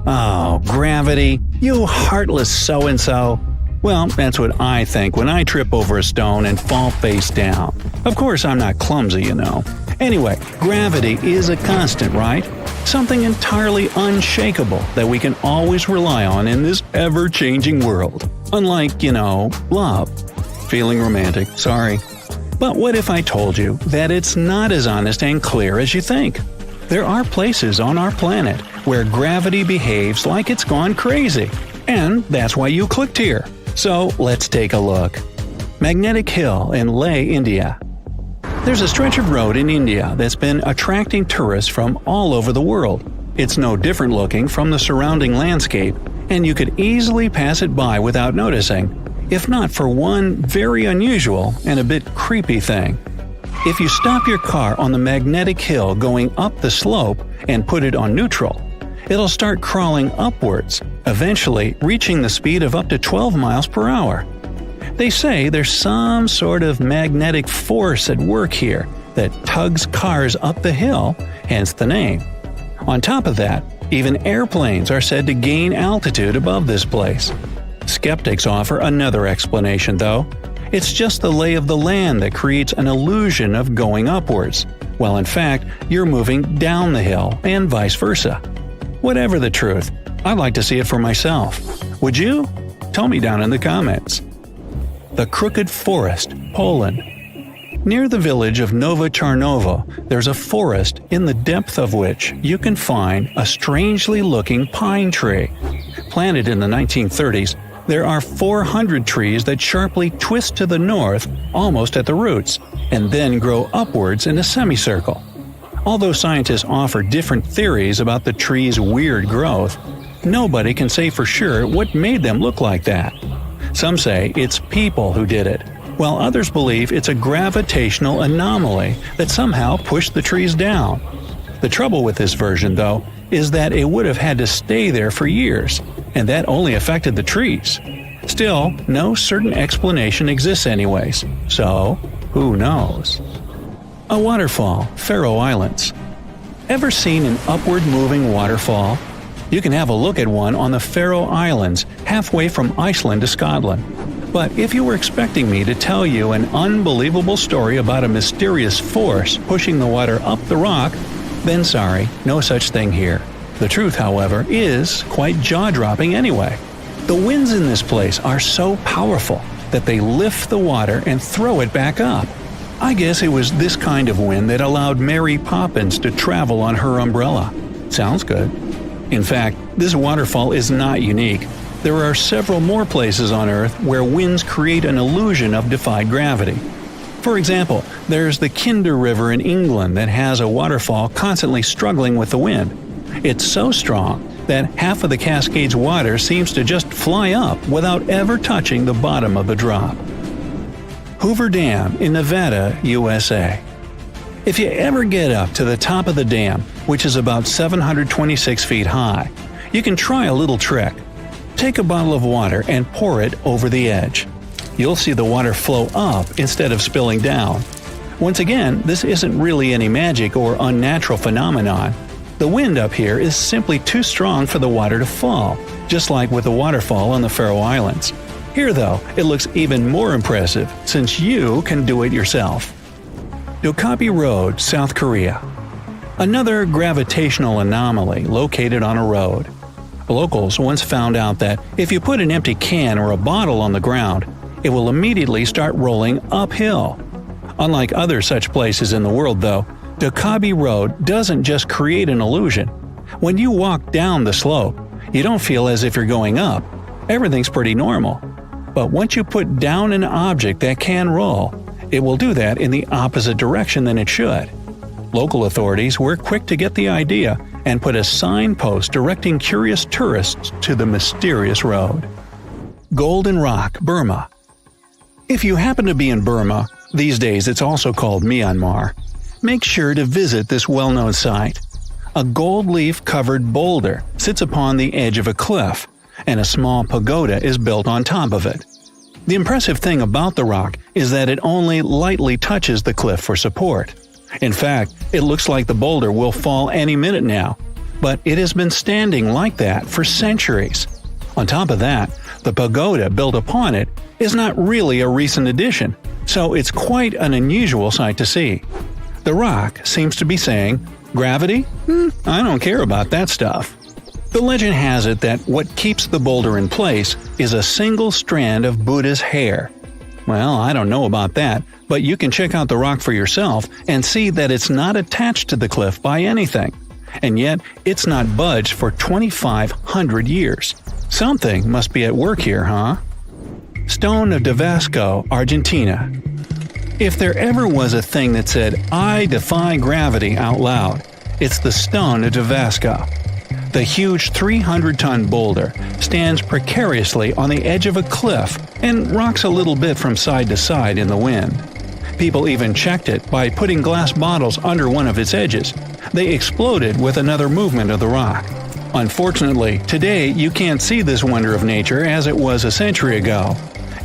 Oh, gravity, you heartless so-and-so. Well, that's what I think when I trip over a stone and fall face down. Of course, I'm not clumsy, you know. Anyway, gravity is a constant, right? Something entirely unshakable that we can always rely on in this ever-changing world. Unlike, love. Feeling romantic, sorry. But what if I told you that it's not as honest and clear as you think? There are places on our planet where gravity behaves like it's gone crazy. And that's why you clicked here. So let's take a look. Magnetic Hill in Leh, India. There's a stretch of road in India that's been attracting tourists from all over the world. It's no different looking from the surrounding landscape, and you could easily pass it by without noticing, if not for one very unusual and a bit creepy thing. If you stop your car on the magnetic hill going up the slope and put it on neutral, it'll start crawling upwards, eventually reaching the speed of up to 12 miles per hour. They say there's some sort of magnetic force at work here that tugs cars up the hill, hence the name. On top of that, even airplanes are said to gain altitude above this place. Skeptics offer another explanation though. It's just the lay of the land that creates an illusion of going upwards, while in fact you're moving down the hill and vice versa. Whatever the truth, I'd like to see it for myself. Would you? Tell me down in the comments. The Crooked Forest, Poland. Near the village of Nowa Tarnowo, there's a forest in the depth of which you can find a strangely looking pine tree. Planted in the 1930s, there are 400 trees that sharply twist to the north almost at the roots, and then grow upwards in a semicircle. Although scientists offer different theories about the tree's weird growth, nobody can say for sure what made them look like that. Some say it's people who did it, while others believe it's a gravitational anomaly that somehow pushed the trees down. The trouble with this version, though, is that it would have had to stay there for years, and that only affected the trees. Still, no certain explanation exists anyways, so who knows? A waterfall, Faroe Islands. Ever seen an upward-moving waterfall? You can have a look at one on the Faroe Islands, halfway from Iceland to Scotland. But if you were expecting me to tell you an unbelievable story about a mysterious force pushing the water up the rock, then sorry, no such thing here. The truth, however, is quite jaw-dropping anyway. The winds in this place are so powerful that they lift the water and throw it back up. I guess it was this kind of wind that allowed Mary Poppins to travel on her umbrella. Sounds good. In fact, this waterfall is not unique. There are several more places on Earth where winds create an illusion of defied gravity. For example, there's the Kinder River in England that has a waterfall constantly struggling with the wind. It's so strong that half of the Cascades water seems to just fly up without ever touching the bottom of the drop. Hoover Dam in Nevada, USA. If you ever get up to the top of the dam, which is about 726 feet high, you can try a little trick. Take a bottle of water and pour it over the edge. You'll see the water flow up instead of spilling down. Once again, this isn't really any magic or unnatural phenomenon. The wind up here is simply too strong for the water to fall, just like with the waterfall on the Faroe Islands. Here though, it looks even more impressive since you can do it yourself. Dokkaebi Road, South Korea. Another gravitational anomaly located on a road. Locals once found out that if you put an empty can or a bottle on the ground, it will immediately start rolling uphill. Unlike other such places in the world though, Dokkaebi Road doesn't just create an illusion. When you walk down the slope, you don't feel as if you're going up. Everything's pretty normal. But once you put down an object that can roll, it will do that in the opposite direction than it should. Local authorities were quick to get the idea and put a signpost directing curious tourists to the mysterious road. Golden Rock, Burma. If you happen to be in Burma, these days it's also called Myanmar, make sure to visit this well-known site. A gold leaf-covered boulder sits upon the edge of a cliff, and a small pagoda is built on top of it. The impressive thing about the rock is that it only lightly touches the cliff for support. In fact, it looks like the boulder will fall any minute now. but it has been standing like that for centuries. On top of that, the pagoda built upon it is not really a recent addition, so it's quite an unusual sight to see. The rock seems to be saying, "Gravity? I don't care about that stuff." The legend has it that what keeps the boulder in place is a single strand of Buddha's hair. Well, I don't know about that, but you can check out the rock for yourself and see that it's not attached to the cliff by anything. And yet, it's not budged for 2,500 years. Something must be at work here, huh? Stone of Davasco, Argentina. If there ever was a thing that said, "I defy gravity" out loud, it's the Stone of Davasco. The huge 300-ton boulder stands precariously on the edge of a cliff and rocks a little bit from side to side in the wind. People even checked it by putting glass bottles under one of its edges. They exploded with another movement of the rock. Unfortunately, today you can't see this wonder of nature as it was a century ago.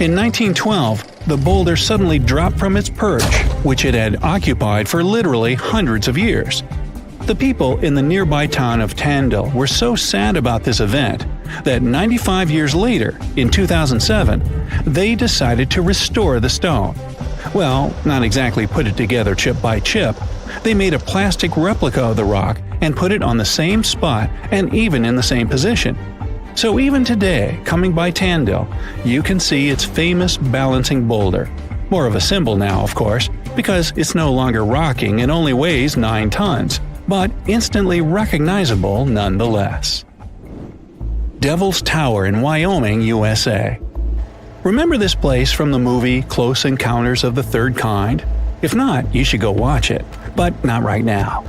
In 1912, the boulder suddenly dropped from its perch, which it had occupied for literally hundreds of years. The people in the nearby town of Tandil were so sad about this event that 95 years later, in 2007, they decided to restore the stone. Well, not exactly put it together chip by chip. They made a plastic replica of the rock and put it on the same spot and even in the same position. So even today, coming by Tandil, you can see its famous balancing boulder. More of a symbol now, of course, because it's no longer rocking and only weighs 9 tons, but instantly recognizable nonetheless. Devil's Tower in Wyoming, USA. Remember this place from the movie Close Encounters of the Third Kind? If not, you should go watch it, but not right now.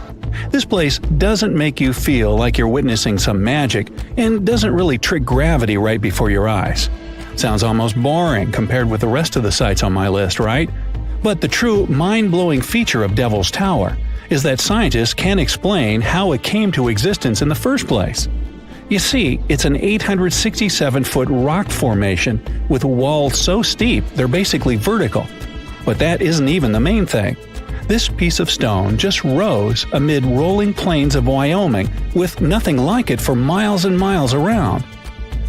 This place doesn't make you feel like you're witnessing some magic and doesn't really trick gravity right before your eyes. Sounds almost boring compared with the rest of the sites on my list, right? But the true mind-blowing feature of Devil's Tower is that scientists can't explain how it came to existence in the first place. You see, it's an 867-foot rock formation with walls so steep they're basically vertical. But that isn't even the main thing. This piece of stone just rose amid rolling plains of Wyoming with nothing like it for miles and miles around.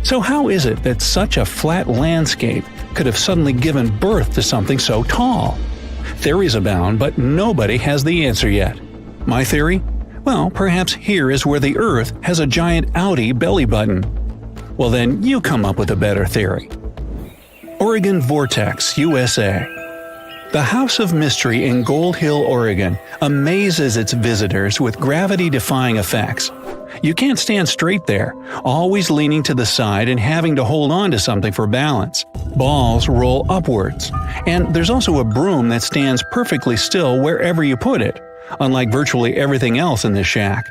So how is it that such a flat landscape could have suddenly given birth to something so tall? Theories abound, but nobody has the answer yet. My theory? Well, perhaps here is where the Earth has a giant outie belly button. Well then, you come up with a better theory. Oregon Vortex, USA. The House of Mystery in Gold Hill, Oregon amazes its visitors with gravity-defying effects. You can't stand straight there, always leaning to the side and having to hold on to something for balance. Balls roll upwards. And there's also a broom that stands perfectly still wherever you put it, unlike virtually everything else in this shack.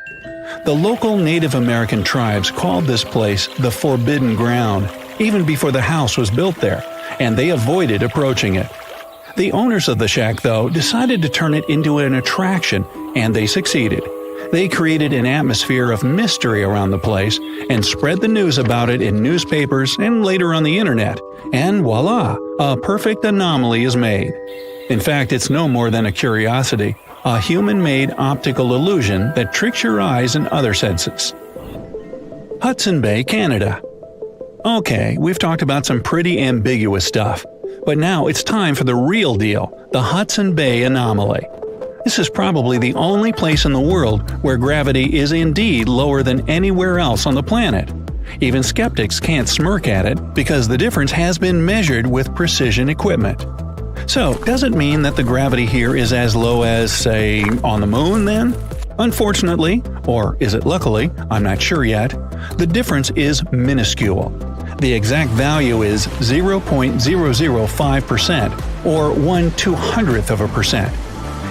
The local Native American tribes called this place the Forbidden Ground, even before the house was built there, and they avoided approaching it. The owners of the shack, though, decided to turn it into an attraction, and they succeeded. They created an atmosphere of mystery around the place and spread the news about it in newspapers and later on the internet, and voila, a perfect anomaly is made. In fact, it's no more than a curiosity, a human-made optical illusion that tricks your eyes and other senses. Hudson Bay, Canada. Okay, we've talked about some pretty ambiguous stuff, but now it's time for the real deal, the Hudson Bay anomaly. This is probably the only place in the world where gravity is indeed lower than anywhere else on the planet. Even skeptics can't smirk at it because the difference has been measured with precision equipment. So, does it mean that the gravity here is as low as, say, on the moon then? Unfortunately, or is it luckily, I'm not sure yet, the difference is minuscule. The exact value is 0.005%, or 1/200%.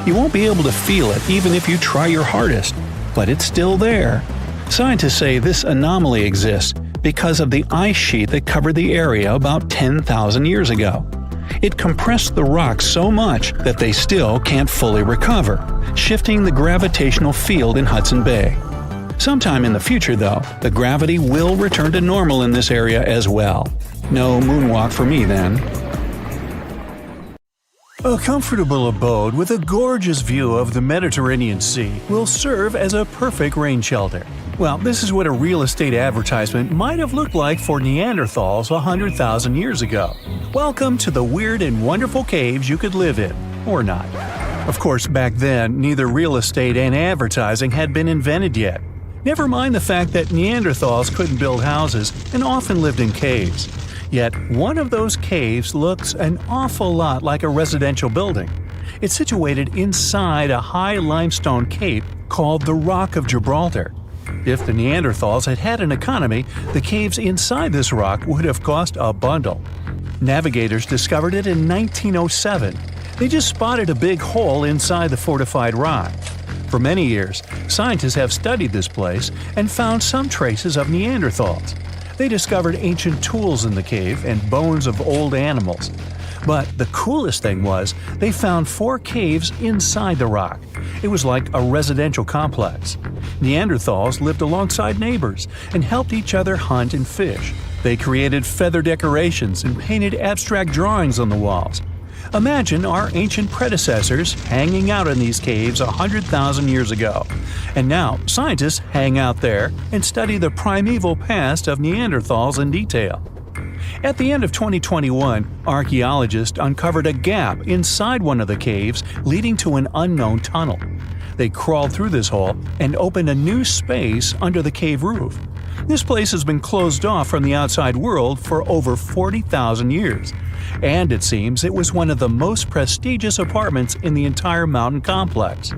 You won't be able to feel it even if you try your hardest, but it's still there. Scientists say this anomaly exists because of the ice sheet that covered the area about 10,000 years ago. It compressed the rocks so much that they still can't fully recover, shifting the gravitational field in Hudson Bay. Sometime in the future, though, the gravity will return to normal in this area as well. No moonwalk for me then. A comfortable abode with a gorgeous view of the Mediterranean Sea will serve as a perfect rain shelter. Well, this is what a real estate advertisement might have looked like for Neanderthals 100,000 years ago. Welcome to the weird and wonderful caves you could live in, or not. Of course, back then, neither real estate and advertising had been invented yet. Never mind the fact that Neanderthals couldn't build houses and often lived in caves. Yet, one of those caves looks an awful lot like a residential building. It's situated inside a high limestone cape called the Rock of Gibraltar. If the Neanderthals had had an economy, the caves inside this rock would have cost a bundle. Navigators discovered it in 1907. They just spotted a big hole inside the fortified rock. For many years, scientists have studied this place and found some traces of Neanderthals. They discovered ancient tools in the cave and bones of old animals. But the coolest thing was, they found 4 caves inside the rock. It was like a residential complex. Neanderthals lived alongside neighbors and helped each other hunt and fish. They created feather decorations and painted abstract drawings on the walls. Imagine our ancient predecessors hanging out in these caves 100,000 years ago. And now, scientists hang out there and study the primeval past of Neanderthals in detail. At the end of 2021, archaeologists uncovered a gap inside one of the caves leading to an unknown tunnel. They crawled through this hole and opened a new space under the cave roof. This place has been closed off from the outside world for over 40,000 years. And it seems it was one of the most prestigious apartments in the entire mountain complex.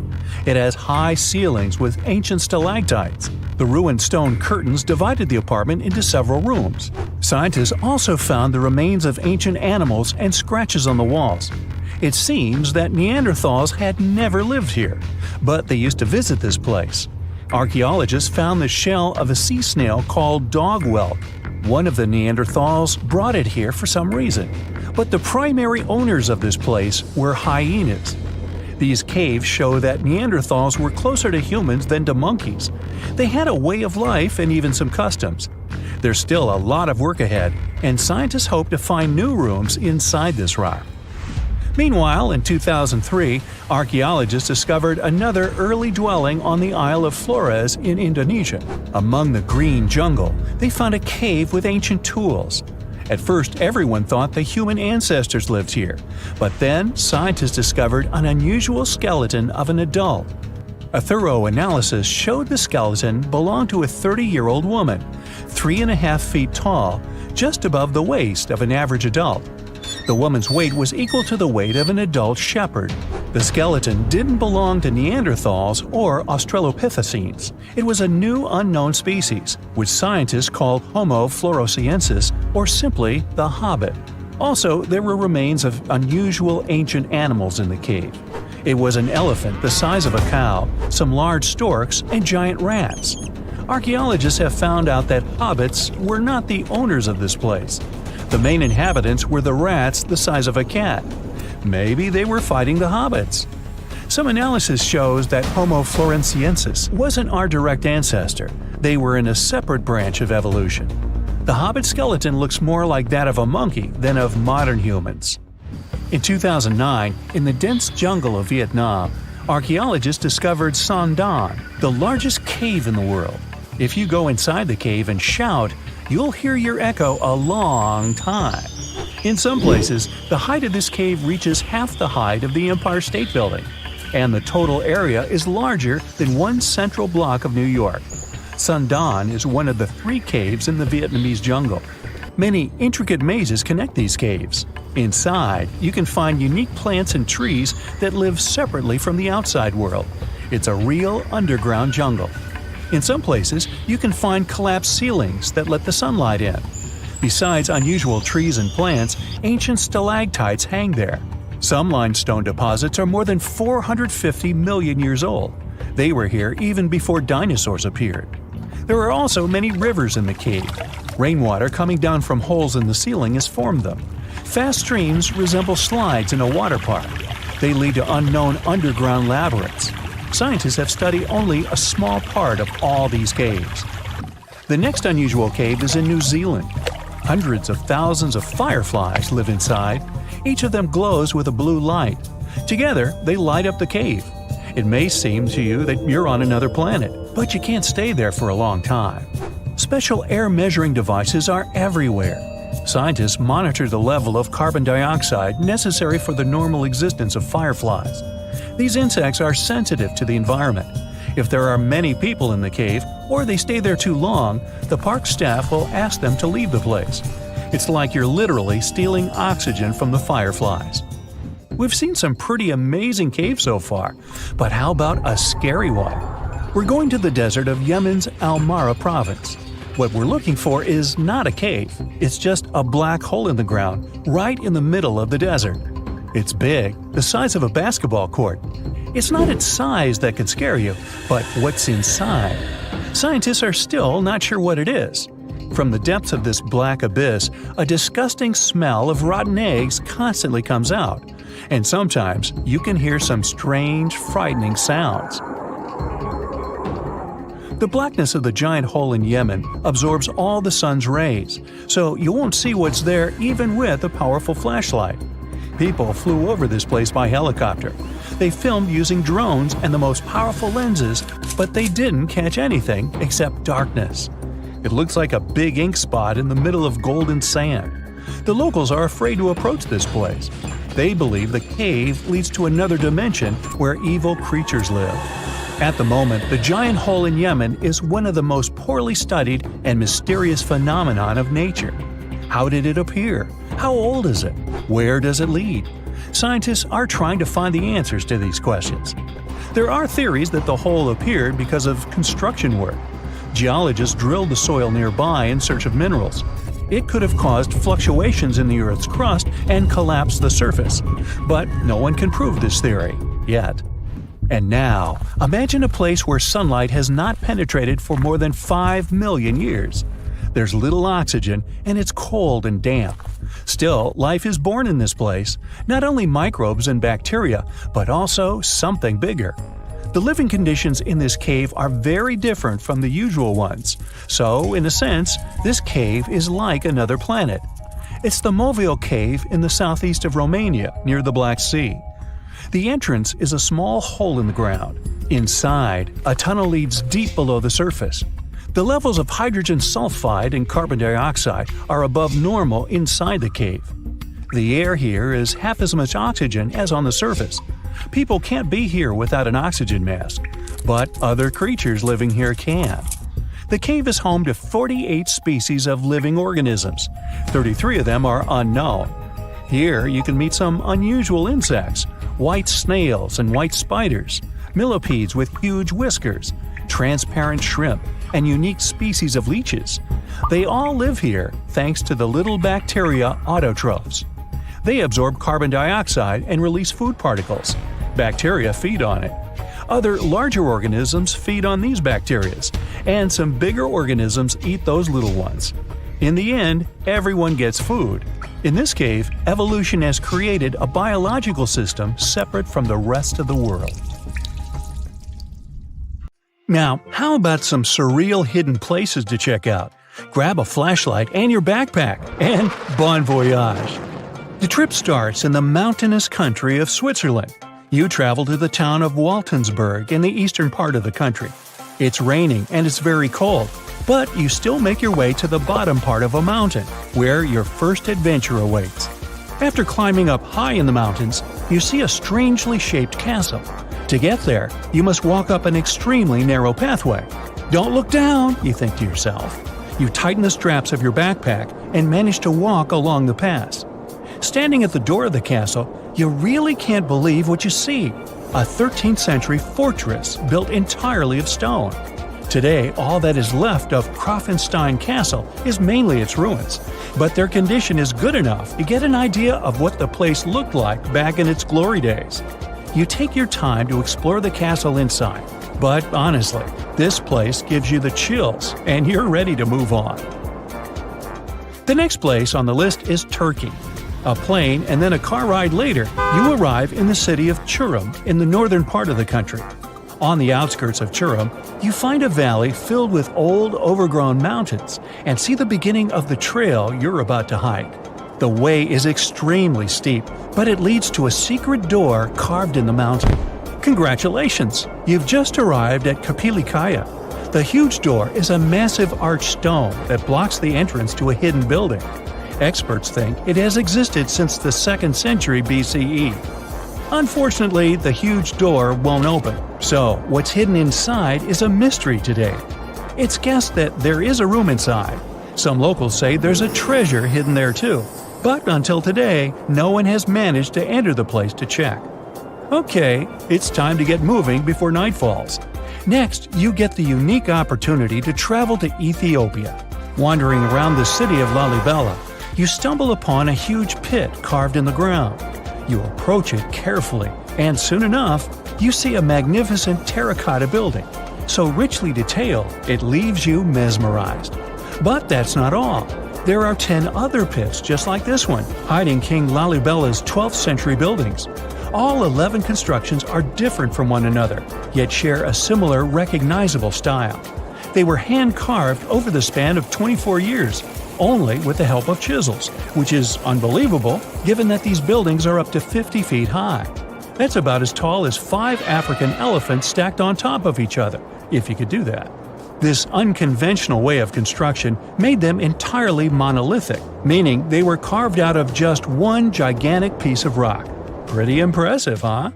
It has high ceilings with ancient stalactites. The ruined stone curtains divided the apartment into several rooms. Scientists also found the remains of ancient animals and scratches on the walls. It seems that Neanderthals had never lived here, but they used to visit this place. Archaeologists found the shell of a sea snail called dog whelk. One of the Neanderthals brought it here for some reason, but the primary owners of this place were hyenas. These caves show that Neanderthals were closer to humans than to monkeys. They had a way of life and even some customs. There's still a lot of work ahead, and scientists hope to find new rooms inside this rock. Meanwhile, in 2003, archaeologists discovered another early dwelling on the Isle of Flores in Indonesia. Among the green jungle, they found a cave with ancient tools. At first, everyone thought the human ancestors lived here, but then scientists discovered an unusual skeleton of an adult. A thorough analysis showed the skeleton belonged to a 30-year-old woman, 3.5 feet tall, just above the waist of an average adult. The woman's weight was equal to the weight of an adult shepherd. The skeleton didn't belong to Neanderthals or Australopithecines. It was a new unknown species, which scientists called Homo floresiensis, or simply the Hobbit. Also, there were remains of unusual ancient animals in the cave. It was an elephant the size of a cow, some large storks, and giant rats. Archaeologists have found out that hobbits were not the owners of this place. The main inhabitants were the rats the size of a cat. Maybe they were fighting the hobbits. Some analysis shows that Homo floresiensis wasn't our direct ancestor. They were in a separate branch of evolution. The hobbit skeleton looks more like that of a monkey than of modern humans. In 2009, in the dense jungle of Vietnam, archaeologists discovered Son Don, the largest cave in the world. If you go inside the cave and shout, you'll hear your echo a long time. In some places, the height of this cave reaches half the height of the Empire State Building, and the total area is larger than one central block of New York. Son Don is one of the 3 caves in the Vietnamese jungle. Many intricate mazes connect these caves. Inside, you can find unique plants and trees that live separately from the outside world. It's a real underground jungle. In some places, you can find collapsed ceilings that let the sunlight in. Besides unusual trees and plants, ancient stalactites hang there. Some limestone deposits are more than 450 million years old. They were here even before dinosaurs appeared. There are also many rivers in the cave. Rainwater coming down from holes in the ceiling has formed them. Fast streams resemble slides in a water park. They lead to unknown underground labyrinths. Scientists have studied only a small part of all these caves. The next unusual cave is in New Zealand. Hundreds of thousands of fireflies live inside. Each of them glows with a blue light. Together, they light up the cave. It may seem to you that you're on another planet, but you can't stay there for a long time. Special air measuring devices are everywhere. Scientists monitor the level of carbon dioxide necessary for the normal existence of fireflies. These insects are sensitive to the environment. If there are many people in the cave, or they stay there too long, the park staff will ask them to leave the place. It's like you're literally stealing oxygen from the fireflies. We've seen some pretty amazing caves so far, but how about a scary one? We're going to the desert of Yemen's Al-Mara province. What we're looking for is not a cave, it's just a black hole in the ground, right in the middle of the desert. It's big, the size of a basketball court. It's not its size that could scare you, but what's inside. Scientists are still not sure what it is. From the depths of this black abyss, a disgusting smell of rotten eggs constantly comes out, and sometimes you can hear some strange, frightening sounds. The blackness of the giant hole in Yemen absorbs all the sun's rays, so you won't see what's there even with a powerful flashlight. People flew over this place by helicopter. They filmed using drones and the most powerful lenses, but they didn't catch anything except darkness. It looks like a big ink spot in the middle of golden sand. The locals are afraid to approach this place. They believe the cave leads to another dimension where evil creatures live. At the moment, the giant hole in Yemen is one of the most poorly studied and mysterious phenomenon of nature. How did it appear? How old is it? Where does it lead? Scientists are trying to find the answers to these questions. There are theories that the hole appeared because of construction work. Geologists drilled the soil nearby in search of minerals. It could have caused fluctuations in the Earth's crust and collapsed the surface. But no one can prove this theory, yet. And now, imagine a place where sunlight has not penetrated for more than 5 million years. There's little oxygen, and it's cold and damp. Still, life is born in this place, not only microbes and bacteria, but also something bigger. The living conditions in this cave are very different from the usual ones, so, in a sense, this cave is like another planet. It's the Movile cave in the southeast of Romania, near the Black Sea. The entrance is a small hole in the ground. Inside, a tunnel leads deep below the surface. The levels of hydrogen sulfide and carbon dioxide are above normal inside the cave. The air here is half as much oxygen as on the surface. People can't be here without an oxygen mask, but other creatures living here can. The cave is home to 48 species of living organisms. 33 of them are unknown. Here you can meet some unusual insects, white snails and white spiders, millipedes with huge whiskers, transparent shrimp, and unique species of leeches. They all live here thanks to the little bacteria autotrophs. They absorb carbon dioxide and release food particles. Bacteria feed on it. Other larger organisms feed on these bacteria, and some bigger organisms eat those little ones. In the end, everyone gets food. In this cave, evolution has created a biological system separate from the rest of the world. Now, how about some surreal hidden places to check out? Grab a flashlight and your backpack, and bon voyage! The trip starts in the mountainous country of Switzerland. You travel to the town of Waltensburg in the eastern part of the country. It's raining and it's very cold, but you still make your way to the bottom part of a mountain, where your first adventure awaits. After climbing up high in the mountains, you see a strangely shaped castle. To get there, you must walk up an extremely narrow pathway. Don't look down, you think to yourself. You tighten the straps of your backpack and manage to walk along the pass. Standing at the door of the castle, you really can't believe what you see. A 13th century fortress built entirely of stone. Today, all that is left of Krafenstein Castle is mainly its ruins, but their condition is good enough to get an idea of what the place looked like back in its glory days. You take your time to explore the castle inside, but honestly, this place gives you the chills and you're ready to move on. The next place on the list is Turkey. A plane and then a car ride later, you arrive in the city of Çorum in the northern part of the country. On the outskirts of Churum, you find a valley filled with old, overgrown mountains and see the beginning of the trail you're about to hike. The way is extremely steep, but it leads to a secret door carved in the mountain. Congratulations! You've just arrived at Kapilikaya. The huge door is a massive arched stone that blocks the entrance to a hidden building. Experts think it has existed since the 2nd century BCE. Unfortunately, the huge door won't open, so what's hidden inside is a mystery today. It's guessed that there is a room inside. Some locals say there's a treasure hidden there too, but until today, no one has managed to enter the place to check. Okay, it's time to get moving before night falls. Next, you get the unique opportunity to travel to Ethiopia. Wandering around the city of Lalibela, you stumble upon a huge pit carved in the ground. You approach it carefully, and soon enough, you see a magnificent terracotta building, so richly detailed it leaves you mesmerized. But that's not all. There are 10 other pits just like this one, hiding King Lalibela's 12th century buildings. All 11 constructions are different from one another, yet share a similar recognizable style. They were hand-carved over the span of 24 years, only with the help of chisels, which is unbelievable given that these buildings are up to 50 feet high. That's about as tall as 5 African elephants stacked on top of each other, if you could do that. This unconventional way of construction made them entirely monolithic, meaning they were carved out of just one gigantic piece of rock. Pretty impressive, huh?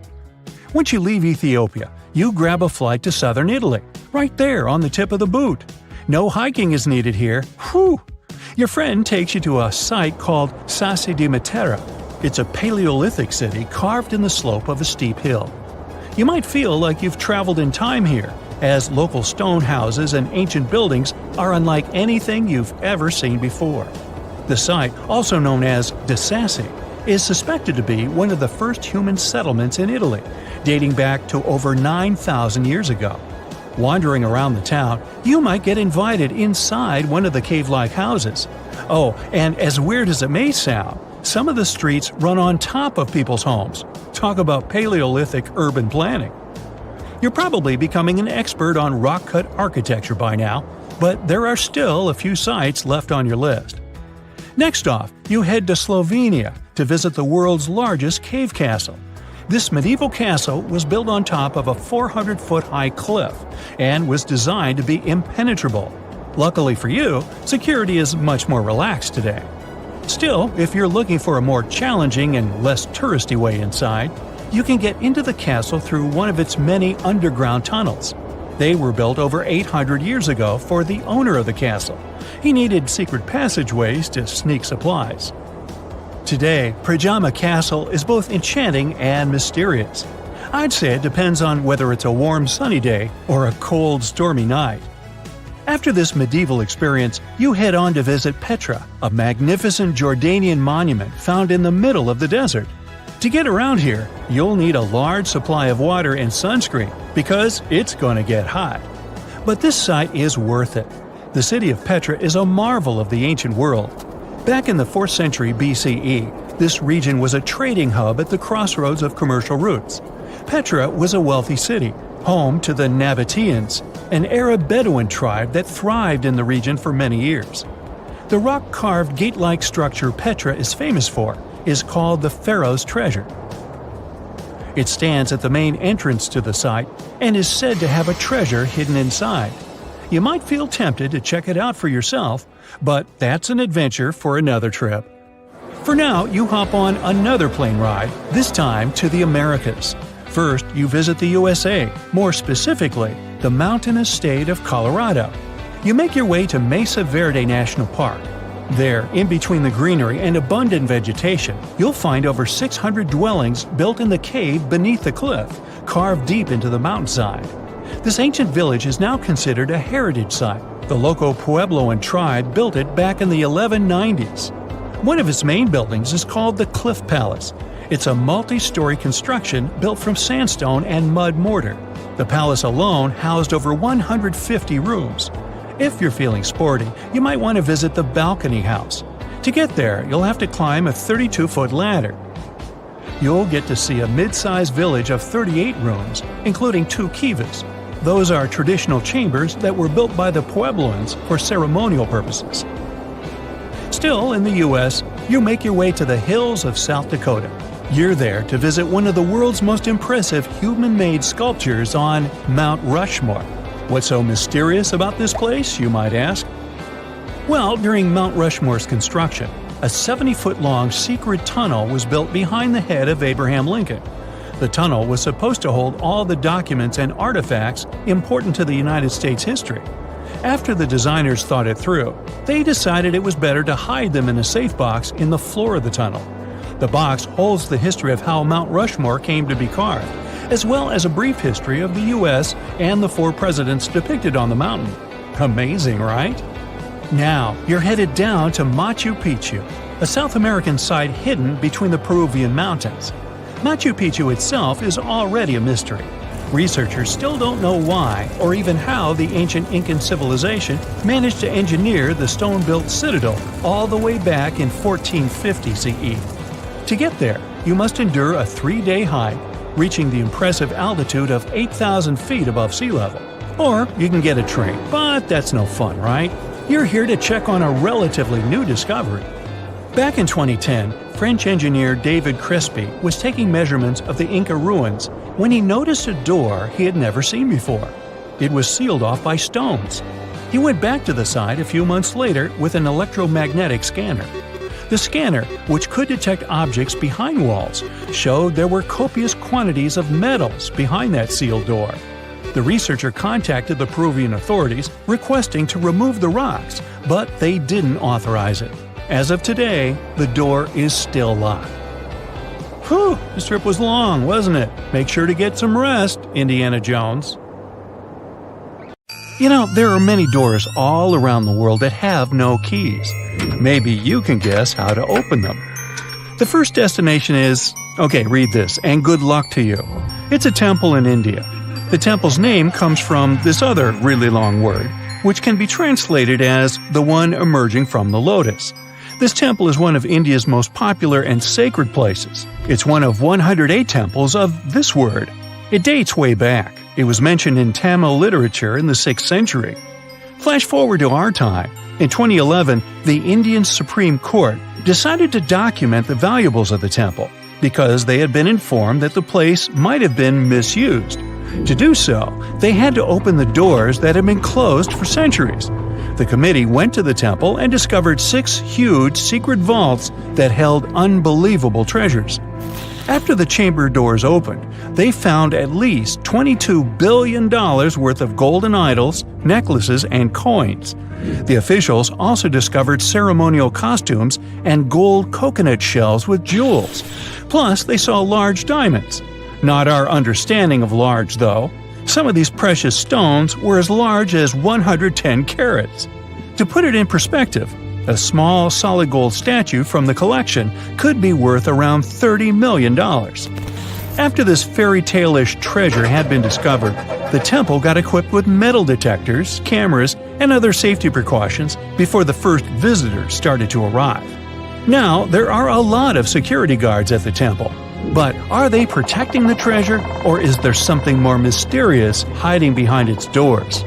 Once you leave Ethiopia, you grab a flight to southern Italy, right there on the tip of the boot. No hiking is needed here. Whew! Your friend takes you to a site called Sassi di Matera. It's a Paleolithic city carved in the slope of a steep hill. You might feel like you've traveled in time here, as local stone houses and ancient buildings are unlike anything you've ever seen before. The site, also known as De Sassi, is suspected to be one of the first human settlements in Italy, dating back to over 9,000 years ago. Wandering around the town, you might get invited inside one of the cave-like houses. Oh, and as weird as it may sound, some of the streets run on top of people's homes. Talk about Paleolithic urban planning. You're probably becoming an expert on rock-cut architecture by now, but there are still a few sites left on your list. Next off, you head to Slovenia to visit the world's largest cave castle. This medieval castle was built on top of a 400-foot-high cliff and was designed to be impenetrable. Luckily for you, security is much more relaxed today. Still, if you're looking for a more challenging and less touristy way inside, you can get into the castle through one of its many underground tunnels. They were built over 800 years ago for the owner of the castle. He needed secret passageways to sneak supplies. Today, Pajama Castle is both enchanting and mysterious. I'd say it depends on whether it's a warm sunny day or a cold stormy night. After this medieval experience, you head on to visit Petra, a magnificent Jordanian monument found in the middle of the desert. To get around here, you'll need a large supply of water and sunscreen because it's going to get hot. But this site is worth it. The city of Petra is a marvel of the ancient world. Back in the 4th century BCE, this region was a trading hub at the crossroads of commercial routes. Petra was a wealthy city, home to the Nabateans, an Arab Bedouin tribe that thrived in the region for many years. The rock-carved gate-like structure Petra is famous for is called the Pharaoh's Treasure. It stands at the main entrance to the site and is said to have a treasure hidden inside. You might feel tempted to check it out for yourself, but that's an adventure for another trip. For now, you hop on another plane ride, this time to the Americas. First, you visit the USA, more specifically, the mountainous state of Colorado. You make your way to Mesa Verde National Park. There, in between the greenery and abundant vegetation, you'll find over 600 dwellings built in the cave beneath the cliff, carved deep into the mountainside. This ancient village is now considered a heritage site. The local Puebloan tribe built it back in the 1190s. One of its main buildings is called the Cliff Palace. It's a multi-story construction built from sandstone and mud mortar. The palace alone housed over 150 rooms. If you're feeling sporty, you might want to visit the Balcony House. To get there, you'll have to climb a 32-foot ladder. you'll get to see a mid-sized village of 38 rooms, including 2 kivas. Those are traditional chambers that were built by the Puebloans for ceremonial purposes. Still, in the U.S., you make your way to the hills of South Dakota. You're there to visit one of the world's most impressive human-made sculptures on Mount Rushmore. What's so mysterious about this place, you might ask? Well, during Mount Rushmore's construction, a 70-foot-long secret tunnel was built behind the head of Abraham Lincoln. The tunnel was supposed to hold all the documents and artifacts important to the United States history. After the designers thought it through, they decided it was better to hide them in a safe box in the floor of the tunnel. The box holds the history of how Mount Rushmore came to be carved, as well as a brief history of the U.S. and the 4 presidents depicted on the mountain. Amazing, right? Now, you're headed down to Machu Picchu, a South American site hidden between the Peruvian mountains. Machu Picchu itself is already a mystery. Researchers still don't know why or even how the ancient Incan civilization managed to engineer the stone-built citadel all the way back in 1450 CE. To get there, you must endure a 3-day hike, reaching the impressive altitude of 8,000 feet above sea level. Or you can get a train, but that's no fun, right? You're here to check on a relatively new discovery. Back in 2010, French engineer David Crespi was taking measurements of the Inca ruins when he noticed a door he had never seen before. It was sealed off by stones. He went back to the site a few months later with an electromagnetic scanner. The scanner, which could detect objects behind walls, showed there were copious quantities of metals behind that sealed door. The researcher contacted the Peruvian authorities requesting to remove the rocks, but they didn't authorize it. As of today, the door is still locked. Whew, this trip was long, wasn't it? Make sure to get some rest, Indiana Jones. You know, there are many doors all around the world that have no keys. Maybe you can guess how to open them. The first destination is, okay, read this, and good luck to you. It's a temple in India. The temple's name comes from this other really long word, which can be translated as the one emerging from the lotus. This temple is one of India's most popular and sacred places. It's one of 108 temples of this word. It dates way back. It was mentioned in Tamil literature in the 6th century. Flash forward to our time. In 2011, the Indian Supreme Court decided to document the valuables of the temple because they had been informed that the place might have been misused. To do so, they had to open the doors that had been closed for centuries. The committee went to the temple and discovered 6 huge secret vaults that held unbelievable treasures. After the chamber doors opened, they found at least $22 billion worth of golden idols, necklaces, and coins. The officials also discovered ceremonial costumes and gold coconut shells with jewels. Plus, they saw large diamonds. Not our understanding of large, though. Some of these precious stones were as large as 110 carats. To put it in perspective, a small solid gold statue from the collection could be worth around $30 million. After this fairy tale-ish treasure had been discovered, the temple got equipped with metal detectors, cameras, and other safety precautions before the first visitors started to arrive. Now, there are a lot of security guards at the temple. But are they protecting the treasure, or is there something more mysterious hiding behind its doors?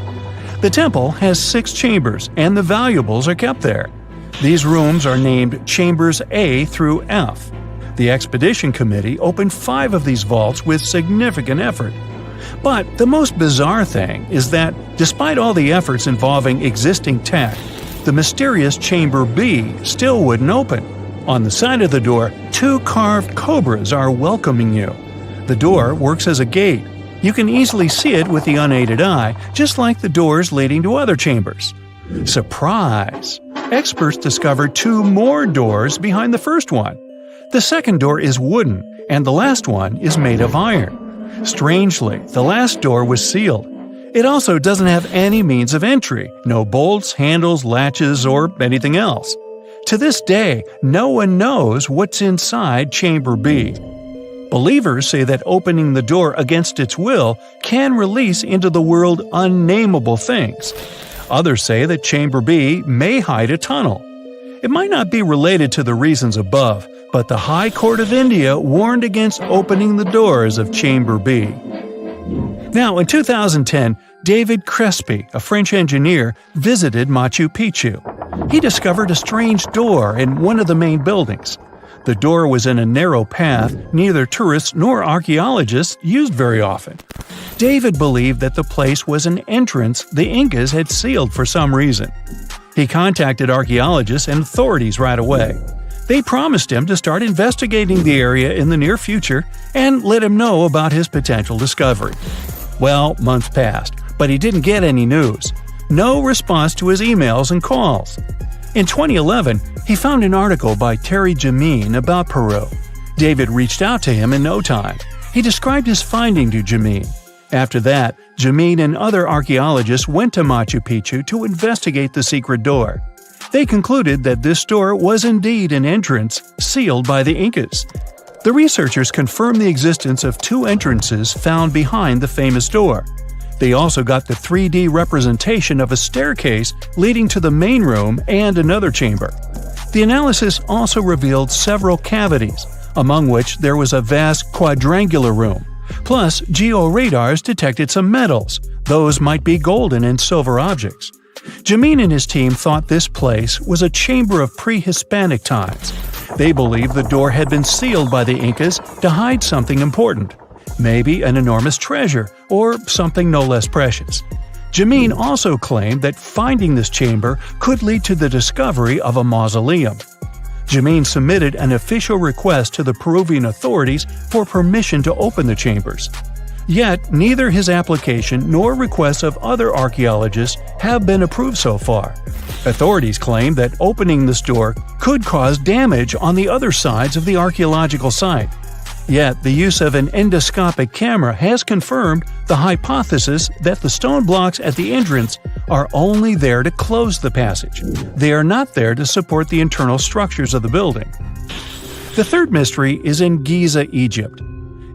The temple has 6 chambers, and the valuables are kept there. These rooms are named Chambers A through F. The expedition committee opened 5 of these vaults with significant effort. But the most bizarre thing is that, despite all the efforts involving existing tech, the mysterious Chamber B still wouldn't open. On the side of the door, 2 carved cobras are welcoming you. The door works as a gate. You can easily see it with the unaided eye, just like the doors leading to other chambers. Surprise! Experts discovered 2 more doors behind the first one. The second door is wooden, and the last one is made of iron. Strangely, the last door was sealed. It also doesn't have any means of entry, no bolts, handles, latches, or anything else. To this day, no one knows what's inside Chamber B. Believers say that opening the door against its will can release into the world unnameable things. Others say that Chamber B may hide a tunnel. It might not be related to the reasons above, but the High Court of India warned against opening the doors of Chamber B. Now, in 2010, David Crespi, a French engineer, visited Machu Picchu. He discovered a strange door in one of the main buildings. The door was in a narrow path neither tourists nor archaeologists used very often. David believed that the place was an entrance the Incas had sealed for some reason. He contacted archaeologists and authorities right away. They promised him to start investigating the area in the near future and let him know about his potential discovery. Well, months passed, but he didn't get any news. No response to his emails and calls. In 2011, he found an article by Terry Jamin about Peru. David reached out to him in no time. He described his finding to Jamin. After that, Jamin and other archaeologists went to Machu Picchu to investigate the secret door. They concluded that this door was indeed an entrance sealed by the Incas. The researchers confirmed the existence of two entrances found behind the famous door. They also got the 3D representation of a staircase leading to the main room and another chamber. The analysis also revealed several cavities, among which there was a vast quadrangular room. Plus, georadars detected some metals. Those might be golden and silver objects. Jamin and his team thought this place was a chamber of pre-Hispanic times. They believed the door had been sealed by the Incas to hide something important. Maybe an enormous treasure, or something no less precious. Jamin also claimed that finding this chamber could lead to the discovery of a mausoleum. Jamin submitted an official request to the Peruvian authorities for permission to open the chambers. Yet, neither his application nor requests of other archaeologists have been approved so far. Authorities claim that opening this door could cause damage on the other sides of the archaeological site. Yet, the use of an endoscopic camera has confirmed the hypothesis that the stone blocks at the entrance are only there to close the passage. They are not there to support the internal structures of the building. The third mystery is in Giza, Egypt.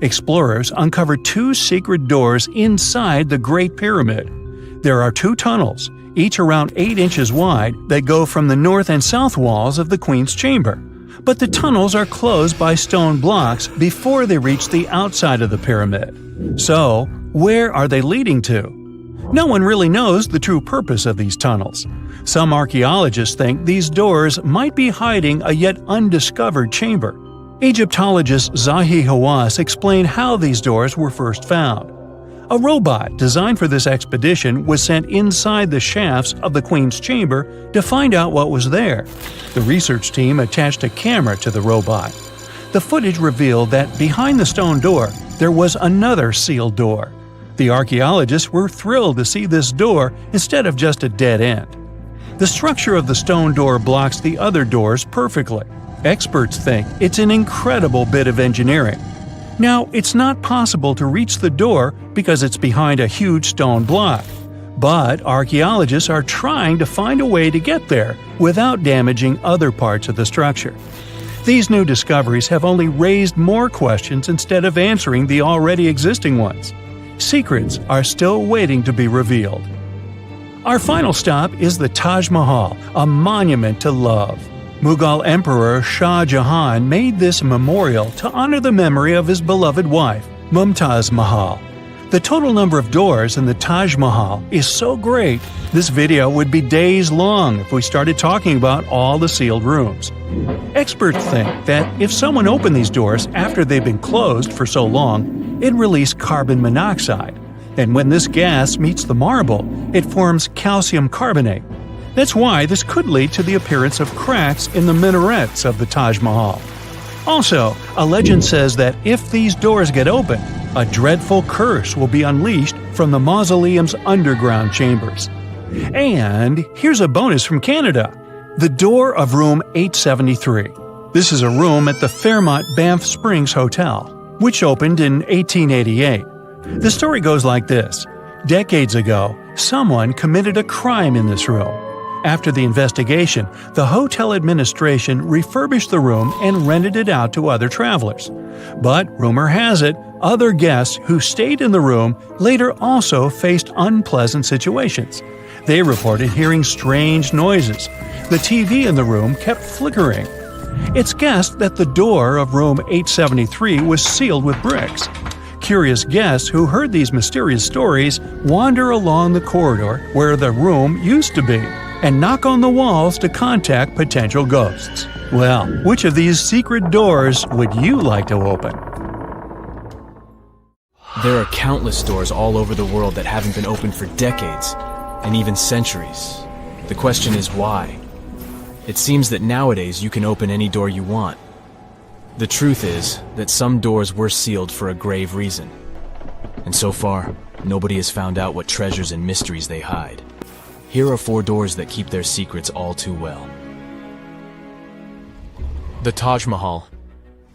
Explorers uncovered two secret doors inside the Great Pyramid. There are two tunnels, each around 8 inches wide, that go from the north and south walls of the Queen's Chamber. But the tunnels are closed by stone blocks before they reach the outside of the pyramid. So, where are they leading to? No one really knows the true purpose of these tunnels. Some archaeologists think these doors might be hiding a yet undiscovered chamber. Egyptologist Zahi Hawass explained how these doors were first found. A robot designed for this expedition was sent inside the shafts of the Queen's Chamber to find out what was there. The research team attached a camera to the robot. The footage revealed that behind the stone door, there was another sealed door. The archaeologists were thrilled to see this door instead of just a dead end. The structure of the stone door blocks the other doors perfectly. Experts think it's an incredible bit of engineering. Now, it's not possible to reach the door because it's behind a huge stone block. But archaeologists are trying to find a way to get there without damaging other parts of the structure. These new discoveries have only raised more questions instead of answering the already existing ones. Secrets are still waiting to be revealed. Our final stop is the Taj Mahal, a monument to love. Mughal Emperor Shah Jahan made this memorial to honor the memory of his beloved wife, Mumtaz Mahal. The total number of doors in the Taj Mahal is so great, this video would be days long if we started talking about all the sealed rooms. Experts think that if someone opened these doors after they've been closed for so long, it released carbon monoxide. And when this gas meets the marble, it forms calcium carbonate. That's why this could lead to the appearance of cracks in the minarets of the Taj Mahal. Also, a legend says that if these doors get open, a dreadful curse will be unleashed from the mausoleum's underground chambers. And here's a bonus from Canada: the door of room 873. This is a room at the Fairmont Banff Springs Hotel, which opened in 1888. The story goes like this. Decades ago, someone committed a crime in this room. After the investigation, the hotel administration refurbished the room and rented it out to other travelers. But rumor has it, other guests who stayed in the room later also faced unpleasant situations. They reported hearing strange noises. The TV in the room kept flickering. It's guessed that the door of room 873 was sealed with bricks. Curious guests who heard these mysterious stories wander along the corridor where the room used to be and knock on the walls to contact potential ghosts. Well, which of these secret doors would you like to open? There are countless doors all over the world that haven't been opened for decades, and even centuries. The question is why? It seems that nowadays you can open any door you want. The truth is that some doors were sealed for a grave reason. And so far, nobody has found out what treasures and mysteries they hide. Here are 4 doors that keep their secrets all too well. The Taj Mahal.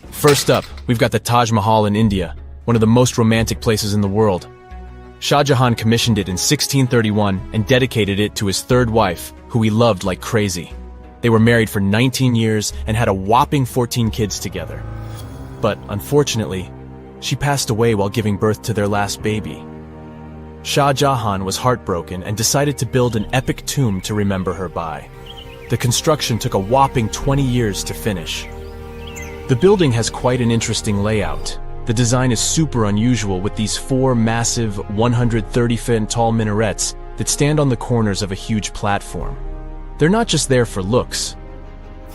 First up, we've got the Taj Mahal in India, one of the most romantic places in the world. Shah Jahan commissioned it in 1631 and dedicated it to his 3rd wife, who he loved like crazy. They were married for 19 years and had a whopping 14 kids together. But unfortunately, she passed away while giving birth to their last baby. Shah Jahan was heartbroken and decided to build an epic tomb to remember her by. The construction took a whopping 20 years to finish. The building has quite an interesting layout. The design is super unusual with these 4 massive 130-foot tall minarets that stand on the corners of a huge platform. They're not just there for looks.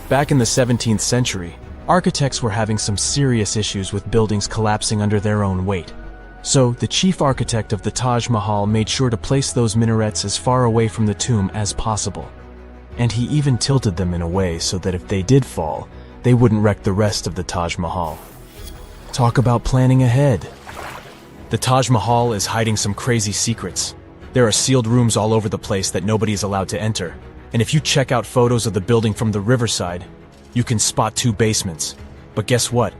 Back in the 17th century, architects were having some serious issues with buildings collapsing under their own weight. So, the chief architect of the Taj Mahal made sure to place those minarets as far away from the tomb as possible. And he even tilted them in a way so that if they did fall, they wouldn't wreck the rest of the Taj Mahal. Talk about planning ahead. The Taj Mahal is hiding some crazy secrets. There are sealed rooms all over the place that nobody is allowed to enter. And if you check out photos of the building from the riverside, you can spot 2 basements. But guess what?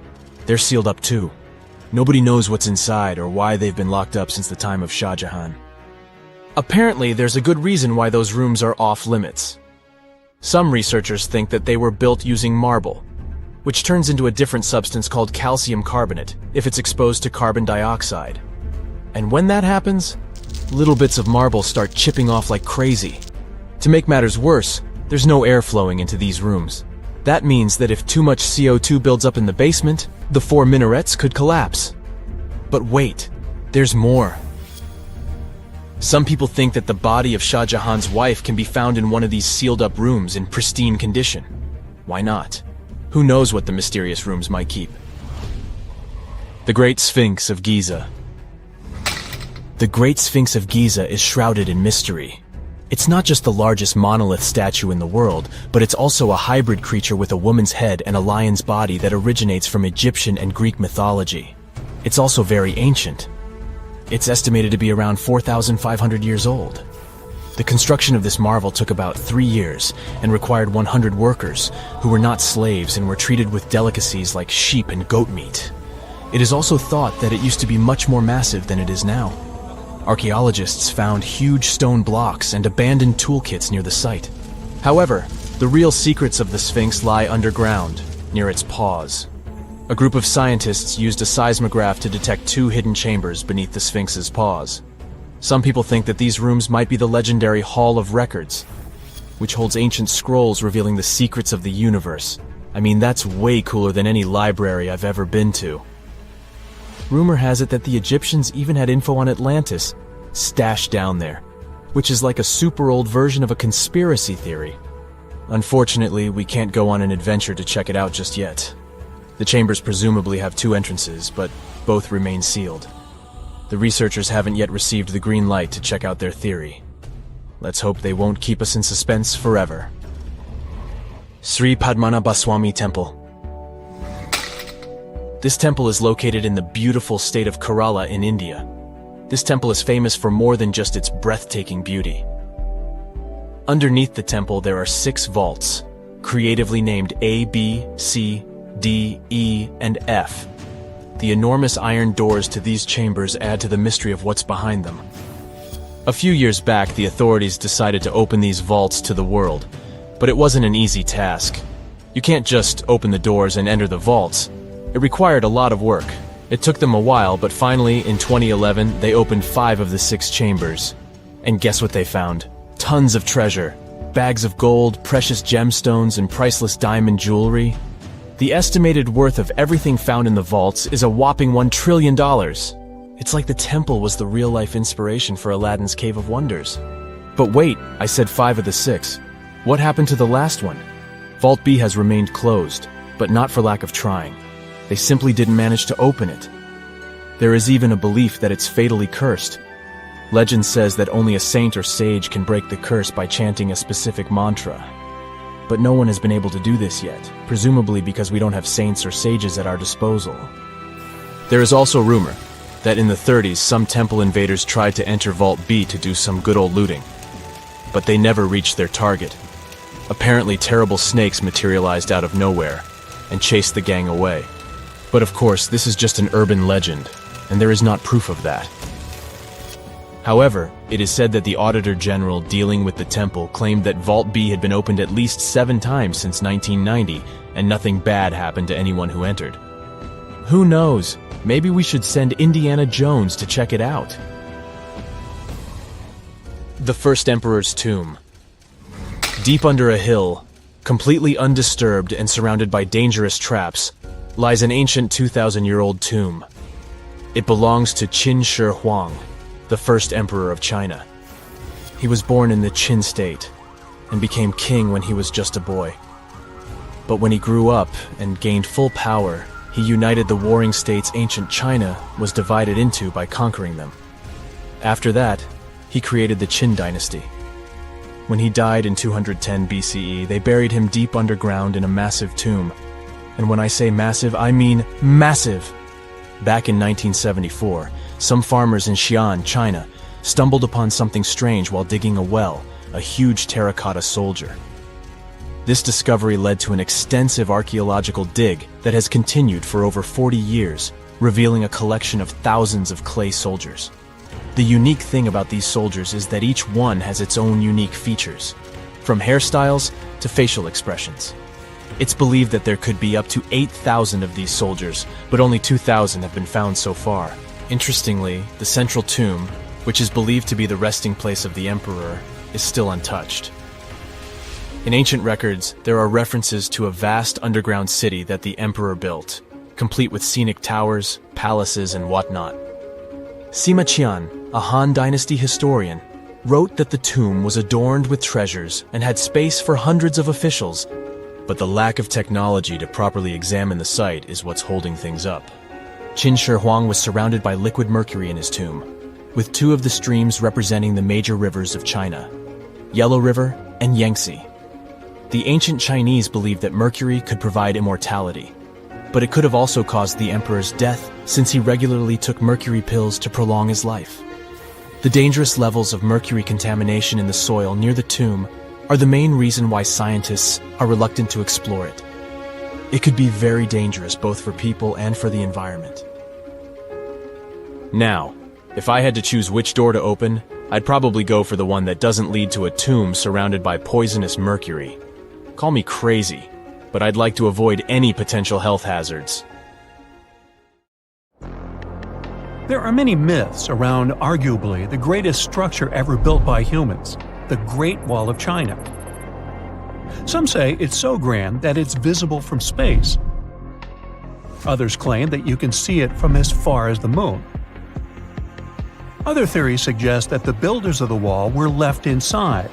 They're sealed up too. Nobody knows what's inside or why they've been locked up since the time of Shah Jahan. Apparently, there's a good reason why those rooms are off limits. Some researchers think that they were built using marble, which turns into a different substance called calcium carbonate if it's exposed to carbon dioxide. And when that happens, little bits of marble start chipping off like crazy. To make matters worse, there's no air flowing into these rooms. That means that if too much CO2 builds up in the basement, the 4 minarets could collapse. But wait, there's more. Some people think that the body of Shah Jahan's wife can be found in one of these sealed-up rooms in pristine condition. Why not? Who knows what the mysterious rooms might keep? The Great Sphinx of Giza. The Great Sphinx of Giza is shrouded in mystery. It's not just the largest monolith statue in the world, but it's also a hybrid creature with a woman's head and a lion's body that originates from Egyptian and Greek mythology. It's also very ancient. It's estimated to be around 4,500 years old. The construction of this marvel took about 3 years and required 100 workers who were not slaves and were treated with delicacies like sheep and goat meat. It is also thought that it used to be much more massive than it is now. Archaeologists found huge stone blocks and abandoned toolkits near the site. However, the real secrets of the Sphinx lie underground, near its paws. A group of scientists used a seismograph to detect 2 hidden chambers beneath the Sphinx's paws. Some people think that these rooms might be the legendary Hall of Records, which holds ancient scrolls revealing the secrets of the universe. I mean, that's way cooler than any library I've ever been to. Rumor has it that the Egyptians even had info on Atlantis stashed down there, which is like a super old version of a conspiracy theory. Unfortunately, we can't go on an adventure to check it out just yet. The chambers presumably have 2 entrances, but both remain sealed. The researchers haven't yet received the green light to check out their theory. Let's hope they won't keep us in suspense forever. Sri Padmanabhaswamy Temple. This temple is located in the beautiful state of Kerala in India. This temple is famous for more than just its breathtaking beauty. Underneath the temple there are 6 vaults, creatively named A, B, C, D, E, and F. The enormous iron doors to these chambers add to the mystery of what's behind them. A few years back, the authorities decided to open these vaults to the world, but it wasn't an easy task. You can't just open the doors and enter the vaults. It required a lot of work. It took them a while, but finally, in 2011, they opened 5 of the 6 chambers. And guess what they found? Tons of treasure. Bags of gold, precious gemstones, and priceless diamond jewelry. The estimated worth of everything found in the vaults is a whopping $1 trillion. It's like the temple was the real-life inspiration for Aladdin's Cave of Wonders. But wait, I said 5 of the 6. What happened to the last one? Vault B has remained closed, but not for lack of trying. They simply didn't manage to open it. There is even a belief that it's fatally cursed. Legend says that only a saint or sage can break the curse by chanting a specific mantra. But no one has been able to do this yet, presumably because we don't have saints or sages at our disposal. There is also rumor that in the 30s some temple invaders tried to enter Vault B to do some good old looting. But they never reached their target. Apparently terrible snakes materialized out of nowhere and chased the gang away. But of course, this is just an urban legend, and there is not proof of that. However, it is said that the Auditor General dealing with the temple claimed that Vault B had been opened at least 7 times since 1990, and nothing bad happened to anyone who entered. Who knows? Maybe we should send Indiana Jones to check it out. The First Emperor's Tomb. Deep under a hill, completely undisturbed and surrounded by dangerous traps, lies an ancient 2,000-year-old tomb. It belongs to Qin Shi Huang, the first emperor of China. He was born in the Qin state and became king when he was just a boy. But when he grew up and gained full power, he united the warring states ancient China was divided into by conquering them. After that, he created the Qin dynasty. When he died in 210 BCE, they buried him deep underground in a massive tomb. And when I say massive, I mean massive! Back in 1974, some farmers in Xi'an, China, stumbled upon something strange while digging a well, a huge terracotta soldier. This discovery led to an extensive archaeological dig that has continued for over 40 years, revealing a collection of thousands of clay soldiers. The unique thing about these soldiers is that each one has its own unique features, from hairstyles to facial expressions. It's believed that there could be up to 8,000 of these soldiers, but only 2,000 have been found so far. Interestingly, the central tomb, which is believed to be the resting place of the emperor, is still untouched. In ancient records, there are references to a vast underground city that the emperor built, complete with scenic towers, palaces, and whatnot. Sima Qian, a Han Dynasty historian, wrote that the tomb was adorned with treasures and had space for hundreds of officials, but the lack of technology to properly examine the site is what's holding things up. Qin Shi Huang was surrounded by liquid mercury in his tomb, with 2 of the streams representing the major rivers of China, Yellow River and Yangtze. The ancient Chinese believed that mercury could provide immortality, but it could have also caused the emperor's death since he regularly took mercury pills to prolong his life. The dangerous levels of mercury contamination in the soil near the tomb are the main reason why scientists are reluctant to explore it. It could be very dangerous both for people and for the environment. Now, if I had to choose which door to open, I'd probably go for the one that doesn't lead to a tomb surrounded by poisonous mercury. Call me crazy, but I'd like to avoid any potential health hazards. There are many myths around arguably the greatest structure ever built by humans, the Great Wall of China. Some say it's so grand that it's visible from space. Others claim that you can see it from as far as the moon. Other theories suggest that the builders of the wall were left inside.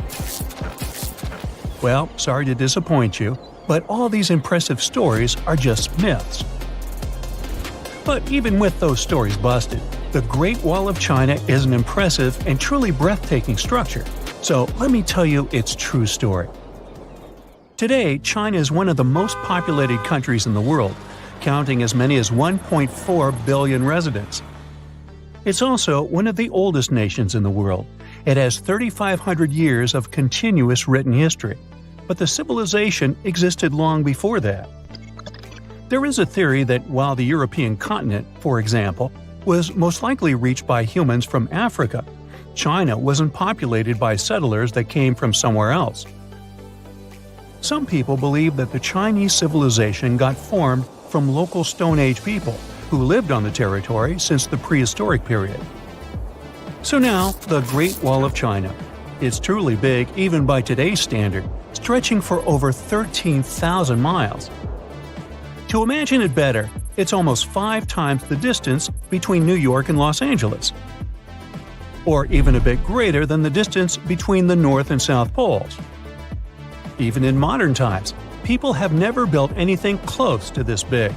Well, sorry to disappoint you, but all these impressive stories are just myths. But even with those stories busted, the Great Wall of China is an impressive and truly breathtaking structure. So let me tell you its true story. Today, China is one of the most populated countries in the world, counting as many as 1.4 billion residents. It's also one of the oldest nations in the world. It has 3,500 years of continuous written history, but the civilization existed long before that. There is a theory that while the European continent, for example, was most likely reached by humans from Africa, China wasn't populated by settlers that came from somewhere else. Some people believe that the Chinese civilization got formed from local Stone Age people who lived on the territory since the Prehistoric period. So now, the Great Wall of China. It's truly big even by today's standard, stretching for over 13,000 miles. To imagine it better, it's almost 5 times the distance between New York and Los Angeles, or even a bit greater than the distance between the North and South Poles. Even in modern times, people have never built anything close to this big.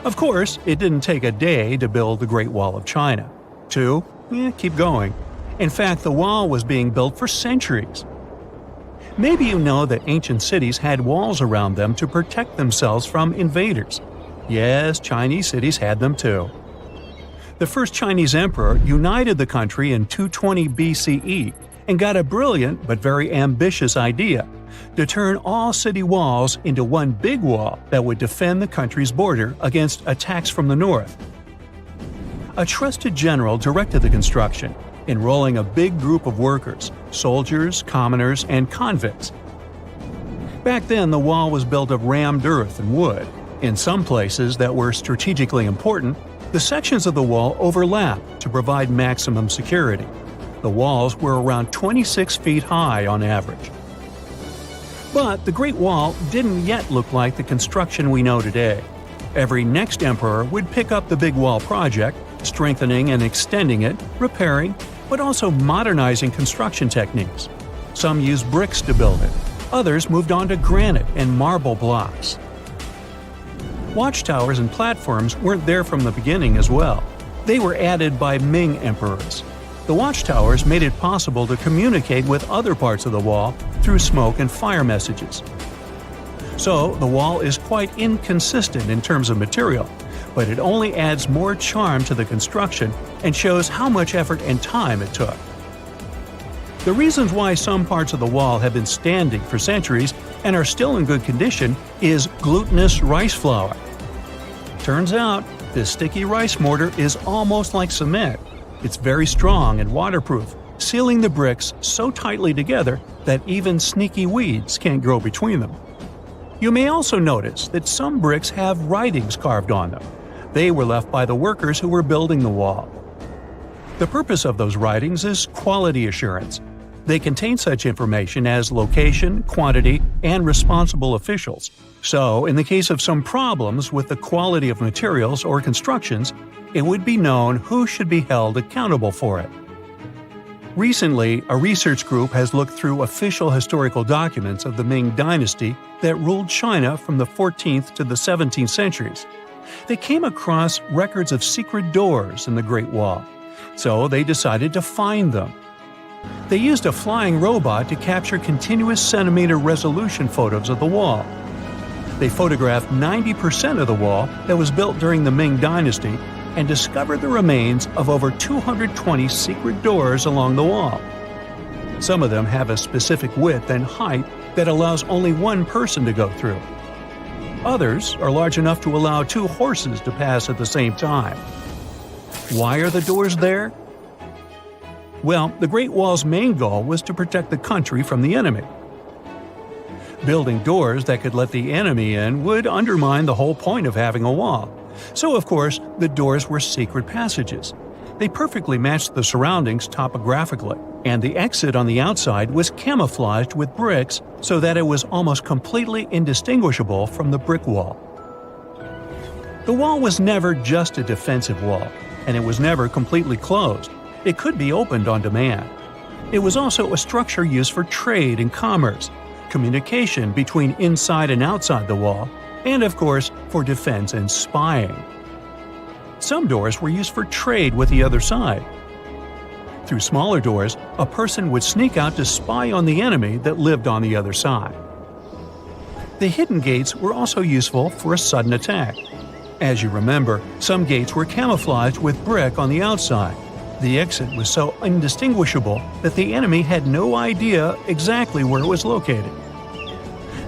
Of course, it didn't take a day to build the Great Wall of China. 2, keep going. In fact, the wall was being built for centuries. Maybe you know that ancient cities had walls around them to protect themselves from invaders. Yes, Chinese cities had them too. The first Chinese emperor united the country in 220 BCE and got a brilliant but very ambitious idea to turn all city walls into one big wall that would defend the country's border against attacks from the north. A trusted general directed the construction, enrolling a big group of workers, soldiers, commoners, and convicts. Back then, the wall was built of rammed earth and wood. In some places that were strategically important, the sections of the wall overlapped to provide maximum security. The walls were around 26 feet high on average. But the Great Wall didn't yet look like the construction we know today. Every next emperor would pick up the big wall project, strengthening and extending it, repairing, but also modernizing construction techniques. Some used bricks to build it. Others moved on to granite and marble blocks. Watchtowers and platforms weren't there from the beginning as well. They were added by Ming emperors. The watchtowers made it possible to communicate with other parts of the wall through smoke and fire messages. So, the wall is quite inconsistent in terms of material, but it only adds more charm to the construction and shows how much effort and time it took. The reasons why some parts of the wall have been standing for centuries and are still in good condition is glutinous rice flour. Turns out, this sticky rice mortar is almost like cement. It's very strong and waterproof, sealing the bricks so tightly together that even sneaky weeds can't grow between them. You may also notice that some bricks have writings carved on them. They were left by the workers who were building the wall. The purpose of those writings is quality assurance. They contain such information as location, quantity, and responsible officials. So, in the case of some problems with the quality of materials or constructions, it would be known who should be held accountable for it. Recently, a research group has looked through official historical documents of the Ming Dynasty that ruled China from the 14th to the 17th centuries. They came across records of secret doors in the Great Wall, so they decided to find them. They used a flying robot to capture continuous centimeter resolution photos of the wall. They photographed 90% of the wall that was built during the Ming Dynasty and discovered the remains of over 220 secret doors along the wall. Some of them have a specific width and height that allows only one person to go through. Others are large enough to allow 2 horses to pass at the same time. Why are the doors there? Well, the Great Wall's main goal was to protect the country from the enemy. Building doors that could let the enemy in would undermine the whole point of having a wall. So, of course, the doors were secret passages. They perfectly matched the surroundings topographically, and the exit on the outside was camouflaged with bricks so that it was almost completely indistinguishable from the brick wall. The wall was never just a defensive wall, and it was never completely closed. It could be opened on demand. It was also a structure used for trade and commerce, communication between inside and outside the wall, and of course, for defense and spying. Some doors were used for trade with the other side. Through smaller doors, a person would sneak out to spy on the enemy that lived on the other side. The hidden gates were also useful for a sudden attack. As you remember, some gates were camouflaged with brick on the outside. The exit was so indistinguishable that the enemy had no idea exactly where it was located.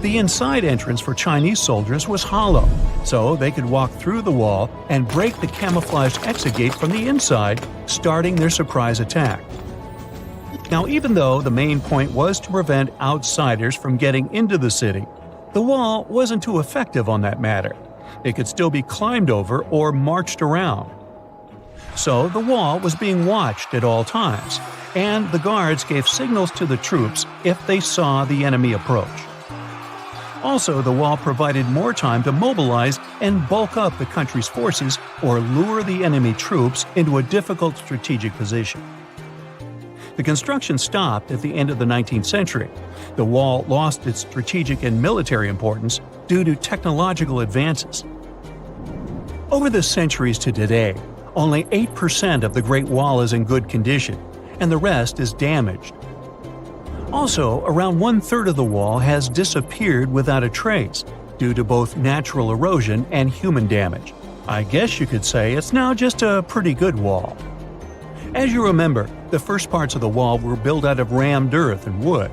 The inside entrance for Chinese soldiers was hollow, so they could walk through the wall and break the camouflaged exit gate from the inside, starting their surprise attack. Now, even though the main point was to prevent outsiders from getting into the city, the wall wasn't too effective on that matter. It could still be climbed over or marched around. So the wall was being watched at all times, and the guards gave signals to the troops if they saw the enemy approach. Also, the wall provided more time to mobilize and bulk up the country's forces or lure the enemy troops into a difficult strategic position. The construction stopped at the end of the 19th century. The wall lost its strategic and military importance due to technological advances. Over the centuries to today, only 8% of the Great Wall is in good condition, and the rest is damaged. Also, around 1/3 of the wall has disappeared without a trace, due to both natural erosion and human damage. I guess you could say it's now just a pretty good wall. As you remember, the first parts of the wall were built out of rammed earth and wood.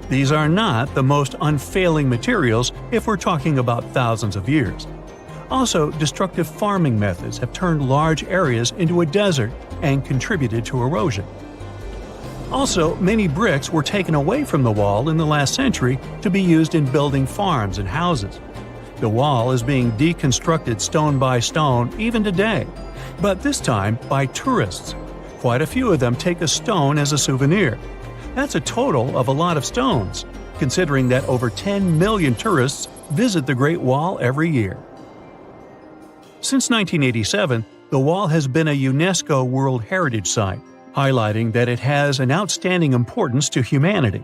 These are not the most unfailing materials if we're talking about thousands of years. Also, destructive farming methods have turned large areas into a desert and contributed to erosion. Also, many bricks were taken away from the wall in the last century to be used in building farms and houses. The wall is being deconstructed stone by stone even today, but this time by tourists. Quite a few of them take a stone as a souvenir. That's a total of a lot of stones, considering that over 10 million tourists visit the Great Wall every year. Since 1987, the wall has been a UNESCO World Heritage Site, highlighting that it has an outstanding importance to humanity.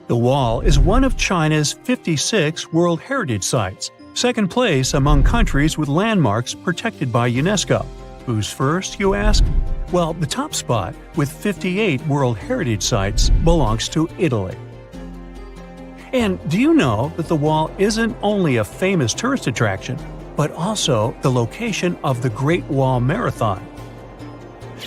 The wall is one of China's 56 World Heritage Sites, second place among countries with landmarks protected by UNESCO. Who's first, you ask? Well, the top spot, with 58 World Heritage Sites, belongs to Italy. And do you know that the wall isn't only a famous tourist attraction, but also the location of the Great Wall Marathon?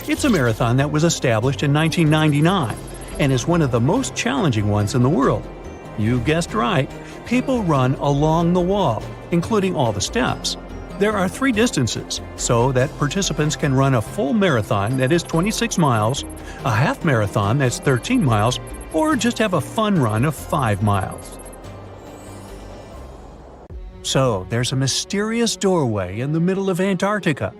It's a marathon that was established in 1999 and is one of the most challenging ones in the world. You guessed right, people run along the wall, including all the steps. There are 3 distances, so that participants can run a full marathon that is 26 miles, a half marathon that's 13 miles, or just have a fun run of 5 miles. So, there's a mysterious doorway in the middle of Antarctica.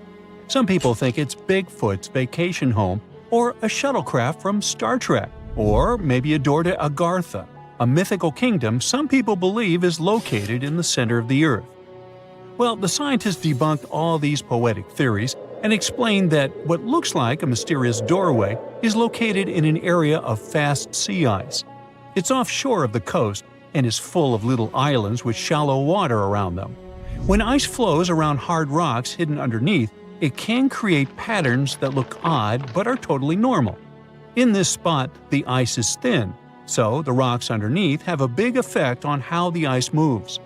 Some people think it's Bigfoot's vacation home, or a shuttlecraft from Star Trek, or maybe a door to Agartha, a mythical kingdom some people believe is located in the center of the Earth. Well, the scientists debunked all these poetic theories and explained that what looks like a mysterious doorway is located in an area of fast sea ice. It's offshore of the coast and is full of little islands with shallow water around them. When ice flows around hard rocks hidden underneath, it can create patterns that look odd but are totally normal. In this spot, the ice is thin, so the rocks underneath have a big effect on how the ice moves.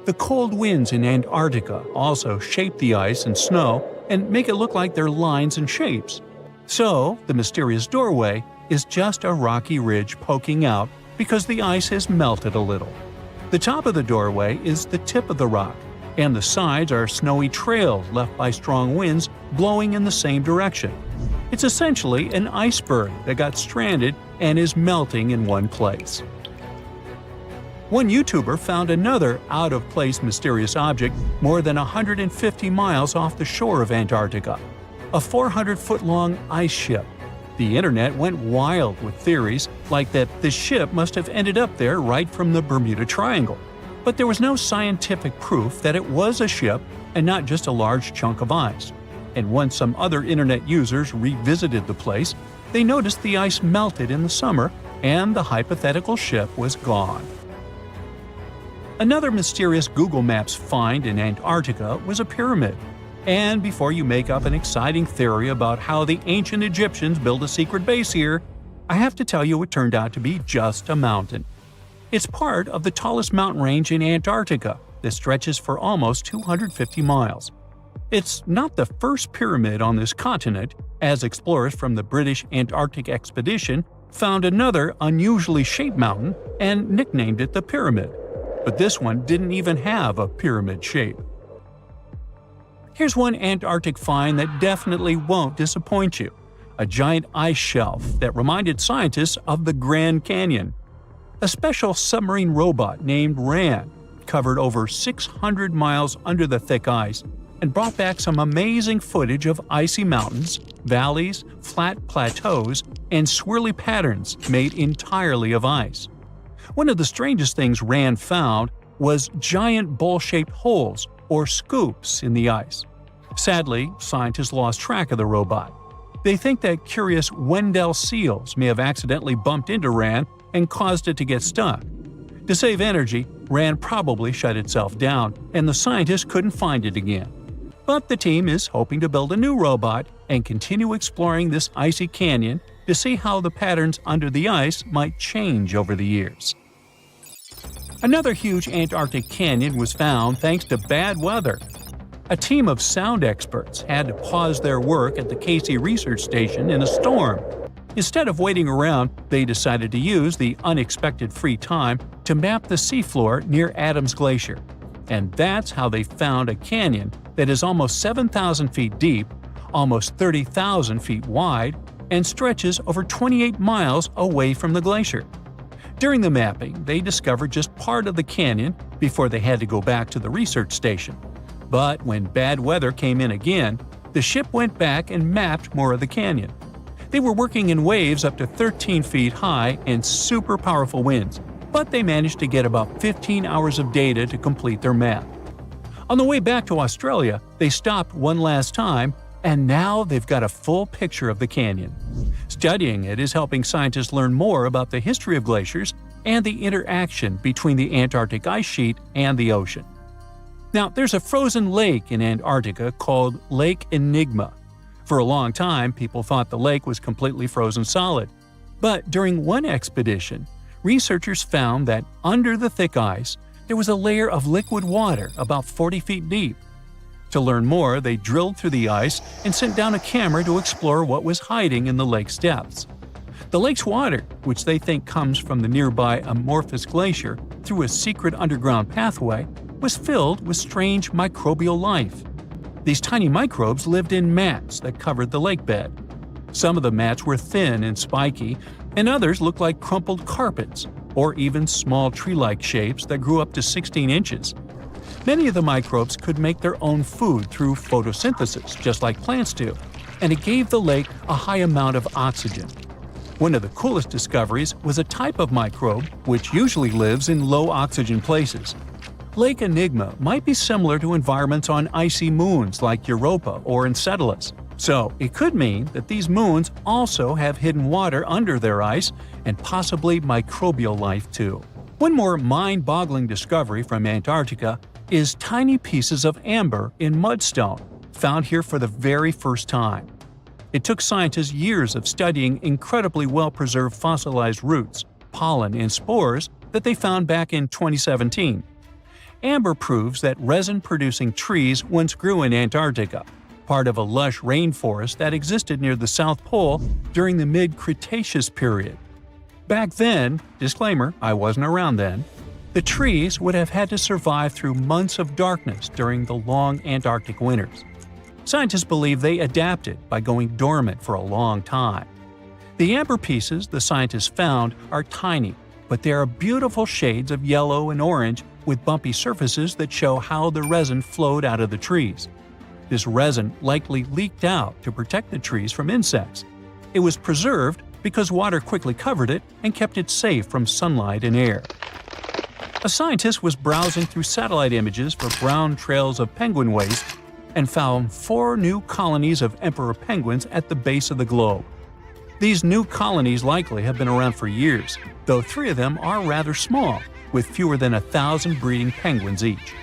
The cold winds in Antarctica also shape the ice and snow and make it look like they're lines and shapes. So, the mysterious doorway is just a rocky ridge poking out because the ice has melted a little. The top of the doorway is the tip of the rock, and the sides are snowy trails left by strong winds blowing in the same direction. It's essentially an iceberg that got stranded and is melting in one place. One YouTuber found another out-of-place mysterious object more than 150 miles off the shore of Antarctica, a 400-foot-long ice ship. The internet went wild with theories like that the ship must have ended up there right from the Bermuda Triangle. But there was no scientific proof that it was a ship and not just a large chunk of ice. And once some other internet users revisited the place, they noticed the ice melted in the summer and the hypothetical ship was gone. Another mysterious Google Maps find in Antarctica was a pyramid. And before you make up an exciting theory about how the ancient Egyptians built a secret base here, I have to tell you it turned out to be just a mountain. It's part of the tallest mountain range in Antarctica that stretches for almost 250 miles. It's not the first pyramid on this continent, as explorers from the British Antarctic Expedition found another unusually shaped mountain and nicknamed it the Pyramid. But this one didn't even have a pyramid shape. Here's one Antarctic find that definitely won't disappoint you: a giant ice shelf that reminded scientists of the Grand Canyon. A special submarine robot named RAN covered over 600 miles under the thick ice and brought back some amazing footage of icy mountains, valleys, flat plateaus, and swirly patterns made entirely of ice. One of the strangest things RAN found was giant bowl-shaped holes, or scoops, in the ice. Sadly, scientists lost track of the robot. They think that curious Wendell seals may have accidentally bumped into RAN and caused it to get stuck. To save energy, RAN probably shut itself down, and the scientists couldn't find it again. But the team is hoping to build a new robot and continue exploring this icy canyon to see how the patterns under the ice might change over the years. Another huge Antarctic canyon was found thanks to bad weather. A team of sound experts had to pause their work at the Casey Research Station in a storm. Instead of waiting around, they decided to use the unexpected free time to map the seafloor near Adams Glacier. And that's how they found a canyon that is almost 7,000 feet deep, almost 30,000 feet wide, and stretches over 28 miles away from the glacier. During the mapping, they discovered just part of the canyon before they had to go back to the research station. But when bad weather came in again, the ship went back and mapped more of the canyon. They were working in waves up to 13 feet high and super powerful winds, but they managed to get about 15 hours of data to complete their map. On the way back to Australia, they stopped one last time, and now they've got a full picture of the canyon. Studying it is helping scientists learn more about the history of glaciers and the interaction between the Antarctic ice sheet and the ocean. Now, there's a frozen lake in Antarctica called Lake Enigma. For a long time, people thought the lake was completely frozen solid. But during one expedition, researchers found that under the thick ice, there was a layer of liquid water about 40 feet deep. To learn more, they drilled through the ice and sent down a camera to explore what was hiding in the lake's depths. The lake's water, which they think comes from the nearby Amorphous Glacier through a secret underground pathway, was filled with strange microbial life. These tiny microbes lived in mats that covered the lake bed. Some of the mats were thin and spiky, and others looked like crumpled carpets, or even small tree-like shapes that grew up to 16 inches. Many of the microbes could make their own food through photosynthesis, just like plants do, and it gave the lake a high amount of oxygen. One of the coolest discoveries was a type of microbe which usually lives in low-oxygen places. Lake Enigma might be similar to environments on icy moons like Europa or Enceladus, so it could mean that these moons also have hidden water under their ice and possibly microbial life too. One more mind-boggling discovery from Antarctica is tiny pieces of amber in mudstone, found here for the very first time. It took scientists years of studying incredibly well-preserved fossilized roots, pollen, and spores that they found back in 2017. Amber proves that resin-producing trees once grew in Antarctica, part of a lush rainforest that existed near the South Pole during the mid-Cretaceous period. Back then, disclaimer, I wasn't around then, the trees would have had to survive through months of darkness during the long Antarctic winters. Scientists believe they adapted by going dormant for a long time. The amber pieces the scientists found are tiny, but they are beautiful shades of yellow and orange with bumpy surfaces that show how the resin flowed out of the trees. This resin likely leaked out to protect the trees from insects. It was preserved because water quickly covered it and kept it safe from sunlight and air. A scientist was browsing through satellite images for brown trails of penguin waste and found 4 new colonies of emperor penguins at the base of the globe. These new colonies likely have been around for years, though 3 of them are rather small, with fewer than 1,000 breeding penguins each.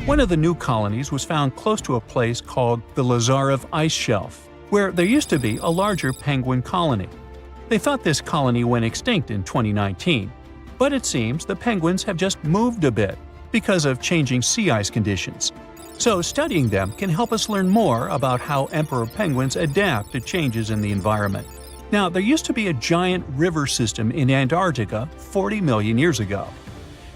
One of the new colonies was found close to a place called the Lazarev Ice Shelf, where there used to be a larger penguin colony. They thought this colony went extinct in 2019, but it seems the penguins have just moved a bit because of changing sea ice conditions. So studying them can help us learn more about how emperor penguins adapt to changes in the environment. Now, there used to be a giant river system in Antarctica 40 million years ago.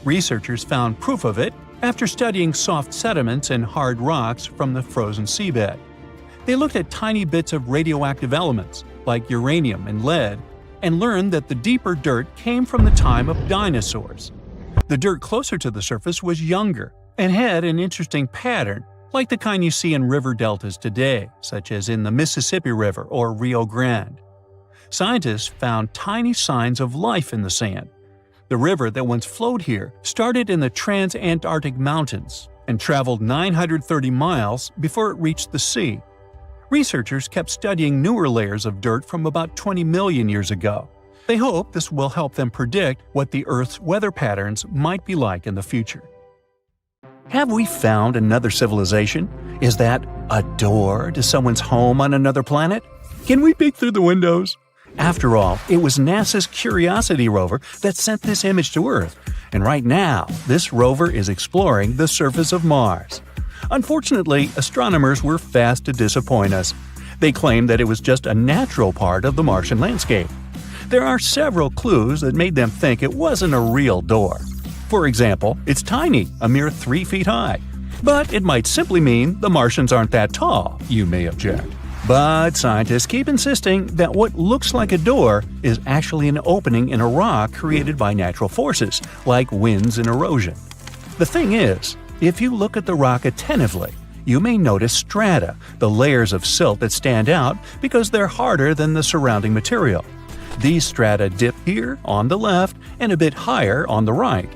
Researchers found proof of it after studying soft sediments and hard rocks from the frozen seabed. They looked at tiny bits of radioactive elements, like uranium and lead, and learned that the deeper dirt came from the time of dinosaurs. The dirt closer to the surface was younger and had an interesting pattern, like the kind you see in river deltas today, such as in the Mississippi River or Rio Grande. Scientists found tiny signs of life in the sand. The river that once flowed here started in the Trans-Antarctic Mountains and traveled 930 miles before it reached the sea. Researchers kept studying newer layers of dirt from about 20 million years ago. They hope this will help them predict what the Earth's weather patterns might be like in the future. Have we found another civilization? Is that a door to someone's home on another planet? Can we peek through the windows? After all, it was NASA's Curiosity rover that sent this image to Earth, and right now, this rover is exploring the surface of Mars. Unfortunately, astronomers were fast to disappoint us. They claimed that it was just a natural part of the Martian landscape. There are several clues that made them think it wasn't a real door. For example, it's tiny, a mere 3 feet high. But it might simply mean the Martians aren't that tall, you may object. But scientists keep insisting that what looks like a door is actually an opening in a rock created by natural forces, like winds and erosion. The thing is, if you look at the rock attentively, you may notice strata, the layers of silt that stand out because they're harder than the surrounding material. These strata dip here on the left and a bit higher on the right.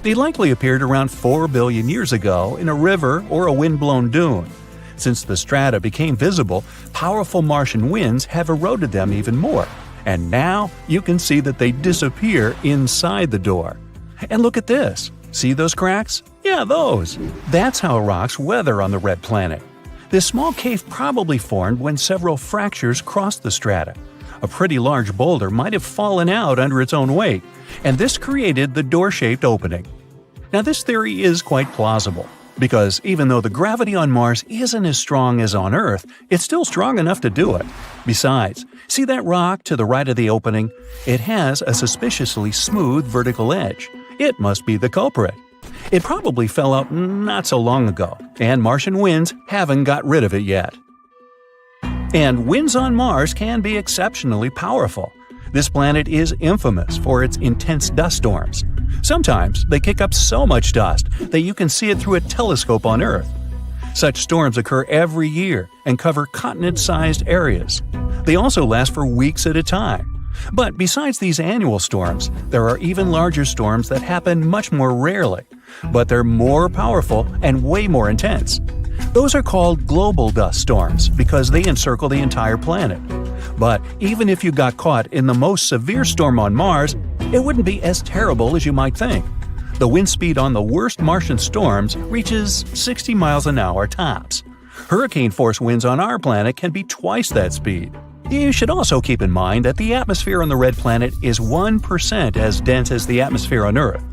They likely appeared around 4 billion years ago in a river or a wind-blown dune. Since the strata became visible, powerful Martian winds have eroded them even more, and now you can see that they disappear inside the door. And look at this. See those cracks? Yeah, those. That's how rocks weather on the red planet. This small cave probably formed when several fractures crossed the strata. A pretty large boulder might have fallen out under its own weight, and this created the door-shaped opening. Now, this theory is quite plausible, because even though the gravity on Mars isn't as strong as on Earth, it's still strong enough to do it. Besides, see that rock to the right of the opening? It has a suspiciously smooth vertical edge. It must be the culprit. It probably fell out not so long ago, and Martian winds haven't got rid of it yet. And winds on Mars can be exceptionally powerful. This planet is infamous for its intense dust storms. Sometimes they kick up so much dust that you can see it through a telescope on Earth. Such storms occur every year and cover continent-sized areas. They also last for weeks at a time. But besides these annual storms, there are even larger storms that happen much more rarely, but they're more powerful and way more intense. Those are called global dust storms because they encircle the entire planet. But even if you got caught in the most severe storm on Mars, it wouldn't be as terrible as you might think. The wind speed on the worst Martian storms reaches 60 miles an hour tops. Hurricane-force winds on our planet can be twice that speed. You should also keep in mind that the atmosphere on the red planet is 1% as dense as the atmosphere on Earth.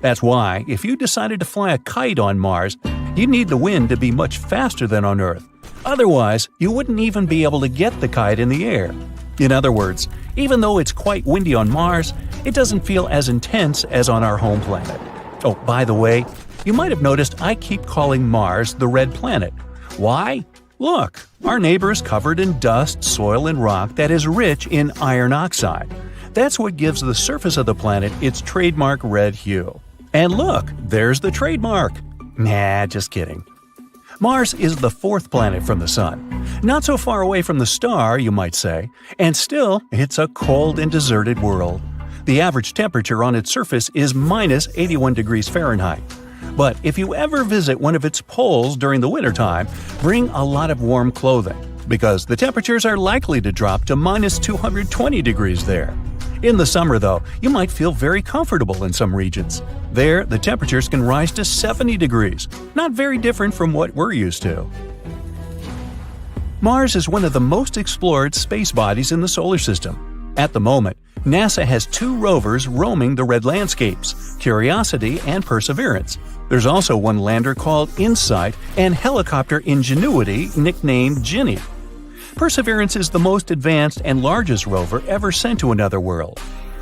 That's why, if you decided to fly a kite on Mars, you'd need the wind to be much faster than on Earth. Otherwise, you wouldn't even be able to get the kite in the air. In other words, even though it's quite windy on Mars, it doesn't feel as intense as on our home planet. Oh, by the way, you might have noticed I keep calling Mars the red planet. Why? Look, our neighbor is covered in dust, soil, and rock that is rich in iron oxide. That's what gives the surface of the planet its trademark red hue. And look, there's the trademark. Nah, just kidding. Mars is the fourth planet from the Sun. Not so far away from the star, you might say, and still, it's a cold and deserted world. The average temperature on its surface is minus 81 degrees Fahrenheit. But if you ever visit one of its poles during the wintertime, bring a lot of warm clothing, because the temperatures are likely to drop to minus 220 degrees there. In the summer, though, you might feel very comfortable in some regions. There, the temperatures can rise to 70 degrees, not very different from what we're used to. Mars is one of the most explored space bodies in the solar system. At the moment, NASA has 2 rovers roaming the red landscapes, Curiosity and Perseverance. There's also one lander called InSight and helicopter Ingenuity nicknamed Ginny. Perseverance is the most advanced and largest rover ever sent to another world.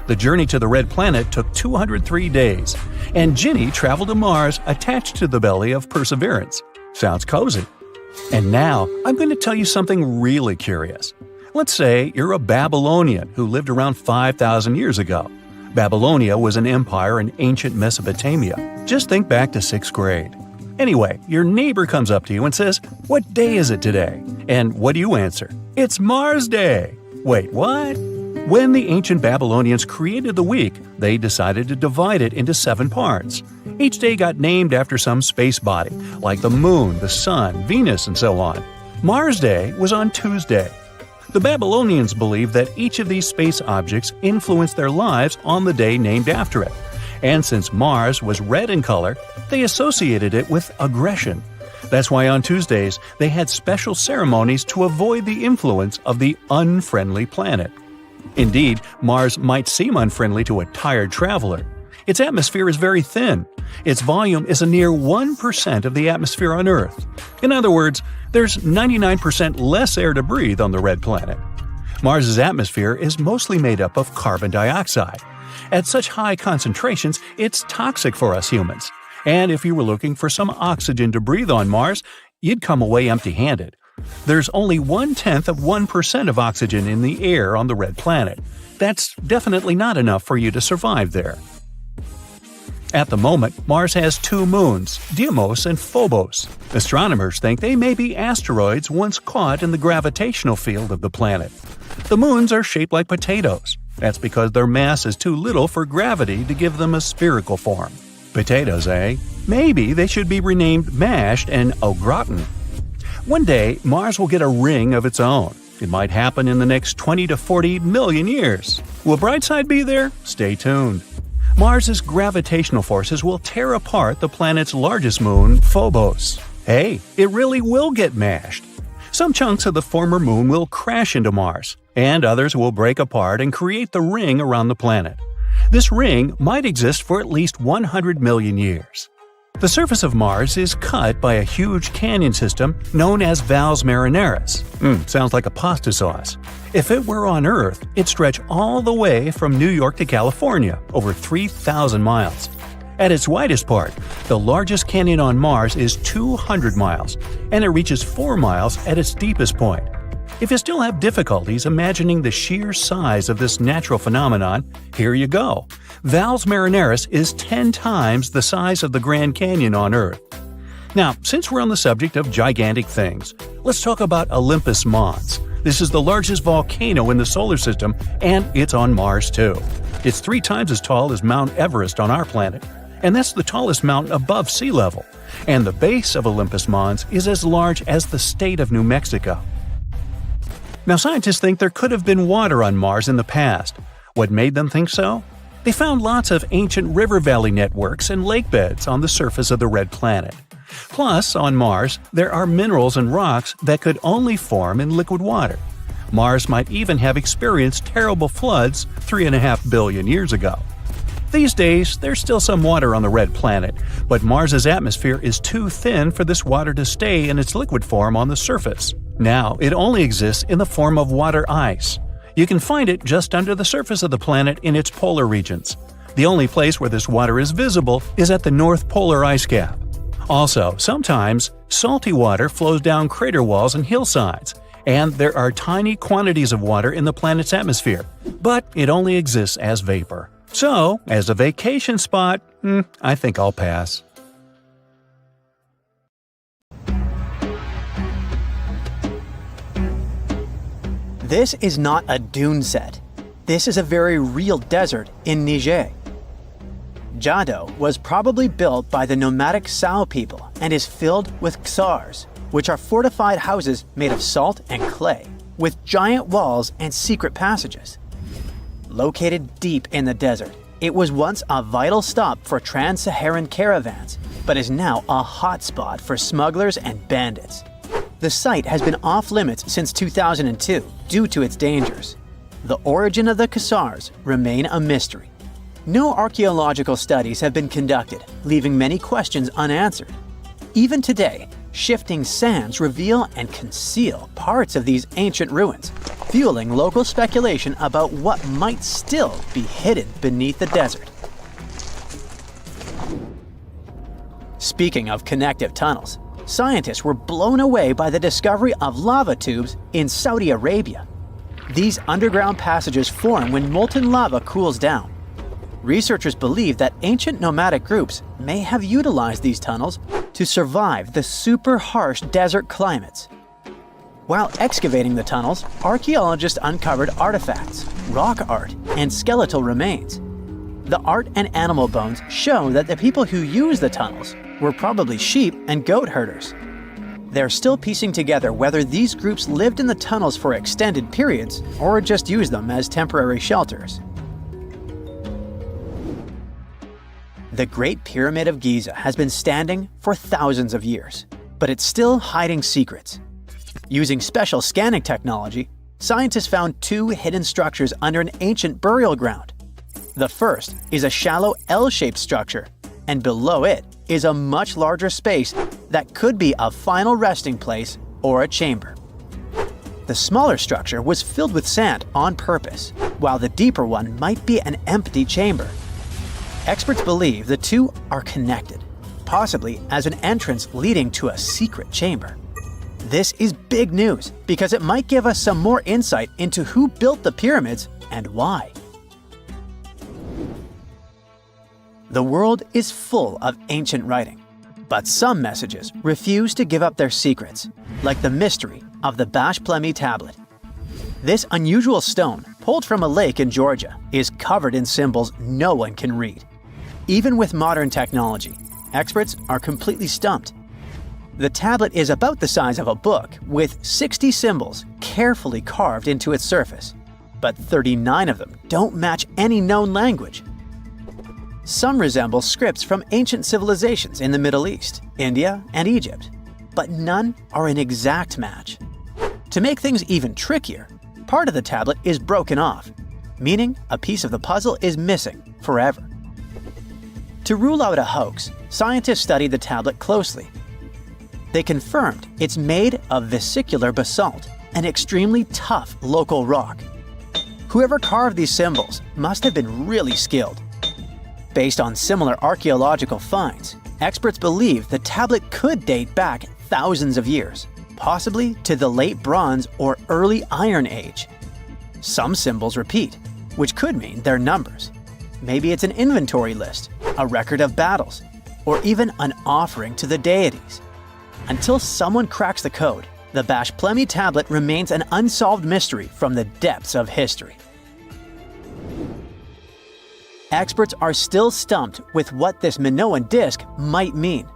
The journey to the red planet took 203 days, and Ginny traveled to Mars attached to the belly of Perseverance. Sounds cozy. And now, I'm going to tell you something really curious. Let's say you're a Babylonian who lived around 5,000 years ago. Babylonia was an empire in ancient Mesopotamia. Just think back to 6th grade. Anyway, your neighbor comes up to you and says, "What day is it today?" And what do you answer? "It's Mars Day." Wait, what? When the ancient Babylonians created the week, they decided to divide it into 7 parts. Each day got named after some space body, like the Moon, the Sun, Venus, and so on. Mars Day was on Tuesday. The Babylonians believed that each of these space objects influenced their lives on the day named after it. And since Mars was red in color, they associated it with aggression. That's why on Tuesdays, they had special ceremonies to avoid the influence of the unfriendly planet. Indeed, Mars might seem unfriendly to a tired traveler. Its atmosphere is very thin. Its volume is a near 1% of the atmosphere on Earth. In other words, there's 99% less air to breathe on the red planet. Mars's atmosphere is mostly made up of carbon dioxide. At such high concentrations, it's toxic for us humans. And if you were looking for some oxygen to breathe on Mars, you'd come away empty-handed. There's only 0.1% of oxygen in the air on the red planet. That's definitely not enough for you to survive there. At the moment, Mars has 2 moons, Deimos and Phobos. Astronomers think they may be asteroids once caught in the gravitational field of the planet. The moons are shaped like potatoes. That's because their mass is too little for gravity to give them a spherical form. Potatoes, eh? Maybe they should be renamed mashed and au gratin. One day, Mars will get a ring of its own. It might happen in the next 20 to 40 million years. Will Brightside be there? Stay tuned. Mars's gravitational forces will tear apart the planet's largest moon, Phobos. Hey, it really will get mashed. Some chunks of the former moon will crash into Mars, and others will break apart and create the ring around the planet. This ring might exist for at least 100 million years. The surface of Mars is cut by a huge canyon system known as Valles Marineris. Sounds like a pasta sauce. If it were on Earth, it'd stretch all the way from New York to California, over 3,000 miles. At its widest part, the largest canyon on Mars is 200 miles, and it reaches 4 miles at its deepest point. If you still have difficulties imagining the sheer size of this natural phenomenon, here you go. Valles Marineris is 10 times the size of the Grand Canyon on Earth. Now, since we're on the subject of gigantic things, let's talk about Olympus Mons. This is the largest volcano in the solar system, and it's on Mars too. It's 3 times as tall as Mount Everest on our planet, and that's the tallest mountain above sea level. And the base of Olympus Mons is as large as the state of New Mexico. Now, scientists think there could have been water on Mars in the past. What made them think so? They found lots of ancient river valley networks and lake beds on the surface of the red planet. Plus, on Mars, there are minerals and rocks that could only form in liquid water. Mars might even have experienced terrible floods 3.5 billion years ago. These days, there's still some water on the red planet, but Mars's atmosphere is too thin for this water to stay in its liquid form on the surface. Now, it only exists in the form of water ice. You can find it just under the surface of the planet in its polar regions. The only place where this water is visible is at the North Polar Ice Cap. Also, sometimes, salty water flows down crater walls and hillsides, and there are tiny quantities of water in the planet's atmosphere, but it only exists as vapor. So, as a vacation spot, I think I'll pass. This is not a dune set. This is a very real desert in Niger. Jado was probably built by the nomadic Sao people and is filled with ksars, which are fortified houses made of salt and clay, with giant walls and secret passages. Located deep in the desert, it was once a vital stop for trans-Saharan caravans, but is now a hotspot for smugglers and bandits. The site has been off-limits since 2002 due to its dangers. The origin of the ksars remain a mystery. No archaeological studies have been conducted, leaving many questions unanswered. Even today, shifting sands reveal and conceal parts of these ancient ruins, fueling local speculation about what might still be hidden beneath the desert. Speaking of connective tunnels, scientists were blown away by the discovery of lava tubes in Saudi Arabia. These underground passages form when molten lava cools down. Researchers believe that ancient nomadic groups may have utilized these tunnels to survive the super harsh desert climates. While excavating the tunnels, archaeologists uncovered artifacts, rock art, and skeletal remains. The art and animal bones show that the people who used the tunnels were probably sheep and goat herders. They're still piecing together whether these groups lived in the tunnels for extended periods or just used them as temporary shelters. The Great Pyramid of Giza has been standing for thousands of years, but it's still hiding secrets. Using special scanning technology, scientists found two hidden structures under an ancient burial ground. The first is a shallow L-shaped structure, and below it is a much larger space that could be a final resting place or a chamber. The smaller structure was filled with sand on purpose, while the deeper one might be an empty chamber. Experts believe the two are connected, possibly as an entrance leading to a secret chamber. This is big news because it might give us some more insight into who built the pyramids and why. The world is full of ancient writing, but some messages refuse to give up their secrets, like the mystery of the Bashplemi tablet. This unusual stone, pulled from a lake in Georgia, is covered in symbols no one can read. Even with modern technology, experts are completely stumped. The tablet is about the size of a book, with 60 symbols carefully carved into its surface, but 39 of them don't match any known language. Some resemble scripts from ancient civilizations in the Middle East, India, and Egypt, but none are an exact match. To make things even trickier, part of the tablet is broken off, meaning a piece of the puzzle is missing forever. To rule out a hoax, scientists studied the tablet closely. They confirmed it's made of vesicular basalt, an extremely tough local rock. Whoever carved these symbols must have been really skilled. Based on similar archaeological finds, experts believe the tablet could date back thousands of years, possibly to the late Bronze or early Iron Age. Some symbols repeat, which could mean they're numbers. Maybe it's an inventory list, a record of battles, or even an offering to the deities. Until someone cracks the code, the Bashplemi tablet remains an unsolved mystery from the depths of history. Experts are still stumped with what this Minoan disk might mean.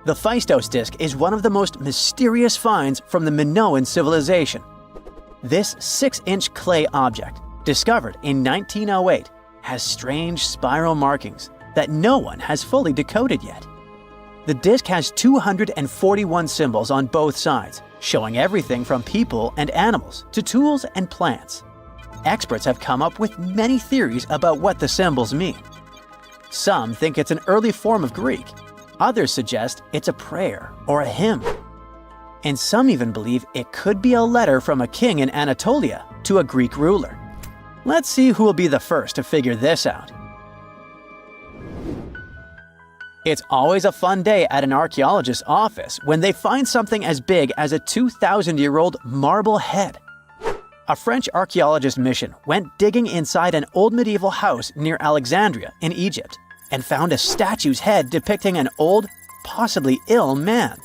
The Phaistos disk is one of the most mysterious finds from the Minoan civilization. This 6-inch clay object, discovered in 1908, has strange spiral markings that no one has fully decoded yet. The disk has 241 symbols on both sides, showing everything from people and animals to tools and plants. Experts have come up with many theories about what the symbols mean. Some think it's an early form of Greek. Others suggest it's a prayer or a hymn. And some even believe it could be a letter from a king in Anatolia to a Greek ruler. Let's see who will be the first to figure this out. It's always a fun day at an archaeologist's office when they find something as big as a 2,000-year-old marble head. A French archaeologist mission went digging inside an old medieval house near Alexandria in Egypt and found a statue's head depicting an old, possibly ill man.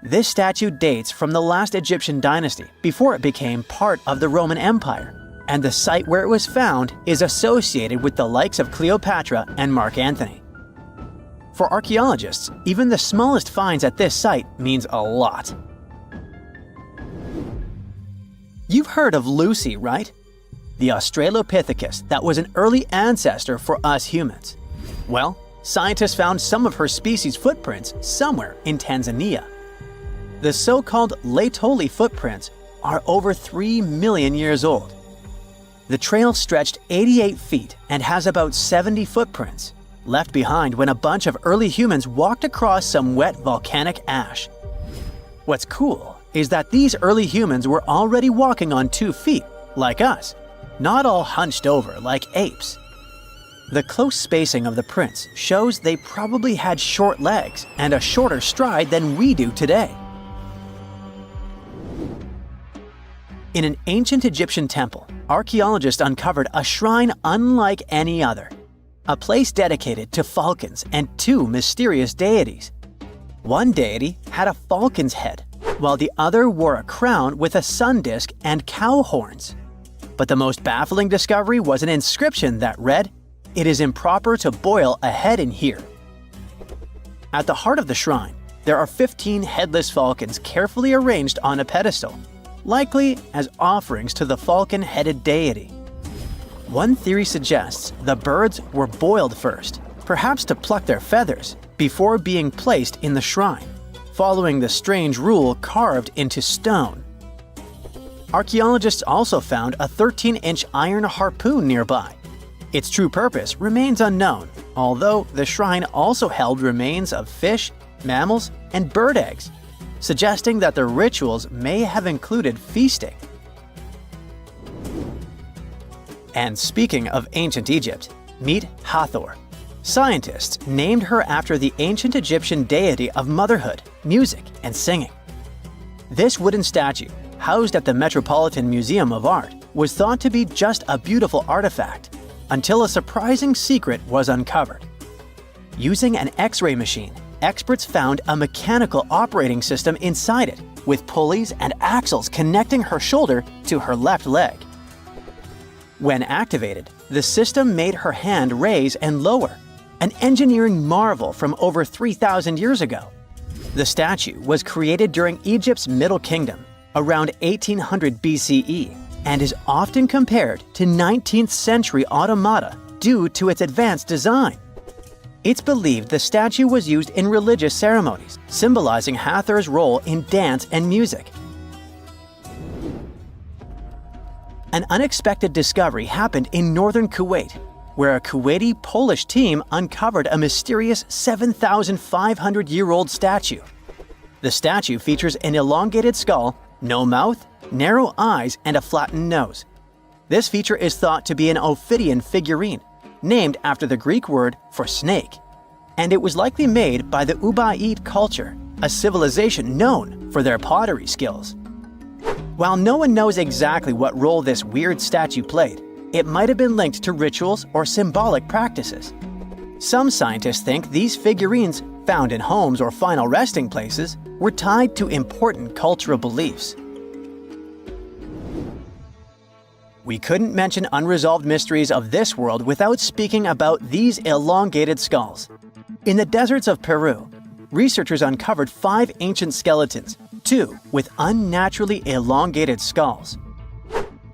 This statue dates from the last Egyptian dynasty before it became part of the Roman Empire, and the site where it was found is associated with the likes of Cleopatra and Mark Antony. For archaeologists, even the smallest finds at this site means a lot. You've heard of Lucy, right? The Australopithecus that was an early ancestor for us humans. Well, scientists found some of her species' footprints somewhere in Tanzania. The so-called Laetoli footprints are over 3 million years old. The trail stretched 88 feet and has about 70 footprints, left behind when a bunch of early humans walked across some wet volcanic ash. What's cool is that these early humans were already walking on 2 feet, like us, not all hunched over like apes. The close spacing of the prints shows they probably had short legs and a shorter stride than we do today. In an ancient Egyptian temple, archaeologists uncovered a shrine unlike any other, a place dedicated to falcons and 2 mysterious deities. One deity had a falcon's head, while the other wore a crown with a sun disk and cow horns. But the most baffling discovery was an inscription that read, "It is improper to boil a head in here." At the heart of the shrine, there are 15 headless falcons carefully arranged on a pedestal, likely as offerings to the falcon-headed deity. One theory suggests the birds were boiled first, perhaps to pluck their feathers, before being placed in the shrine, following the strange rule carved into stone. Archaeologists also found a 13-inch iron harpoon nearby. Its true purpose remains unknown, although the shrine also held remains of fish, mammals, and bird eggs, suggesting that the rituals may have included feasting. And speaking of ancient Egypt, meet Hathor. Scientists named her after the ancient Egyptian deity of motherhood, music, and singing. This wooden statue, housed at the Metropolitan Museum of Art, was thought to be just a beautiful artifact, until a surprising secret was uncovered. Using an X-ray machine, experts found a mechanical operating system inside it, with pulleys and axles connecting her shoulder to her left leg. When activated, the system made her hand raise and lower, an engineering marvel from over 3,000 years ago. The statue was created during Egypt's Middle Kingdom, around 1800 BCE, and is often compared to 19th century automata due to its advanced design. It's believed the statue was used in religious ceremonies, symbolizing Hathor's role in dance and music. An unexpected discovery happened in northern Kuwait, where a Kuwaiti-Polish team uncovered a mysterious 7,500-year-old statue. The statue features an elongated skull, no mouth, narrow eyes, and a flattened nose. This feature is thought to be an Ophidian figurine, named after the Greek word for snake, and it was likely made by the Ubaid culture, a civilization known for their pottery skills. While no one knows exactly what role this weird statue played, it might have been linked to rituals or symbolic practices. Some scientists think these figurines, found in homes or final resting places, were tied to important cultural beliefs. We couldn't mention unresolved mysteries of this world without speaking about these elongated skulls. In the deserts of Peru, researchers uncovered 5 ancient skeletons, 2 with unnaturally elongated skulls.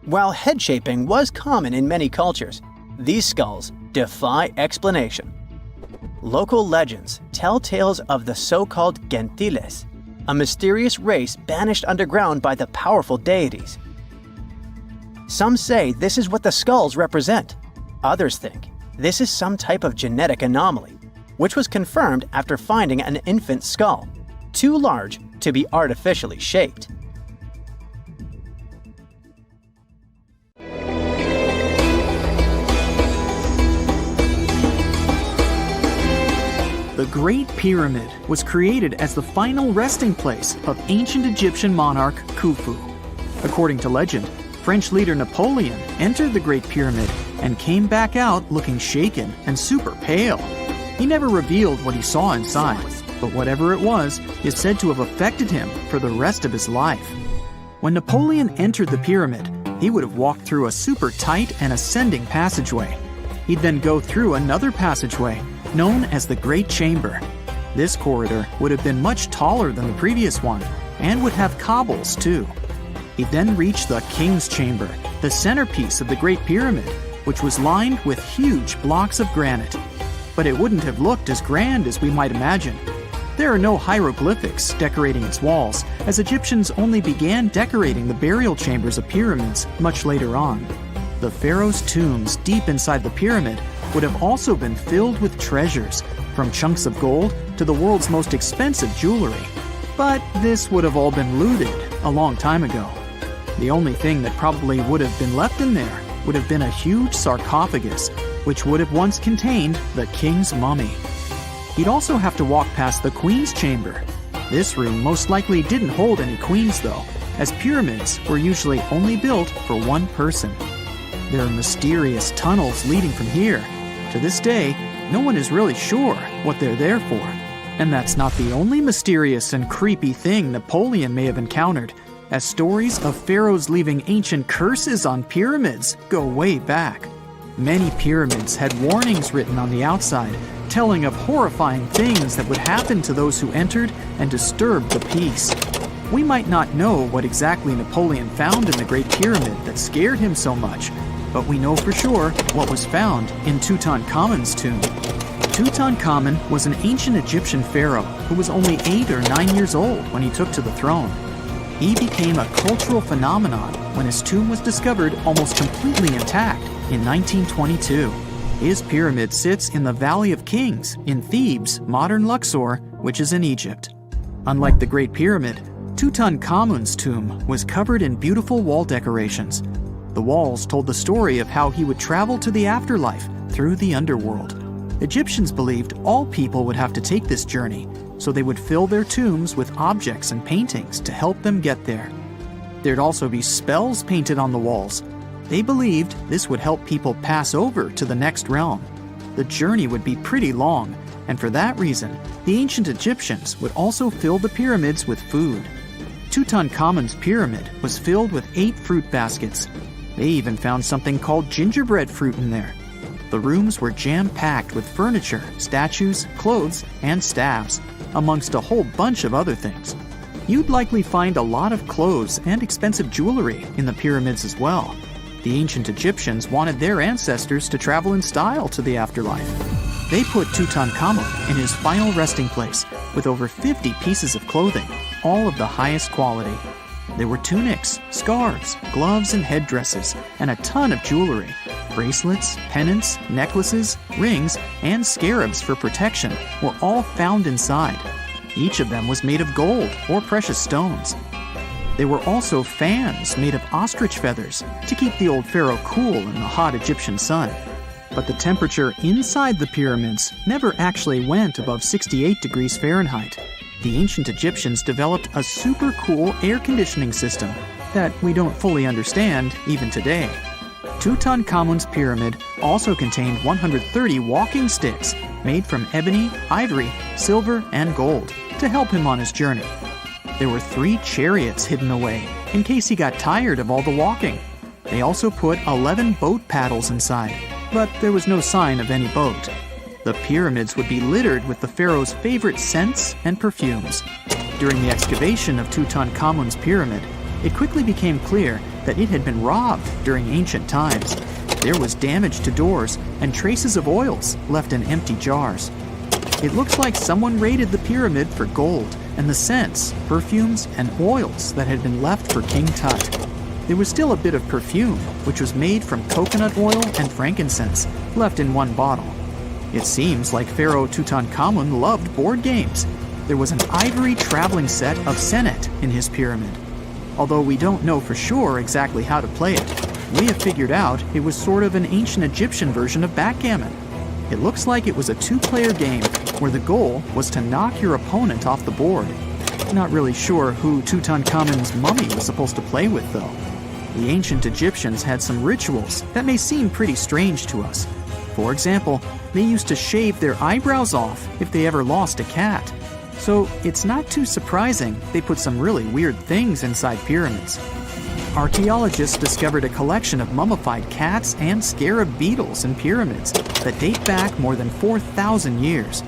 While head shaping was common in many cultures, these skulls defy explanation. Local legends tell tales of the so-called Gentiles, a mysterious race banished underground by the powerful deities. Some say this is what the skulls represent. Others think this is some type of genetic anomaly, which was confirmed after finding an infant skull, too large to be artificially shaped. The Great Pyramid was created as the final resting place of ancient Egyptian monarch Khufu. According to legend, French leader Napoleon entered the Great Pyramid and came back out looking shaken and super pale. He never revealed what he saw inside, but whatever it was is said to have affected him for the rest of his life. When Napoleon entered the pyramid, he would have walked through a super tight and ascending passageway. He'd then go through another passageway, known as the Great Chamber. This corridor would have been much taller than the previous one, and would have cobbles too. He'd then reach the King's Chamber, the centerpiece of the Great Pyramid, which was lined with huge blocks of granite. But it wouldn't have looked as grand as we might imagine. There are no hieroglyphics decorating its walls, as Egyptians only began decorating the burial chambers of pyramids much later on. The pharaoh's tombs deep inside the pyramid would have also been filled with treasures, from chunks of gold to the world's most expensive jewelry. But this would have all been looted a long time ago. The only thing that probably would have been left in there would have been a huge sarcophagus, which would have once contained the king's mummy. He'd also have to walk past the queen's chamber. This room most likely didn't hold any queens though, as pyramids were usually only built for one person. There are mysterious tunnels leading from here. To this day, no one is really sure what they're there for. And that's not the only mysterious and creepy thing Napoleon may have encountered, as stories of pharaohs leaving ancient curses on pyramids go way back. Many pyramids had warnings written on the outside, telling of horrifying things that would happen to those who entered and disturbed the peace. We might not know what exactly Napoleon found in the Great Pyramid that scared him so much, but we know for sure what was found in Tutankhamun's tomb. Tutankhamun was an ancient Egyptian pharaoh who was only 8 or 9 years old when he took to the throne. He became a cultural phenomenon when his tomb was discovered almost completely intact in 1922. His pyramid sits in the Valley of Kings in Thebes, modern Luxor, which is in Egypt. Unlike the Great Pyramid, Tutankhamun's tomb was covered in beautiful wall decorations. The walls told the story of how he would travel to the afterlife through the underworld. Egyptians believed all people would have to take this journey, so they would fill their tombs with objects and paintings to help them get there. There'd also be spells painted on the walls. They believed this would help people pass over to the next realm. The journey would be pretty long, and for that reason, the ancient Egyptians would also fill the pyramids with food. Tutankhamun's pyramid was filled with 8 fruit baskets. They even found something called gingerbread fruit in there. The rooms were jam-packed with furniture, statues, clothes, and staffs, amongst a whole bunch of other things. You'd likely find a lot of clothes and expensive jewelry in the pyramids as well. The ancient Egyptians wanted their ancestors to travel in style to the afterlife. They put Tutankhamun in his final resting place with over 50 pieces of clothing, all of the highest quality. There were tunics, scarves, gloves, and headdresses, and a ton of jewelry. Bracelets, pendants, necklaces, rings, and scarabs for protection were all found inside. Each of them was made of gold or precious stones. There were also fans made of ostrich feathers to keep the old pharaoh cool in the hot Egyptian sun. But the temperature inside the pyramids never actually went above 68 degrees Fahrenheit. The ancient Egyptians developed a super cool air conditioning system that we don't fully understand even today. Tutankhamun's pyramid also contained 130 walking sticks made from ebony, ivory, silver, and gold to help him on his journey. There were 3 chariots hidden away in case he got tired of all the walking. They also put 11 boat paddles inside, but there was no sign of any boat. The pyramids would be littered with the pharaoh's favorite scents and perfumes. During the excavation of Tutankhamun's pyramid, it quickly became clear that it had been robbed during ancient times. There was damage to doors and traces of oils left in empty jars. It looks like someone raided the pyramid for gold and the scents, perfumes, and oils that had been left for King Tut. There was still a bit of perfume, which was made from coconut oil and frankincense, left in one bottle. It seems like Pharaoh Tutankhamun loved board games. There was an ivory traveling set of senet in his pyramid. Although we don't know for sure exactly how to play it, we have figured out it was sort of an ancient Egyptian version of backgammon. It looks like it was a 2-player game where the goal was to knock your opponent off the board. Not really sure who Tutankhamun's mummy was supposed to play with, though. The ancient Egyptians had some rituals that may seem pretty strange to us. For example, they used to shave their eyebrows off if they ever lost a cat. So it's not too surprising they put some really weird things inside pyramids. Archaeologists discovered a collection of mummified cats and scarab beetles in pyramids that date back more than 4,000 years.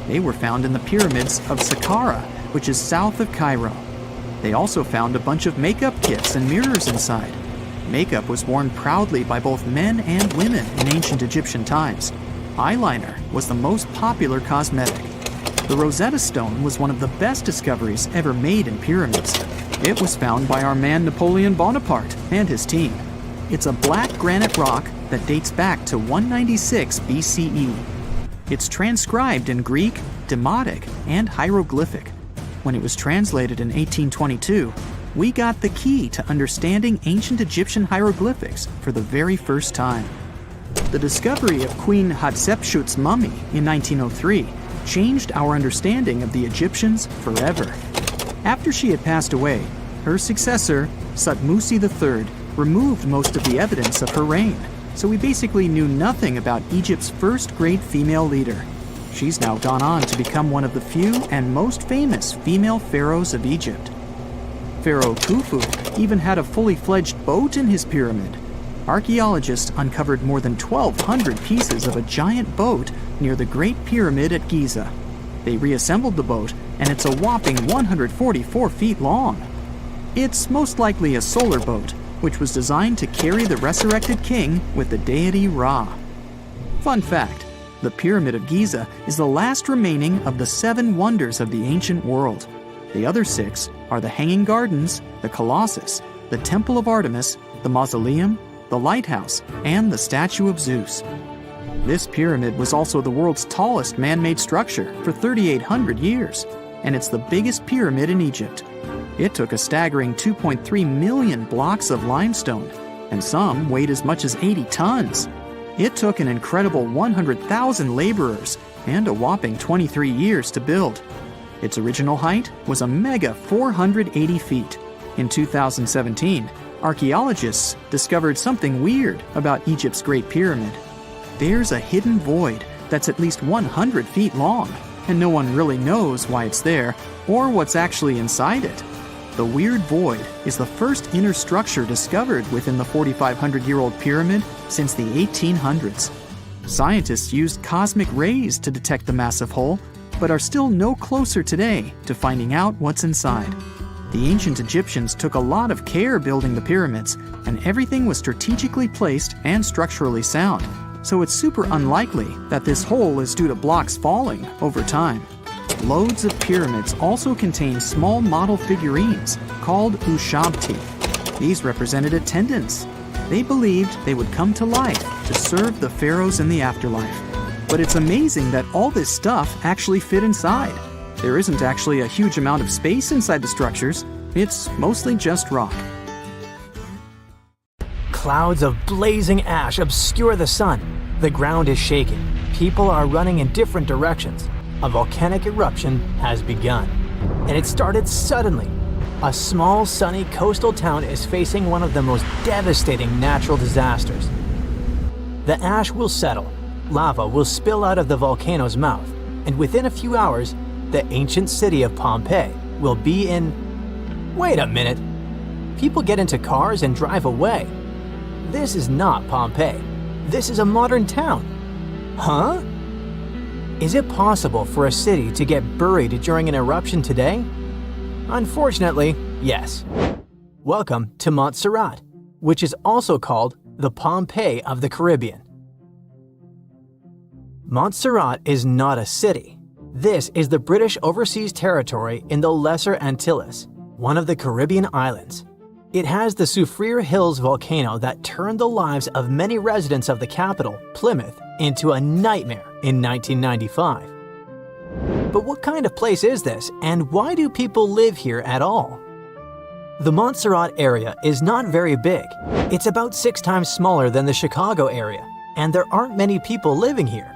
They were found in the pyramids of Saqqara, which is south of Cairo. They also found a bunch of makeup kits and mirrors inside. Makeup was worn proudly by both men and women in ancient Egyptian times. Eyeliner was the most popular cosmetic. The Rosetta Stone was one of the best discoveries ever made in pyramids. It was found by our man Napoleon Bonaparte and his team. It's a black granite rock that dates back to 196 BCE. It's transcribed in Greek, Demotic, and hieroglyphic. When it was translated in 1822, we got the key to understanding ancient Egyptian hieroglyphics for the very first time. The discovery of Queen Hatshepsut's mummy in 1903 changed our understanding of the Egyptians forever. After she had passed away, her successor, Thutmose III, removed most of the evidence of her reign, so we basically knew nothing about Egypt's first great female leader. She's now gone on to become one of the few and most famous female pharaohs of Egypt. Pharaoh Khufu even had a fully fledged boat in his pyramid. Archaeologists uncovered more than 1,200 pieces of a giant boat near the Great Pyramid at Giza. They reassembled the boat, and it's a whopping 144 feet long. It's most likely a solar boat, which was designed to carry the resurrected king with the deity Ra. Fun fact, the Pyramid of Giza is the last remaining of the 7 wonders of the ancient world. The other 6 are the Hanging Gardens, the Colossus, the Temple of Artemis, the Mausoleum, the Lighthouse, and the Statue of Zeus. This pyramid was also the world's tallest man-made structure for 3,800 years, and it's the biggest pyramid in Egypt. It took a staggering 2.3 million blocks of limestone, and some weighed as much as 80 tons. It took an incredible 100,000 laborers and a whopping 23 years to build. Its original height was a mega 480 feet. In 2017, archaeologists discovered something weird about Egypt's Great Pyramid. There's a hidden void that's at least 100 feet long, and no one really knows why it's there or what's actually inside it. The weird void is the first inner structure discovered within the 4,500-year-old pyramid since the 1800s. Scientists used cosmic rays to detect the massive hole, but are still no closer today to finding out what's inside. The ancient Egyptians took a lot of care building the pyramids, and everything was strategically placed and structurally sound, so it's super unlikely that this hole is due to blocks falling over time. Loads of pyramids also contain small model figurines called ushabti. These represented attendants. They believed they would come to life to serve the pharaohs in the afterlife. But it's amazing that all this stuff actually fit inside. There isn't actually a huge amount of space inside the structures. It's mostly just rock. Clouds of blazing ash obscure the sun. The ground is shaking. People are running in different directions. A volcanic eruption has begun. And it started suddenly. A small, sunny coastal town is facing one of the most devastating natural disasters. The ash will settle. Lava will spill out of the volcano's mouth. And within a few hours, the ancient city of Pompeii will be in... Wait a minute. People get into cars and drive away. This is not Pompeii. This is a modern town. Huh? Is it possible for a city to get buried during an eruption today? Unfortunately, yes. Welcome to Montserrat, which is also called the Pompeii of the Caribbean. Montserrat is not a city. This is the British Overseas Territory in the Lesser Antilles, one of the Caribbean islands. It has the Soufriere Hills volcano that turned the lives of many residents of the capital, Plymouth, into a nightmare in 1995. But what kind of place is this, and why do people live here at all? The Montserrat area is not very big. It's about 6 times smaller than the Chicago area, and there aren't many people living here.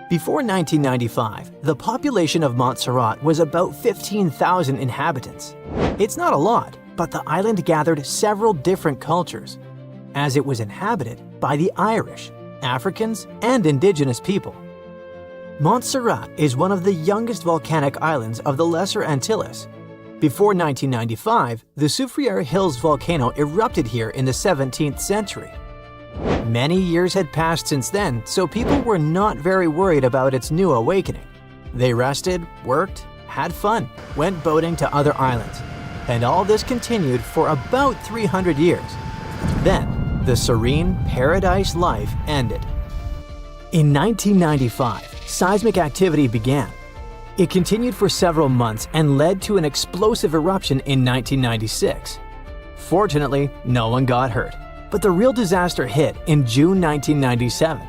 Before 1995, the population of Montserrat was about 15,000 inhabitants. It's not a lot, but the island gathered several different cultures, as it was inhabited by the Irish, Africans, and indigenous people. Montserrat is one of the youngest volcanic islands of the Lesser Antilles. Before 1995, the Soufriere Hills volcano erupted here in the 17th century. Many years had passed since then, so people were not very worried about its new awakening. They rested, worked, had fun, went boating to other islands. And all this continued for about 300 years. Then, the serene paradise life ended. In 1995, seismic activity began. It continued for several months and led to an explosive eruption in 1996. Fortunately, no one got hurt, but the real disaster hit in June 1997.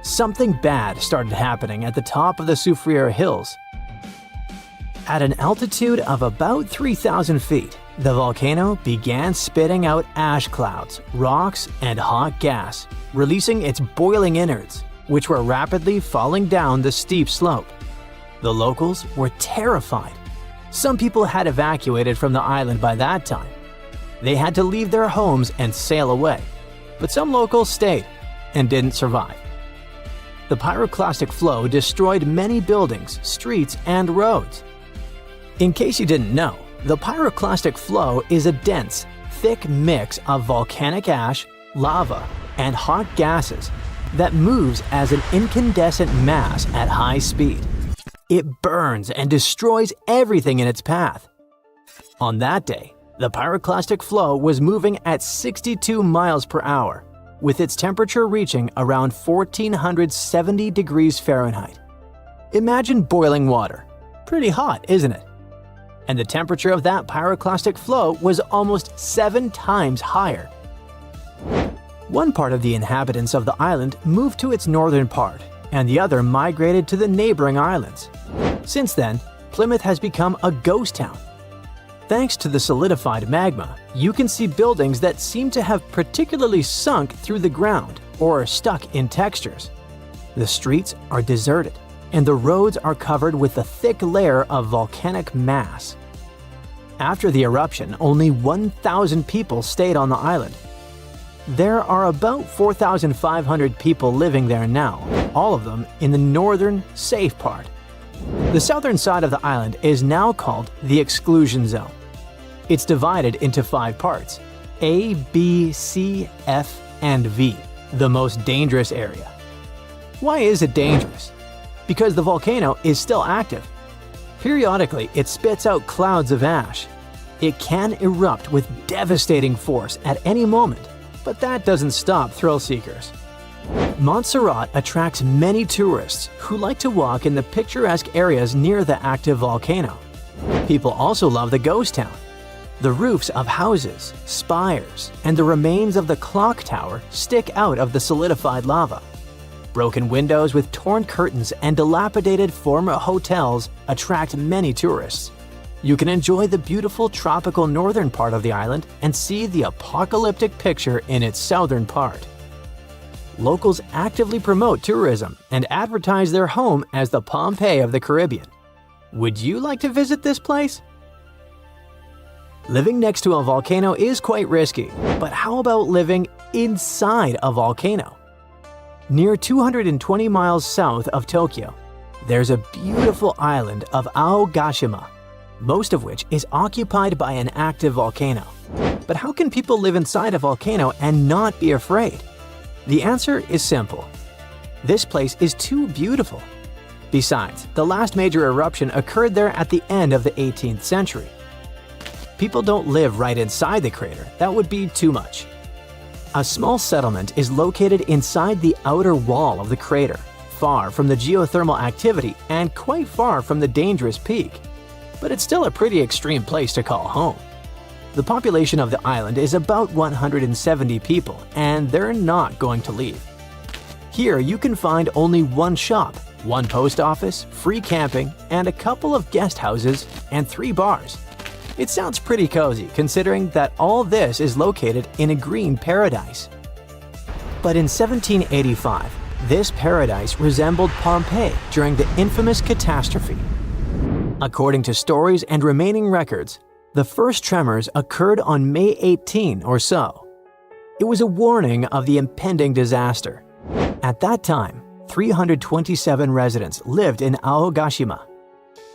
Something bad started happening at the top of the Soufriere Hills. At an altitude of about 3,000 feet, the volcano began spitting out ash clouds, rocks, and hot gas, releasing its boiling innards, which were rapidly falling down the steep slope. The locals were terrified. Some people had evacuated from the island by that time. They had to leave their homes and sail away, but some locals stayed and didn't survive. the pyroclastic flow destroyed many buildings, streets, and roads. In case you didn't know, the pyroclastic flow is a dense, thick mix of volcanic ash, lava, and hot gases that moves as an incandescent mass at high speed. It burns and destroys everything in its path. On that day, the pyroclastic flow was moving at 62 miles per hour, with its temperature reaching around 1470 degrees Fahrenheit. Imagine boiling water. Pretty hot, isn't it? And the temperature of that pyroclastic flow was almost 7 times higher. One part of the inhabitants of the island moved to its northern part, and the other migrated to the neighboring islands. Since then, Plymouth has become a ghost town. Thanks to the solidified magma, you can see buildings that seem to have particularly sunk through the ground or stuck in textures. The streets are deserted, and the roads are covered with a thick layer of volcanic mass. After the eruption, only 1,000 people stayed on the island. There are about 4,500 people living there now, all of them in the northern, safe part. The southern side of the island is now called the exclusion zone. It's divided into 5 parts: A, B, C, F, and V, the most dangerous area. Why is it dangerous? Because the volcano is still active. Periodically, it spits out clouds of ash. It can erupt with devastating force at any moment, but that doesn't stop thrill seekers. Montserrat attracts many tourists who like to walk in the picturesque areas near the active volcano. People also love the ghost town. The roofs of houses, spires, and the remains of the clock tower stick out of the solidified lava. Broken windows with torn curtains and dilapidated former hotels attract many tourists. You can enjoy the beautiful tropical northern part of the island and see the apocalyptic picture in its southern part. Locals actively promote tourism and advertise their home as the Pompeii of the Caribbean. Would you like to visit this place? Living next to a volcano is quite risky, but how about living inside a volcano? Near 220 miles south of Tokyo, there's a beautiful island of Aogashima, most of which is occupied by an active volcano. But how can people live inside a volcano and not be afraid? The answer is simple. This place is too beautiful. Besides, the last major eruption occurred there at the end of the 18th century. People don't live right inside the crater. That would be too much. A small settlement is located inside the outer wall of the crater, far from the geothermal activity and quite far from the dangerous peak. But it's still a pretty extreme place to call home. The population of the island is about 170 people, and they're not going to leave. Here you can find only one shop, one post office, free camping, and a couple of guest houses and 3 bars. It sounds pretty cozy considering that all this is located in a green paradise. But in 1785, this paradise resembled Pompeii during the infamous catastrophe. According to stories and remaining records, the first tremors occurred on May 18 or so. It was a warning of the impending disaster. At that time, 327 residents lived in Aogashima.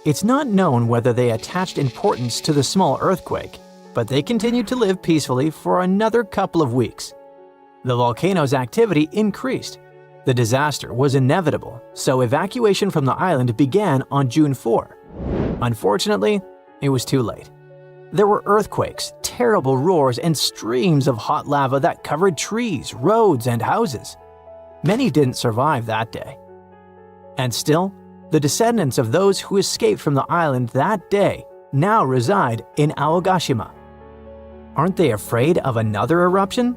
It's not known whether they attached importance to the small earthquake, but they continued to live peacefully for another couple of weeks. The volcano's activity increased. The disaster was inevitable, so evacuation from the island began on June 4. Unfortunately, it was too late. There were earthquakes, terrible roars, and streams of hot lava that covered trees, roads, and houses. Many didn't survive that day. And still, the descendants of those who escaped from the island that day now reside in Aogashima. Aren't they afraid of another eruption?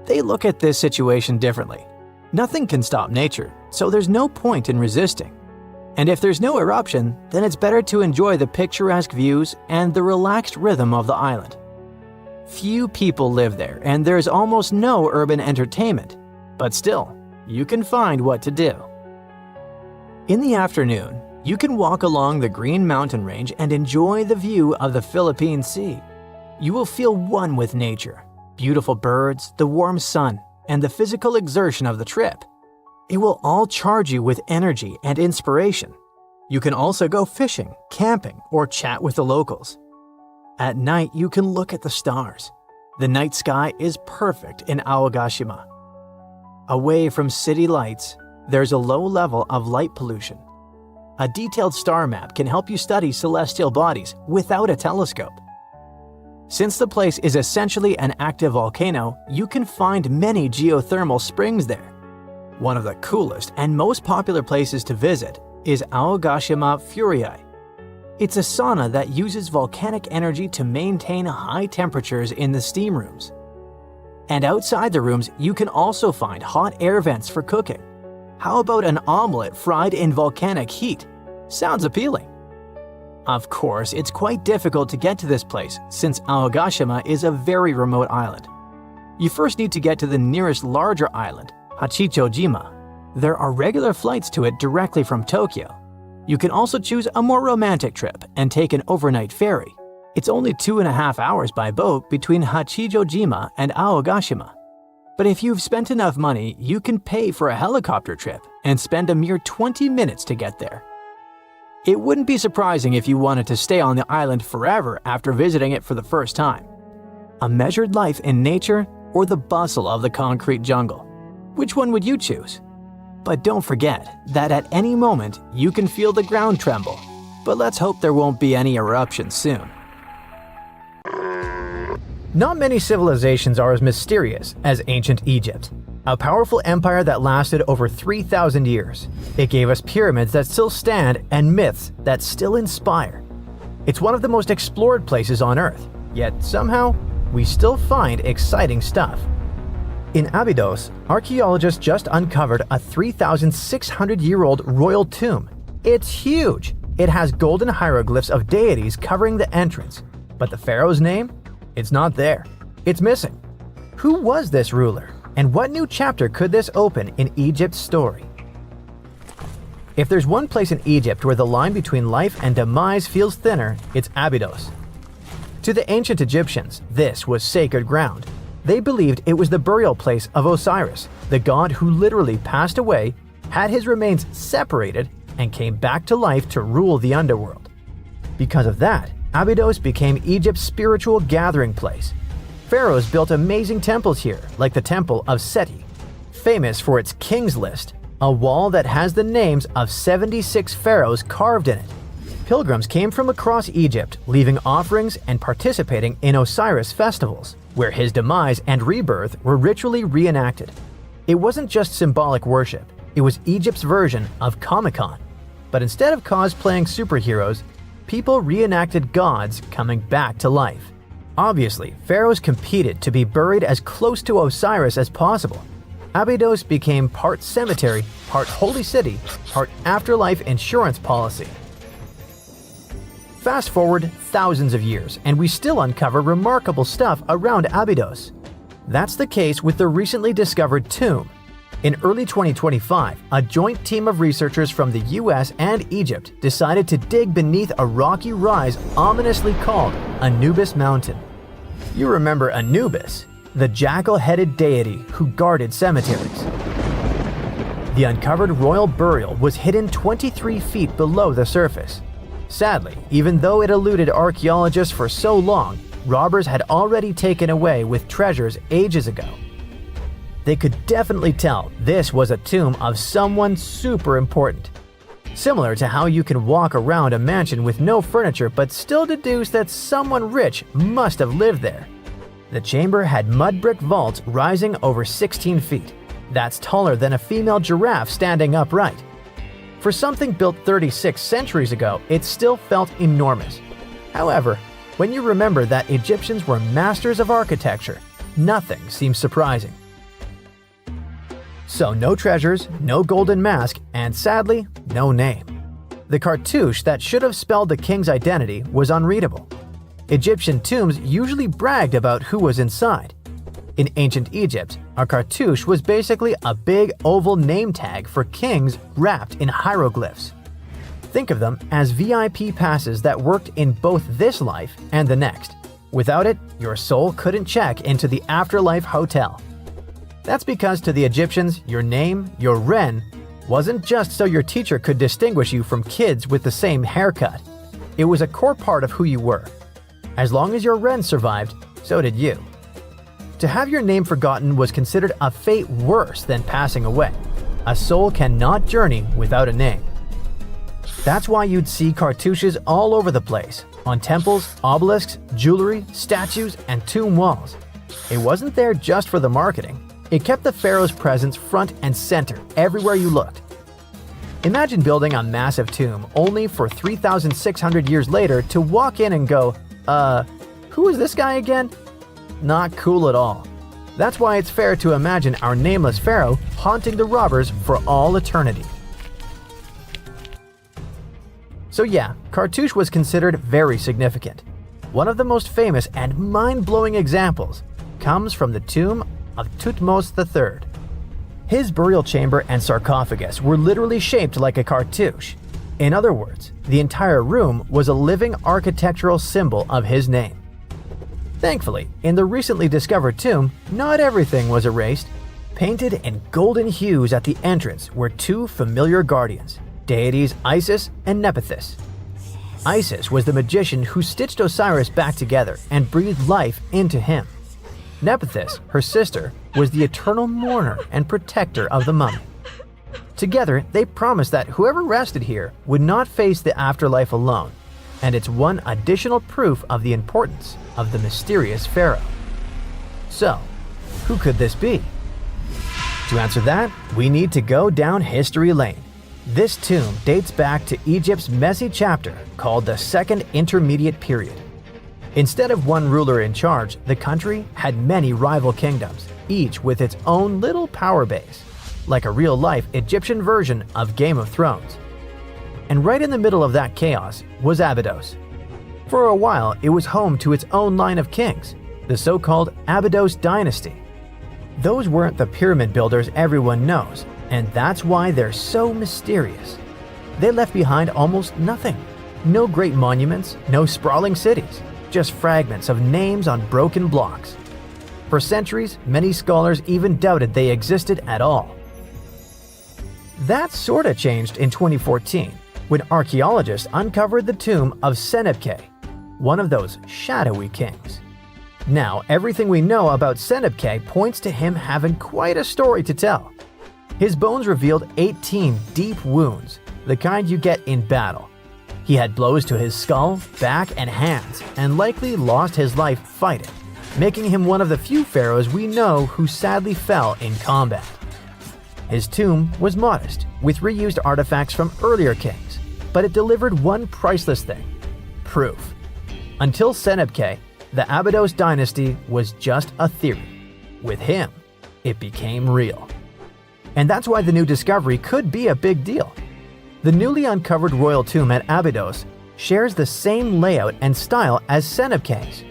They look at this situation differently. Nothing can stop nature, so there's no point in resisting. And if there's no eruption, then it's better to enjoy the picturesque views and the relaxed rhythm of the island. Few people live there, and there's almost no urban entertainment. But still, you can find what to do. In the afternoon, you can walk along the Green Mountain Range and enjoy the view of the Philippine Sea. You will feel one with nature, beautiful birds, the warm sun, and the physical exertion of the trip. It will all charge you with energy and inspiration. You can also go fishing, camping, or chat with the locals. At night, you can look at the stars. The night sky is perfect in Aogashima. Away from city lights, there's a low level of light pollution. A detailed star map can help you study celestial bodies without a telescope. Since the place is essentially an active volcano, you can find many geothermal springs there. One of the coolest and most popular places to visit is Aogashima Furiai. It's a sauna that uses volcanic energy to maintain high temperatures in the steam rooms. And outside the rooms, you can also find hot air vents for cooking. How about an omelet fried in volcanic heat? Sounds appealing. Of course, it's quite difficult to get to this place since Aogashima is a very remote island. You first need to get to the nearest larger island, Hachichojima. There are regular flights to it directly from Tokyo. You can also choose a more romantic trip and take an overnight ferry. It's only 2.5 hours by boat between Hachichojima and Aogashima. But if you've spent enough money, you can pay for a helicopter trip and spend a mere 20 minutes to get there. It wouldn't be surprising if you wanted to stay on the island forever after visiting it for the first time. A measured life in nature or the bustle of the concrete jungle? Which one would you choose? But don't forget that at any moment you can feel the ground tremble. But let's hope there won't be any eruptions soon. Not many civilizations are as mysterious as ancient Egypt. A powerful empire that lasted over 3,000 years. It gave us pyramids that still stand and myths that still inspire. It's one of the most explored places on Earth, yet somehow we still find exciting stuff. In Abydos, archaeologists just uncovered a 3,600-year-old royal tomb. It's huge! It has golden hieroglyphs of deities covering the entrance. But the pharaoh's name? It's not there. It's missing. Who was this ruler? And what new chapter could this open in Egypt's story? If there's one place in Egypt where the line between life and demise feels thinner, it's Abydos. To the ancient Egyptians, this was sacred ground. They believed it was the burial place of Osiris, the god who literally passed away, had his remains separated, and came back to life to rule the underworld. Because of that, Abydos became Egypt's spiritual gathering place. Pharaohs built amazing temples here, like the Temple of Seti, famous for its King's List, a wall that has the names of 76 pharaohs carved in it. Pilgrims came from across Egypt, leaving offerings and participating in Osiris festivals, where his demise and rebirth were ritually reenacted. It wasn't just symbolic worship, it was Egypt's version of Comic-Con. But instead of cosplaying superheroes, people reenacted gods coming back to life. Obviously, pharaohs competed to be buried as close to Osiris as possible. Abydos became part cemetery, part holy city, part afterlife insurance policy. Fast forward thousands of years, and we still uncover remarkable stuff around Abydos. That's the case with the recently discovered tomb. In early 2025, a joint team of researchers from the US and Egypt decided to dig beneath a rocky rise ominously called Anubis Mountain. You remember Anubis, the jackal-headed deity who guarded cemeteries. The uncovered royal burial was hidden 23 feet below the surface. Sadly, even though it eluded archaeologists for so long, robbers had already taken away with treasures ages ago. They could definitely tell this was a tomb of someone super important. Similar to how you can walk around a mansion with no furniture but still deduce that someone rich must have lived there. The chamber had mud brick vaults rising over 16 feet. That's taller than a female giraffe standing upright. For something built 36 centuries ago, it still felt enormous. However, when you remember that Egyptians were masters of architecture, nothing seems surprising. So no treasures, no golden mask, and sadly, no name. The cartouche that should have spelled the king's identity was unreadable. Egyptian tombs usually bragged about who was inside. In ancient Egypt, a cartouche was basically a big oval name tag for kings wrapped in hieroglyphs. Think of them as VIP passes that worked in both this life and the next. Without it, your soul couldn't check into the afterlife hotel. That's because to the Egyptians, your name, your Ren, wasn't just so your teacher could distinguish you from kids with the same haircut. It was a core part of who you were. As long as your Ren survived, so did you. To have your name forgotten was considered a fate worse than passing away. A soul cannot journey without a name. That's why you'd see cartouches all over the place, on temples, obelisks, jewelry, statues, and tomb walls. It wasn't there just for the marketing. It kept the pharaoh's presence front and center everywhere you looked. Imagine building a massive tomb only for 3,600 years later to walk in and go, who is this guy again? Not cool at all. That's why it's fair to imagine our nameless pharaoh haunting the robbers for all eternity. So yeah, cartouche was considered very significant. One of the most famous and mind-blowing examples comes from the tomb of Thutmose III. His burial chamber and sarcophagus were literally shaped like a cartouche. In other words, the entire room was a living architectural symbol of his name. Thankfully, in the recently discovered tomb, not everything was erased. Painted in golden hues at the entrance were two familiar guardians, deities Isis and Nephthys. Isis was the magician who stitched Osiris back together and breathed life into him. Nephthys, her sister, was the eternal mourner and protector of the mummy. Together, they promised that whoever rested here would not face the afterlife alone, and it's one additional proof of the importance of the mysterious pharaoh. So, who could this be? To answer that, we need to go down history lane. This tomb dates back to Egypt's messy chapter called the Second Intermediate Period. Instead of one ruler in charge, the country had many rival kingdoms, each with its own little power base, like a real-life Egyptian version of Game of Thrones. And right in the middle of that chaos was Abydos. For a while, it was home to its own line of kings, the so-called Abydos dynasty. Those weren't the pyramid builders everyone knows, and that's why they're so mysterious. They left behind almost nothing. No great monuments, no sprawling cities, just fragments of names on broken blocks. For centuries, many scholars even doubted they existed at all. That sorta changed in 2014, when archaeologists uncovered the tomb of Senebkay, one of those shadowy kings. Now, everything we know about Senebkay points to him having quite a story to tell. His bones revealed 18 deep wounds, the kind you get in battle. He had blows to his skull, back, and hands, and likely lost his life fighting, making him one of the few pharaohs we know who sadly fell in combat. His tomb was modest, with reused artifacts from earlier kings, but it delivered one priceless thing: proof. Until Senebkay, the Abydos dynasty was just a theory. With him, it became real. And that's why the new discovery could be a big deal. The newly uncovered royal tomb at Abydos shares the same layout and style as Senebkay's.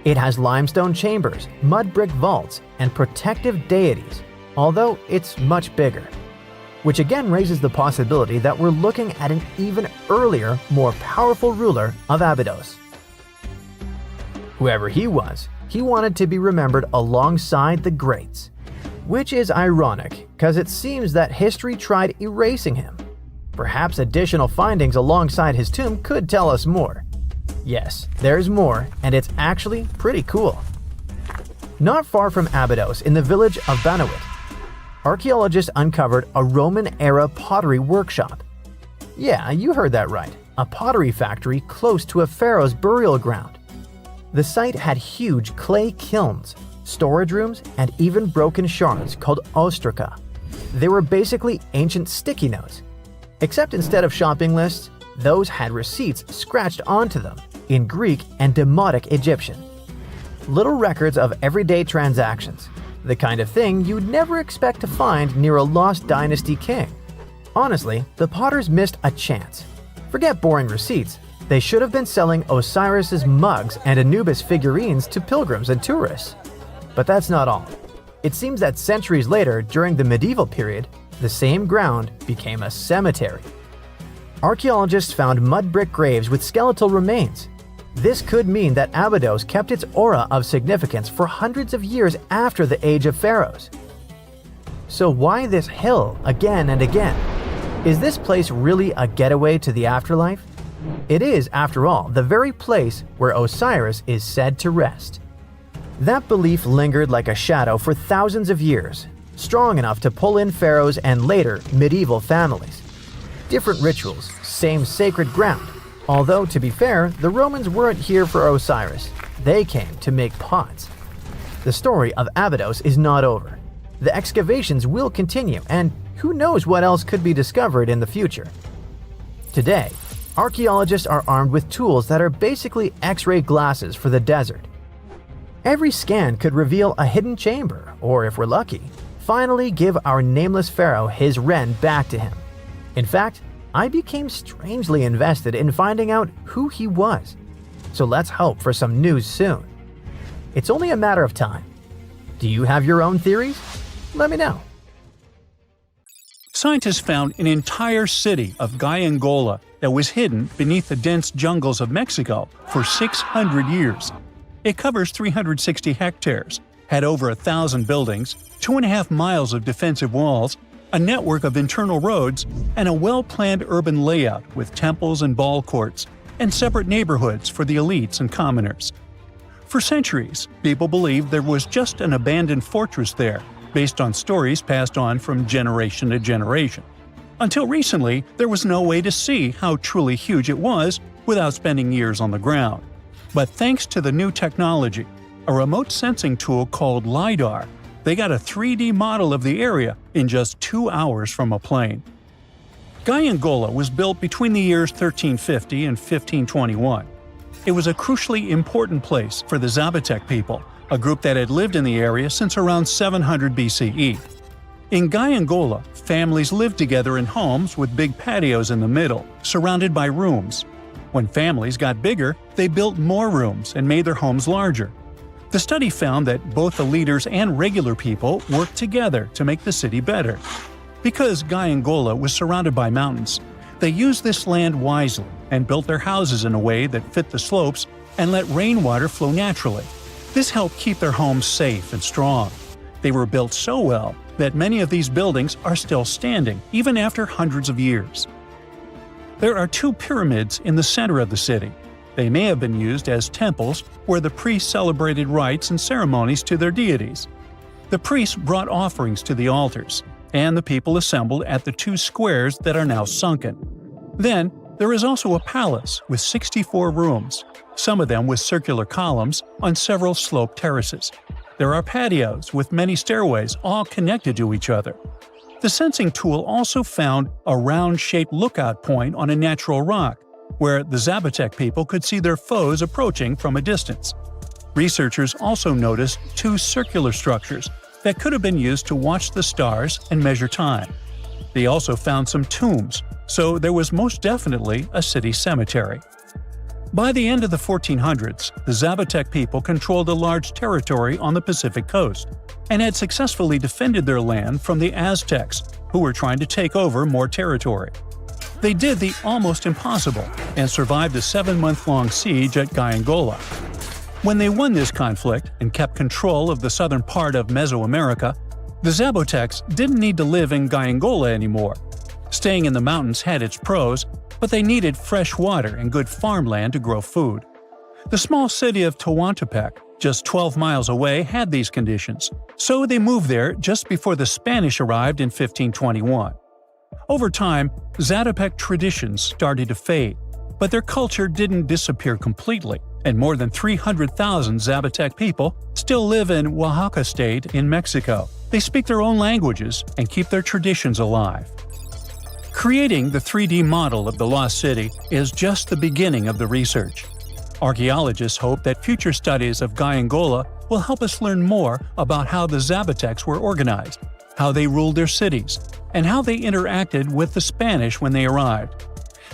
It has limestone chambers, mud brick vaults, and protective deities, although it's much bigger. Which again raises the possibility that we're looking at an even earlier, more powerful ruler of Abydos. Whoever he was, he wanted to be remembered alongside the greats. Which is ironic, because it seems that history tried erasing him. Perhaps additional findings alongside his tomb could tell us more. Yes, there's more, and it's actually pretty cool. Not far from Abydos, in the village of Banawit, archaeologists uncovered a Roman-era pottery workshop. Yeah, you heard that right, a pottery factory close to a pharaoh's burial ground. The site had huge clay kilns, storage rooms, and even broken shards called ostraca. They were basically ancient sticky notes, except instead of shopping lists, those had receipts scratched onto them in Greek and Demotic Egyptian. Little records of everyday transactions, the kind of thing you'd never expect to find near a lost dynasty king. Honestly, the potters missed a chance. Forget boring receipts, they should have been selling Osiris's mugs and Anubis figurines to pilgrims and tourists. But that's not all. It seems that centuries later, during the medieval period, the same ground became a cemetery. Archaeologists found mud brick graves with skeletal remains. This could mean that Abydos kept its aura of significance for hundreds of years after the Age of Pharaohs. So why this hill again and again? Is this place really a getaway to the afterlife? It is, after all, the very place where Osiris is said to rest. That belief lingered like a shadow for thousands of years, strong enough to pull in pharaohs and later medieval families. Different rituals, same sacred ground. Although, to be fair, the Romans weren't here for Osiris. They came to make pots. The story of Abydos is not over. The excavations will continue, and who knows what else could be discovered in the future. Today, archaeologists are armed with tools that are basically X-ray glasses for the desert. Every scan could reveal a hidden chamber, or if we're lucky, finally give our nameless pharaoh his wren back to him. In fact, I became strangely invested in finding out who he was. So let's hope for some news soon. It's only a matter of time. Do you have your own theories? Let me know. Scientists found an entire city of Gyengola that was hidden beneath the dense jungles of Mexico for 600 years. It covers 360 hectares, had over 1,000 buildings, 2.5 miles of defensive walls, a network of internal roads, and a well-planned urban layout with temples and ball courts, and separate neighborhoods for the elites and commoners. For centuries, people believed there was just an abandoned fortress there, based on stories passed on from generation to generation. Until recently, there was no way to see how truly huge it was without spending years on the ground. But thanks to the new technology, a remote sensing tool called LiDAR, they got a 3D model of the area in just 2 hours from a plane. Gyengola was built between the years 1350 and 1521. It was a crucially important place for the Zapotec people, a group that had lived in the area since around 700 BCE. In Gyengola, families lived together in homes with big patios in the middle, surrounded by rooms. When families got bigger, they built more rooms and made their homes larger. The study found that both the leaders and regular people worked together to make the city better. Because Gyengola was surrounded by mountains, they used this land wisely and built their houses in a way that fit the slopes and let rainwater flow naturally. This helped keep their homes safe and strong. They were built so well that many of these buildings are still standing, even after hundreds of years. There are 2 pyramids in the center of the city. They may have been used as temples where the priests celebrated rites and ceremonies to their deities. The priests brought offerings to the altars, and the people assembled at the 2 squares that are now sunken. Then, there is also a palace with 64 rooms, some of them with circular columns on several sloped terraces. There are patios with many stairways all connected to each other. The sensing tool also found a round-shaped lookout point on a natural rock, where the Zapotec people could see their foes approaching from a distance. Researchers also noticed 2 circular structures that could have been used to watch the stars and measure time. They also found some tombs, so there was most definitely a city cemetery. By the end of the 1400s, the Zapotec people controlled a large territory on the Pacific coast and had successfully defended their land from the Aztecs, who were trying to take over more territory. They did the almost impossible and survived a 7-month-long siege at Gyengola. When they won this conflict and kept control of the southern part of Mesoamerica, the Zapotecs didn't need to live in Gyengola anymore. Staying in the mountains had its pros, but they needed fresh water and good farmland to grow food. The small city of Tehuantepec, just 12 miles away, had these conditions, so they moved there just before the Spanish arrived in 1521. Over time, Zapotec traditions started to fade, but their culture didn't disappear completely, and more than 300,000 Zapotec people still live in Oaxaca state in Mexico. They speak their own languages and keep their traditions alive. Creating the 3D model of the lost city is just the beginning of the research. Archaeologists hope that future studies of Gyengola will help us learn more about how the Zapotecs were organized, how they ruled their cities, and how they interacted with the Spanish when they arrived.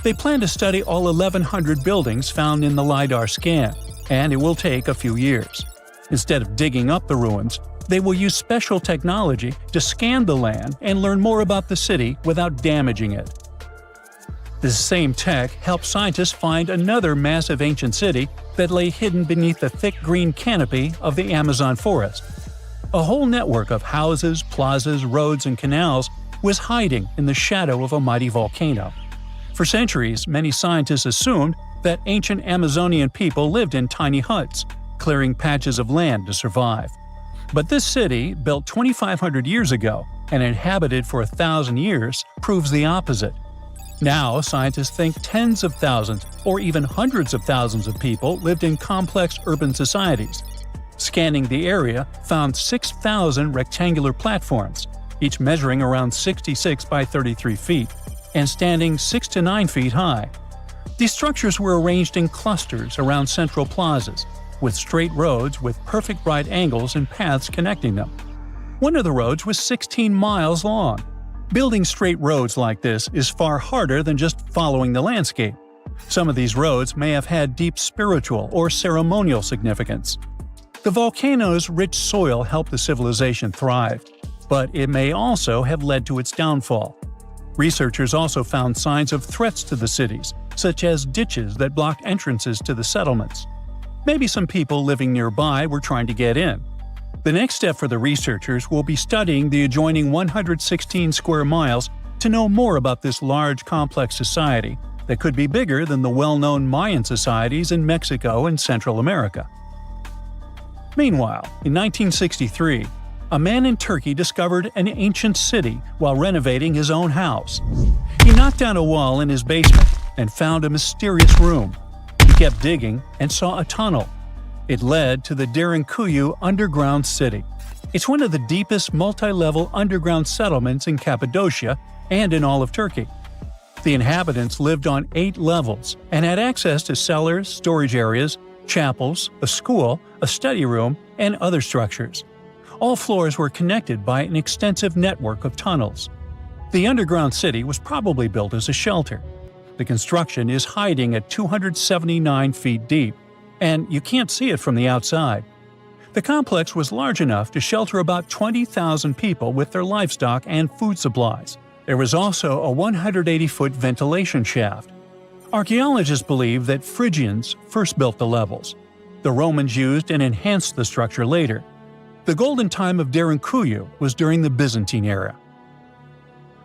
They plan to study all 1,100 buildings found in the LiDAR scan, and it will take a few years. Instead of digging up the ruins, they will use special technology to scan the land and learn more about the city without damaging it. This same tech helped scientists find another massive ancient city that lay hidden beneath the thick green canopy of the Amazon forest. A whole network of houses, plazas, roads, and canals was hiding in the shadow of a mighty volcano. For centuries, many scientists assumed that ancient Amazonian people lived in tiny huts, clearing patches of land to survive. But this city, built 2,500 years ago and inhabited for 1,000 years, proves the opposite. Now, scientists think tens of thousands or even hundreds of thousands of people lived in complex urban societies. Scanning the area found 6,000 rectangular platforms, each measuring around 66 by 33 feet, and standing 6 to 9 feet high. These structures were arranged in clusters around central plazas, with straight roads with perfect right angles and paths connecting them. One of the roads was 16 miles long. Building straight roads like this is far harder than just following the landscape. Some of these roads may have had deep spiritual or ceremonial significance. The volcano's rich soil helped the civilization thrive, but it may also have led to its downfall. Researchers also found signs of threats to the cities, such as ditches that blocked entrances to the settlements. Maybe some people living nearby were trying to get in. The next step for the researchers will be studying the adjoining 116 square miles to know more about this large, complex society that could be bigger than the well-known Mayan societies in Mexico and Central America. Meanwhile, in 1963, a man in Turkey discovered an ancient city while renovating his own house. He knocked down a wall in his basement and found a mysterious room. He kept digging and saw a tunnel. It led to the Derinkuyu underground city. It's one of the deepest multi-level underground settlements in Cappadocia and in all of Turkey. The inhabitants lived on 8 levels and had access to cellars, storage areas, chapels, a school, a study room, and other structures. All floors were connected by an extensive network of tunnels. The underground city was probably built as a shelter. The construction is hiding at 279 feet deep, and you can't see it from the outside. The complex was large enough to shelter about 20,000 people with their livestock and food supplies. There was also a 180-foot ventilation shaft. Archaeologists believe that Phrygians first built the levels. The Romans used and enhanced the structure later. The golden time of Derinkuyu was during the Byzantine era.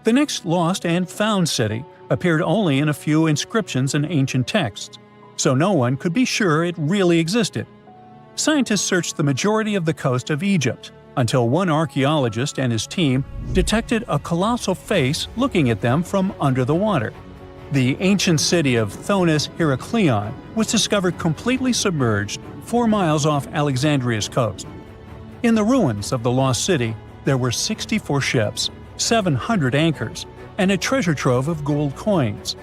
The next lost and found city appeared only in a few inscriptions and ancient texts, so no one could be sure it really existed. Scientists searched the majority of the coast of Egypt until one archaeologist and his team detected a colossal face looking at them from under the water. The ancient city of Thonis-Heracleion was discovered completely submerged 4 miles off Alexandria's coast. In the ruins of the lost city, there were 64 ships, 700 anchors, and a treasure trove of gold coins.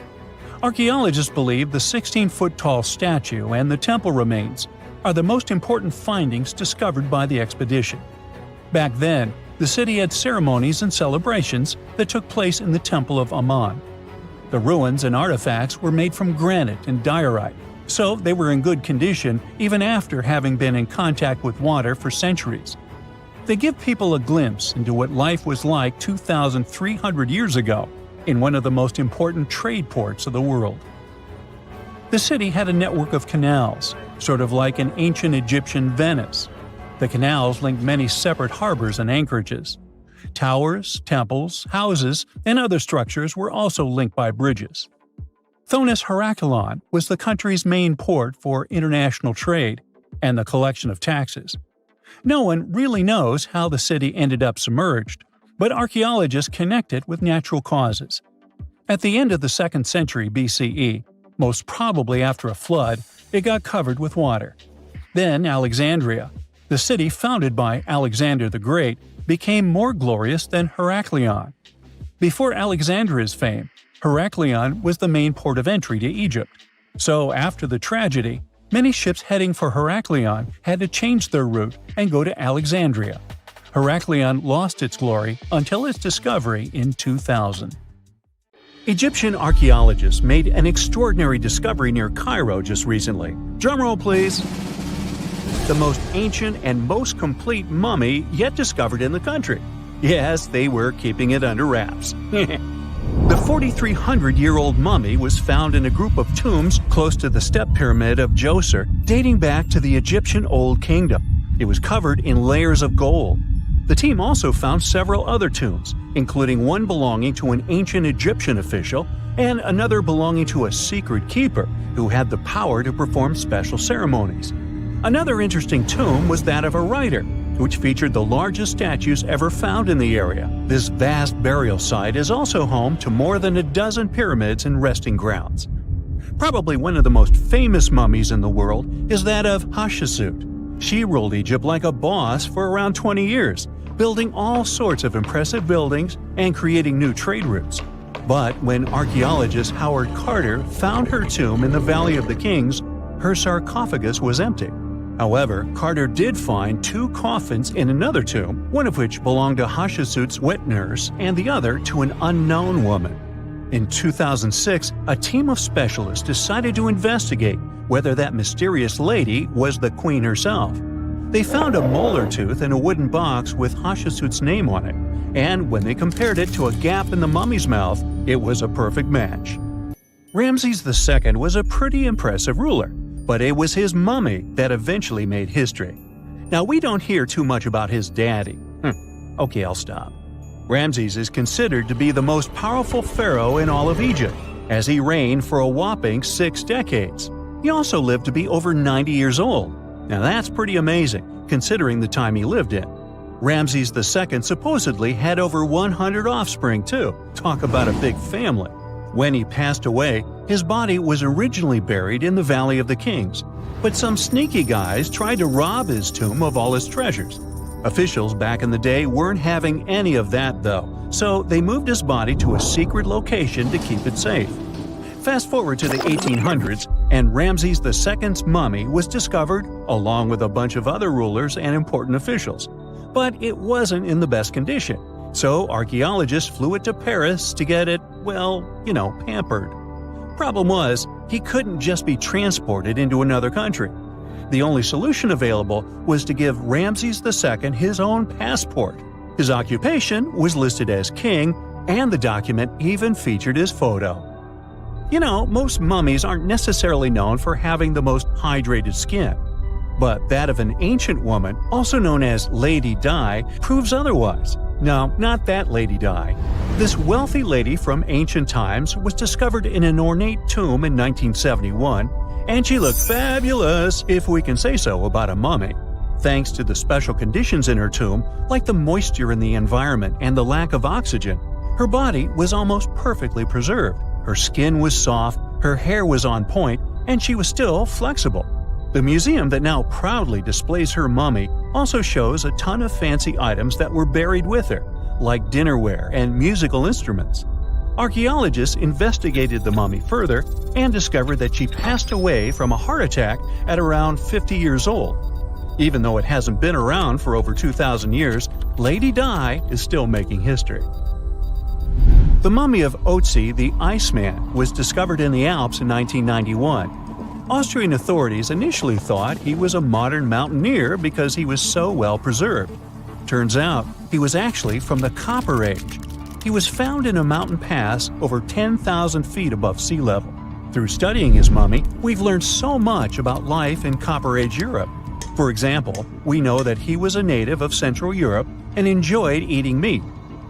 Archaeologists believe the 16-foot-tall statue and the temple remains are the most important findings discovered by the expedition. Back then, the city had ceremonies and celebrations that took place in the Temple of Ammon. The ruins and artifacts were made from granite and diorite, so they were in good condition even after having been in contact with water for centuries. They give people a glimpse into what life was like 2,300 years ago in one of the most important trade ports of the world. The city had a network of canals, sort of like an ancient Egyptian Venice. The canals linked many separate harbors and anchorages. Towers, temples, houses, and other structures were also linked by bridges. Thonis-Heracleion was the country's main port for international trade and the collection of taxes. No one really knows how the city ended up submerged, but archaeologists connect it with natural causes. At the end of the 2nd century BCE, most probably after a flood, it got covered with water. Then Alexandria, the city founded by Alexander the Great, became more glorious than Heracleion. Before Alexandria's fame, Heracleion was the main port of entry to Egypt. So after the tragedy, many ships heading for Heracleion had to change their route and go to Alexandria. Heracleion lost its glory until its discovery in 2000. Egyptian archaeologists made an extraordinary discovery near Cairo just recently. Drumroll please! The most ancient and most complete mummy yet discovered in the country. Yes, they were keeping it under wraps. The 4,300-year-old mummy was found in a group of tombs close to the step pyramid of Djoser, dating back to the Egyptian Old Kingdom. It was covered in layers of gold. The team also found several other tombs, including one belonging to an ancient Egyptian official and another belonging to a secret keeper who had the power to perform special ceremonies. Another interesting tomb was that of a writer, which featured the largest statues ever found in the area. This vast burial site is also home to more than a dozen pyramids and resting grounds. Probably one of the most famous mummies in the world is that of Hatshepsut. She ruled Egypt like a boss for around 20 years, building all sorts of impressive buildings and creating new trade routes. But when archaeologist Howard Carter found her tomb in the Valley of the Kings, her sarcophagus was empty. However, Carter did find 2 coffins in another tomb, one of which belonged to Hatshepsut's wet nurse and the other to an unknown woman. In 2006, a team of specialists decided to investigate whether that mysterious lady was the queen herself. They found a molar tooth in a wooden box with Hatshepsut's name on it, and when they compared it to a gap in the mummy's mouth, it was a perfect match. Ramses II was a pretty impressive ruler, but it was his mummy that eventually made history. Now, we don't hear too much about his daddy. Okay, I'll stop. Ramses is considered to be the most powerful pharaoh in all of Egypt, as he reigned for a whopping 6 decades. He also lived to be over 90 years old. Now that's pretty amazing, considering the time he lived in. Ramses II supposedly had over 100 offspring too. Talk about a big family. When he passed away, his body was originally buried in the Valley of the Kings, but some sneaky guys tried to rob his tomb of all his treasures. Officials back in the day weren't having any of that though, so they moved his body to a secret location to keep it safe. Fast forward to the 1800s, and Ramses II's mummy was discovered along with a bunch of other rulers and important officials. But it wasn't in the best condition, so archaeologists flew it to Paris to get it, pampered. Problem was, he couldn't just be transported into another country. The only solution available was to give Ramses II his own passport. His occupation was listed as king, and the document even featured his photo. Most mummies aren't necessarily known for having the most hydrated skin. But that of an ancient woman, also known as Lady Di, proves otherwise. No, not that Lady Di. This wealthy lady from ancient times was discovered in an ornate tomb in 1971, and she looked fabulous, if we can say so about a mummy. Thanks to the special conditions in her tomb, like the moisture in the environment and the lack of oxygen, her body was almost perfectly preserved. Her skin was soft, her hair was on point, and she was still flexible. The museum that now proudly displays her mummy also shows a ton of fancy items that were buried with her, like dinnerware and musical instruments. Archaeologists investigated the mummy further and discovered that she passed away from a heart attack at around 50 years old. Even though it hasn't been around for over 2,000 years, Lady Di is still making history. The mummy of Oetzi the Iceman was discovered in the Alps in 1991. Austrian authorities initially thought he was a modern mountaineer because he was so well preserved. Turns out, he was actually from the Copper Age. He was found in a mountain pass over 10,000 feet above sea level. Through studying his mummy, we've learned so much about life in Copper Age Europe. For example, we know that he was a native of Central Europe and enjoyed eating meat.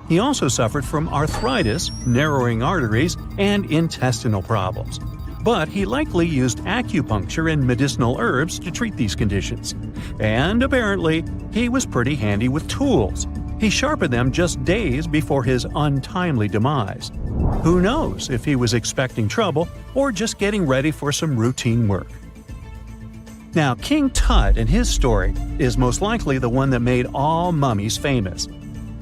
He also suffered from arthritis, narrowing arteries, and intestinal problems. But he likely used acupuncture and medicinal herbs to treat these conditions. And apparently, he was pretty handy with tools. He sharpened them just days before his untimely demise. Who knows if he was expecting trouble or just getting ready for some routine work. Now, King Tut and his story is most likely the one that made all mummies famous.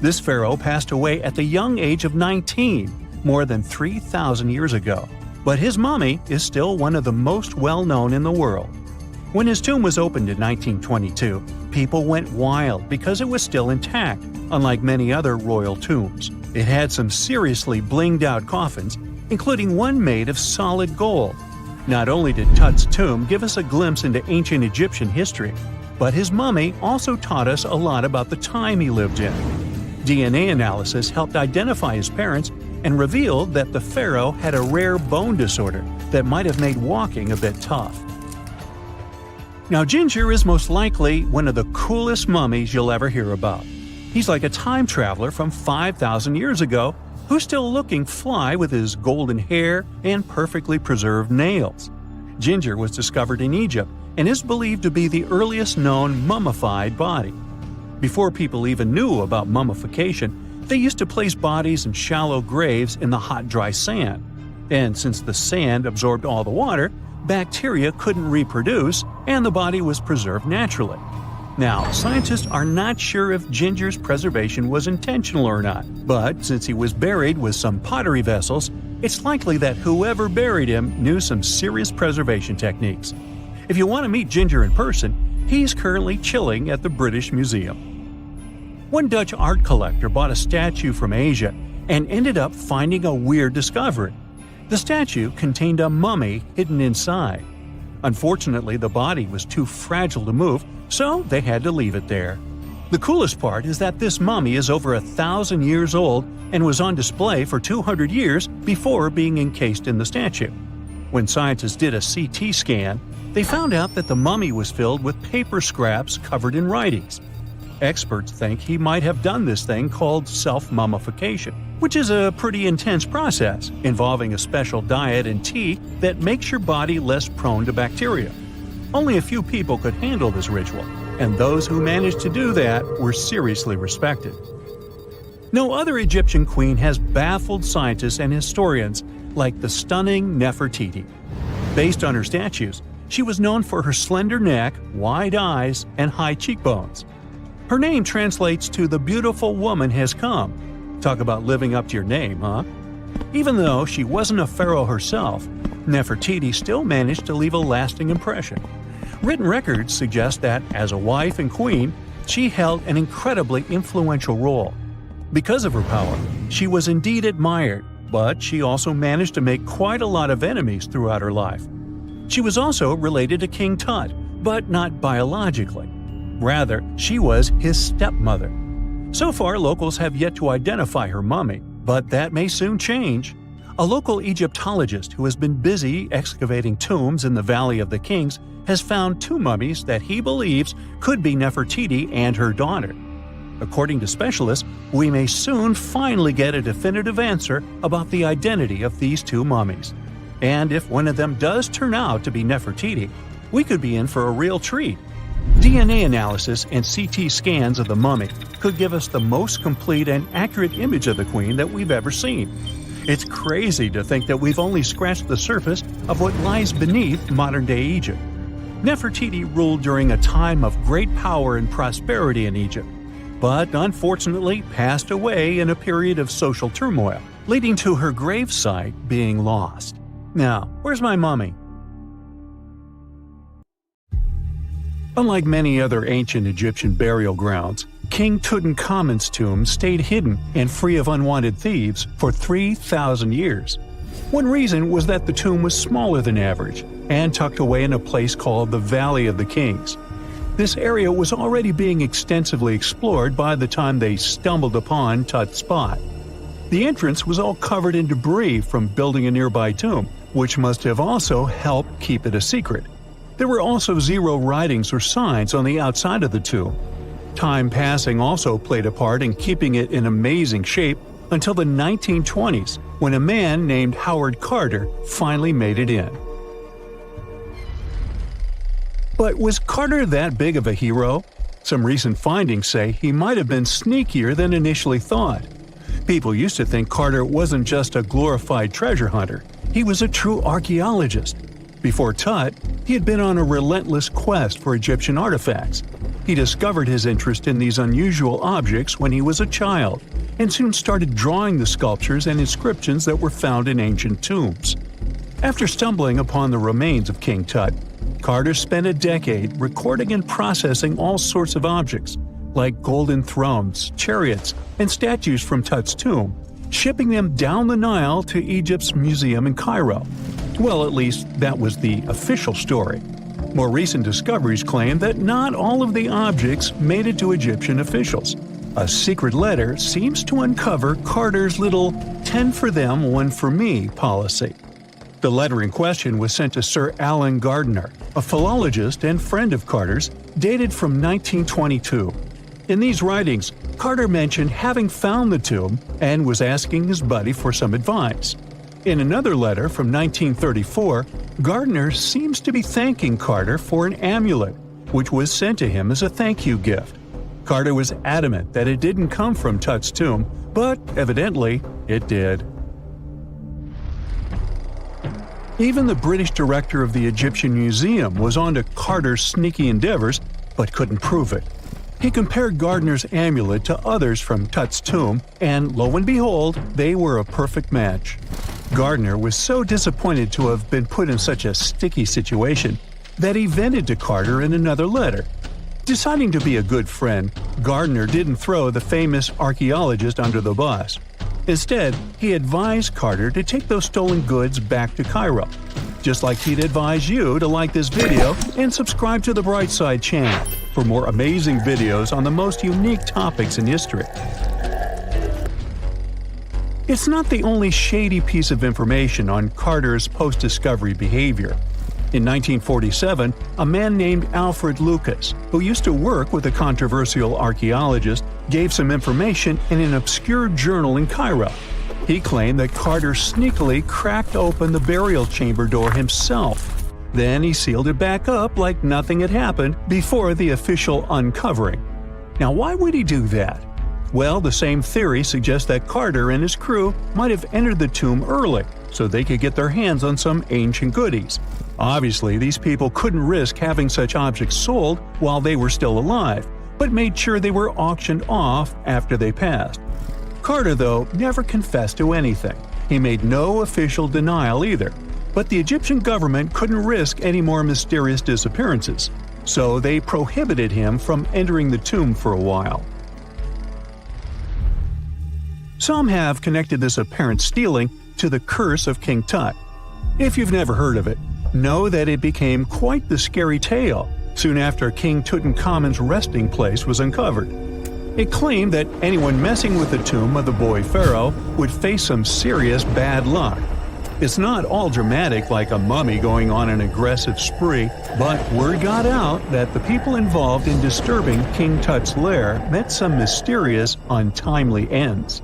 This pharaoh passed away at the young age of 19, more than 3,000 years ago. But his mummy is still one of the most well-known in the world. When his tomb was opened in 1922, people went wild because it was still intact, unlike many other royal tombs. It had some seriously blinged-out coffins, including one made of solid gold. Not only did Tut's tomb give us a glimpse into ancient Egyptian history, but his mummy also taught us a lot about the time he lived in. DNA analysis helped identify his parents and revealed that the pharaoh had a rare bone disorder that might have made walking a bit tough. Now, Ginger is most likely one of the coolest mummies you'll ever hear about. He's like a time traveler from 5,000 years ago who's still looking fly with his golden hair and perfectly preserved nails. Ginger was discovered in Egypt and is believed to be the earliest known mummified body. Before people even knew about mummification, they used to place bodies in shallow graves in the hot, dry sand. And since the sand absorbed all the water, bacteria couldn't reproduce and the body was preserved naturally. Now, scientists are not sure if Ginger's preservation was intentional or not, but since he was buried with some pottery vessels, it's likely that whoever buried him knew some serious preservation techniques. If you want to meet Ginger in person, he's currently chilling at the British Museum. One Dutch art collector bought a statue from Asia and ended up finding a weird discovery. The statue contained a mummy hidden inside. Unfortunately, the body was too fragile to move, so they had to leave it there. The coolest part is that this mummy is over 1,000 years old and was on display for 200 years before being encased in the statue. When scientists did a CT scan, they found out that the mummy was filled with paper scraps covered in writings. Experts think he might have done this thing called self-mummification, which is a pretty intense process involving a special diet and tea that makes your body less prone to bacteria. Only a few people could handle this ritual, and those who managed to do that were seriously respected. No other Egyptian queen has baffled scientists and historians like the stunning Nefertiti. Based on her statues, she was known for her slender neck, wide eyes, and high cheekbones. Her name translates to "the beautiful woman has come." Talk about living up to your name, huh? Even though she wasn't a pharaoh herself, Nefertiti still managed to leave a lasting impression. Written records suggest that, as a wife and queen, she held an incredibly influential role. Because of her power, she was indeed admired, but she also managed to make quite a lot of enemies throughout her life. She was also related to King Tut, but not biologically. Rather, she was his stepmother. So far, locals have yet to identify her mummy, but that may soon change. A local Egyptologist who has been busy excavating tombs in the Valley of the Kings has found two mummies that he believes could be Nefertiti and her daughter. According to specialists, we may soon finally get a definitive answer about the identity of these two mummies. And if one of them does turn out to be Nefertiti, we could be in for a real treat. DNA analysis and CT scans of the mummy could give us the most complete and accurate image of the queen that we've ever seen. It's crazy to think that we've only scratched the surface of what lies beneath modern-day Egypt. Nefertiti ruled during a time of great power and prosperity in Egypt, but unfortunately passed away in a period of social turmoil, leading to her gravesite being lost. Now, where's my mummy? Unlike many other ancient Egyptian burial grounds, King Tutankhamun's tomb stayed hidden and free of unwanted thieves for 3,000 years. One reason was that the tomb was smaller than average and tucked away in a place called the Valley of the Kings. This area was already being extensively explored by the time they stumbled upon Tut's spot. The entrance was all covered in debris from building a nearby tomb, which must have also helped keep it a secret. There were also zero writings or signs on the outside of the tomb. Time passing also played a part in keeping it in amazing shape until the 1920s, when a man named Howard Carter finally made it in. But was Carter that big of a hero? Some recent findings say he might have been sneakier than initially thought. People used to think Carter wasn't just a glorified treasure hunter, he was a true archaeologist. Before Tut, he had been on a relentless quest for Egyptian artifacts. He discovered his interest in these unusual objects when he was a child, and soon started drawing the sculptures and inscriptions that were found in ancient tombs. After stumbling upon the remains of King Tut, Carter spent a decade recording and processing all sorts of objects, like golden thrones, chariots, and statues from Tut's tomb, shipping them down the Nile to Egypt's museum in Cairo. Well, at least that was the official story. More recent discoveries claim that not all of the objects made it to Egyptian officials. A secret letter seems to uncover Carter's little 10 for them, 1 for me policy. The letter in question was sent to Sir Alan Gardner, a philologist and friend of Carter's, dated from 1922. In these writings, Carter mentioned having found the tomb and was asking his buddy for some advice. In another letter from 1934, Gardner seems to be thanking Carter for an amulet, which was sent to him as a thank you gift. Carter was adamant that it didn't come from Tut's tomb, but evidently it did. Even the British director of the Egyptian Museum was onto Carter's sneaky endeavors, but couldn't prove it. He compared Gardner's amulet to others from Tut's tomb, and lo and behold, they were a perfect match. Gardner was so disappointed to have been put in such a sticky situation that he vented to Carter in another letter. Deciding to be a good friend, Gardner didn't throw the famous archaeologist under the bus. Instead, he advised Carter to take those stolen goods back to Cairo. Just like he'd advise you to like this video and subscribe to the Brightside channel for more amazing videos on the most unique topics in history. It's not the only shady piece of information on Carter's post-discovery behavior. In 1947, a man named Alfred Lucas, who used to work with a controversial archaeologist, gave some information in an obscure journal in Cairo. He claimed that Carter sneakily cracked open the burial chamber door himself. Then he sealed it back up like nothing had happened before the official uncovering. Now, why would he do that? Well, the same theory suggests that Carter and his crew might have entered the tomb early so they could get their hands on some ancient goodies. Obviously, these people couldn't risk having such objects sold while they were still alive, but made sure they were auctioned off after they passed. Carter, though, never confessed to anything. He made no official denial either, but the Egyptian government couldn't risk any more mysterious disappearances, so they prohibited him from entering the tomb for a while. Some have connected this apparent stealing to the curse of King Tut. If you've never heard of it, know that it became quite the scary tale soon after King Tutankhamun's resting place was uncovered. It claimed that anyone messing with the tomb of the boy pharaoh would face some serious bad luck. It's not all dramatic like a mummy going on an aggressive spree, but word got out that the people involved in disturbing King Tut's lair met some mysterious, untimely ends.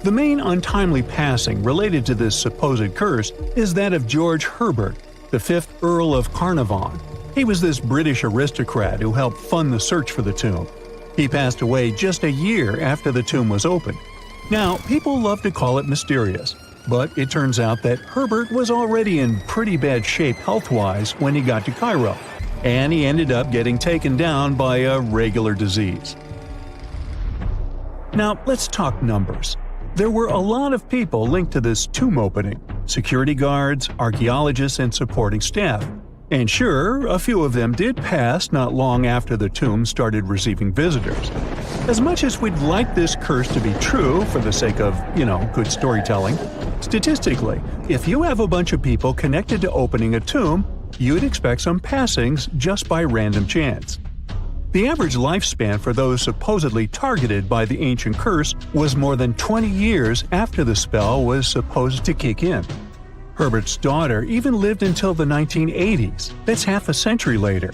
The main untimely passing related to this supposed curse is that of George Herbert, the 5th Earl of Carnarvon. He was this British aristocrat who helped fund the search for the tomb. He passed away just a year after the tomb was opened. Now, people love to call it mysterious, but it turns out that Herbert was already in pretty bad shape health-wise when he got to Cairo, and he ended up getting taken down by a regular disease. Now, let's talk numbers. There were a lot of people linked to this tomb opening – security guards, archaeologists, and supporting staff. And sure, a few of them did pass not long after the tomb started receiving visitors. As much as we'd like this curse to be true for the sake of, good storytelling, statistically, if you have a bunch of people connected to opening a tomb, you'd expect some passings just by random chance. The average lifespan for those supposedly targeted by the ancient curse was more than 20 years after the spell was supposed to kick in. Herbert's daughter even lived until the 1980s, that's half a century later.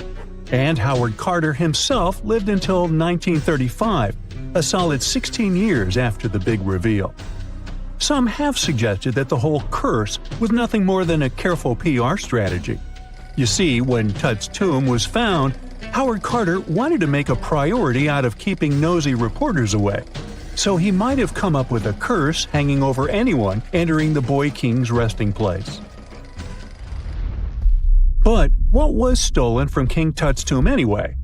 And Howard Carter himself lived until 1935, a solid 16 years after the big reveal. Some have suggested that the whole curse was nothing more than a careful PR strategy. You see, when Tut's tomb was found, Howard Carter wanted to make a priority out of keeping nosy reporters away. So he might have come up with a curse hanging over anyone entering the boy king's resting place. But what was stolen from King Tut's tomb anyway?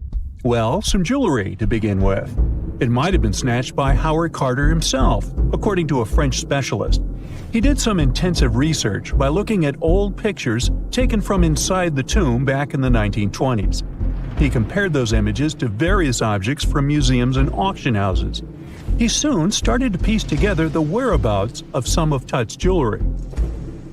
Well, some jewelry to begin with. It might have been snatched by Howard Carter himself, according to a French specialist. He did some intensive research by looking at old pictures taken from inside the tomb back in the 1920s. He compared those images to various objects from museums and auction houses. He soon started to piece together the whereabouts of some of Tut's jewelry.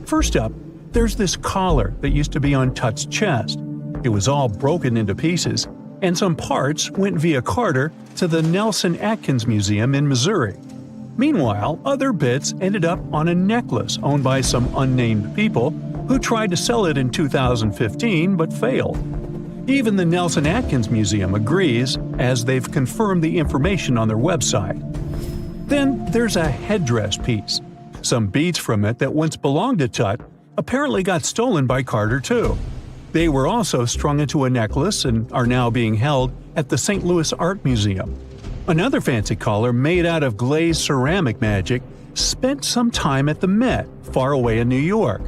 First up, there's this collar that used to be on Tut's chest. It was all broken into pieces, and some parts went via Carter to the Nelson Atkins Museum in Missouri. Meanwhile, other bits ended up on a necklace owned by some unnamed people who tried to sell it in 2015 but failed. Even the Nelson Atkins Museum agrees, as they've confirmed the information on their website. Then there's a headdress piece. Some beads from it that once belonged to Tut apparently got stolen by Carter too. They were also strung into a necklace and are now being held at the St. Louis Art Museum. Another fancy collar made out of glazed ceramic magic spent some time at the Met, far away in New York.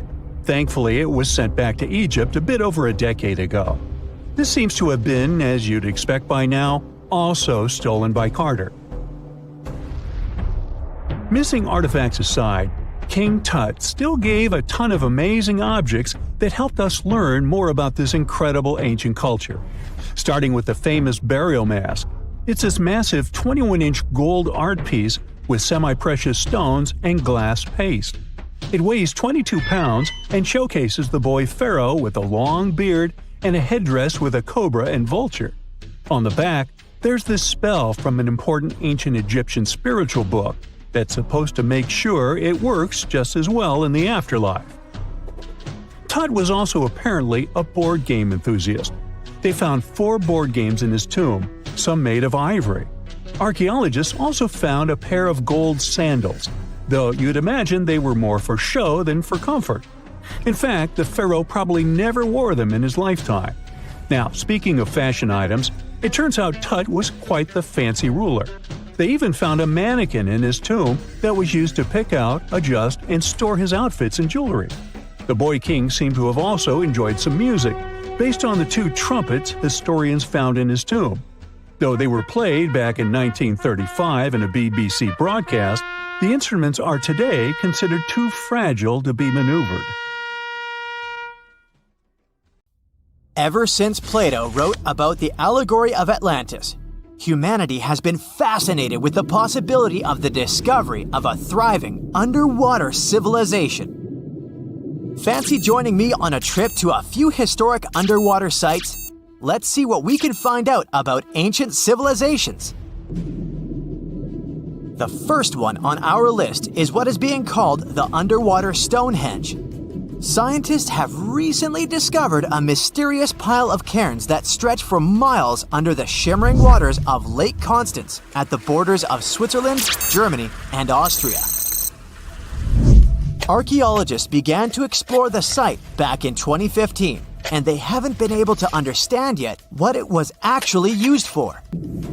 Thankfully, it was sent back to Egypt a bit over a decade ago. This seems to have been, as you'd expect by now, also stolen by Carter. Missing artifacts aside, King Tut still gave a ton of amazing objects that helped us learn more about this incredible ancient culture. Starting with the famous burial mask. It's this massive 21-inch gold art piece with semi-precious stones and glass paste. It weighs 22 pounds and showcases the boy pharaoh with a long beard and a headdress with a cobra and vulture. On the back, there's this spell from an important ancient Egyptian spiritual book that's supposed to make sure it works just as well in the afterlife. Tut was also apparently a board game enthusiast. They found 4 board games in his tomb, some made of ivory. Archaeologists also found a pair of gold sandals, though you'd imagine they were more for show than for comfort. In fact, the pharaoh probably never wore them in his lifetime. Now, speaking of fashion items, it turns out Tut was quite the fancy ruler. They even found a mannequin in his tomb that was used to pick out, adjust, and store his outfits and jewelry. The boy king seemed to have also enjoyed some music, based on the 2 trumpets historians found in his tomb. Though they were played back in 1935 in a BBC broadcast, the instruments are today considered too fragile to be maneuvered. Ever since Plato wrote about the allegory of Atlantis, humanity has been fascinated with the possibility of the discovery of a thriving underwater civilization. Fancy joining me on a trip to a few historic underwater sites? Let's see what we can find out about ancient civilizations. The first one on our list is what is being called the underwater Stonehenge. Scientists have recently discovered a mysterious pile of cairns that stretch for miles under the shimmering waters of Lake Constance at the borders of Switzerland, Germany, and Austria. Archaeologists began to explore the site back in 2015, and they haven't been able to understand yet what it was actually used for.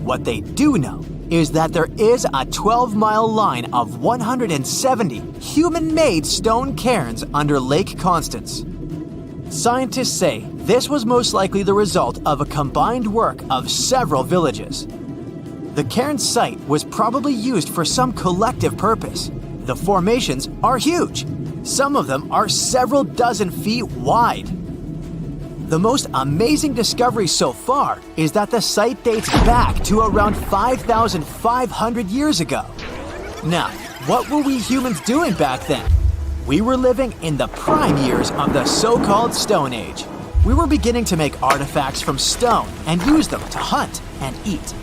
What they do know is that there is a 12-mile line of 170 human-made stone cairns under Lake Constance. Scientists say this was most likely the result of a combined work of several villages. The cairn site was probably used for some collective purpose. The formations are huge. Some of them are several dozen feet wide. The most amazing discovery so far is that the site dates back to around 5,500 years ago. Now, what were we humans doing back then? We were living in the prime years of the so-called Stone Age. We were beginning to make artifacts from stone and use them to hunt and eat.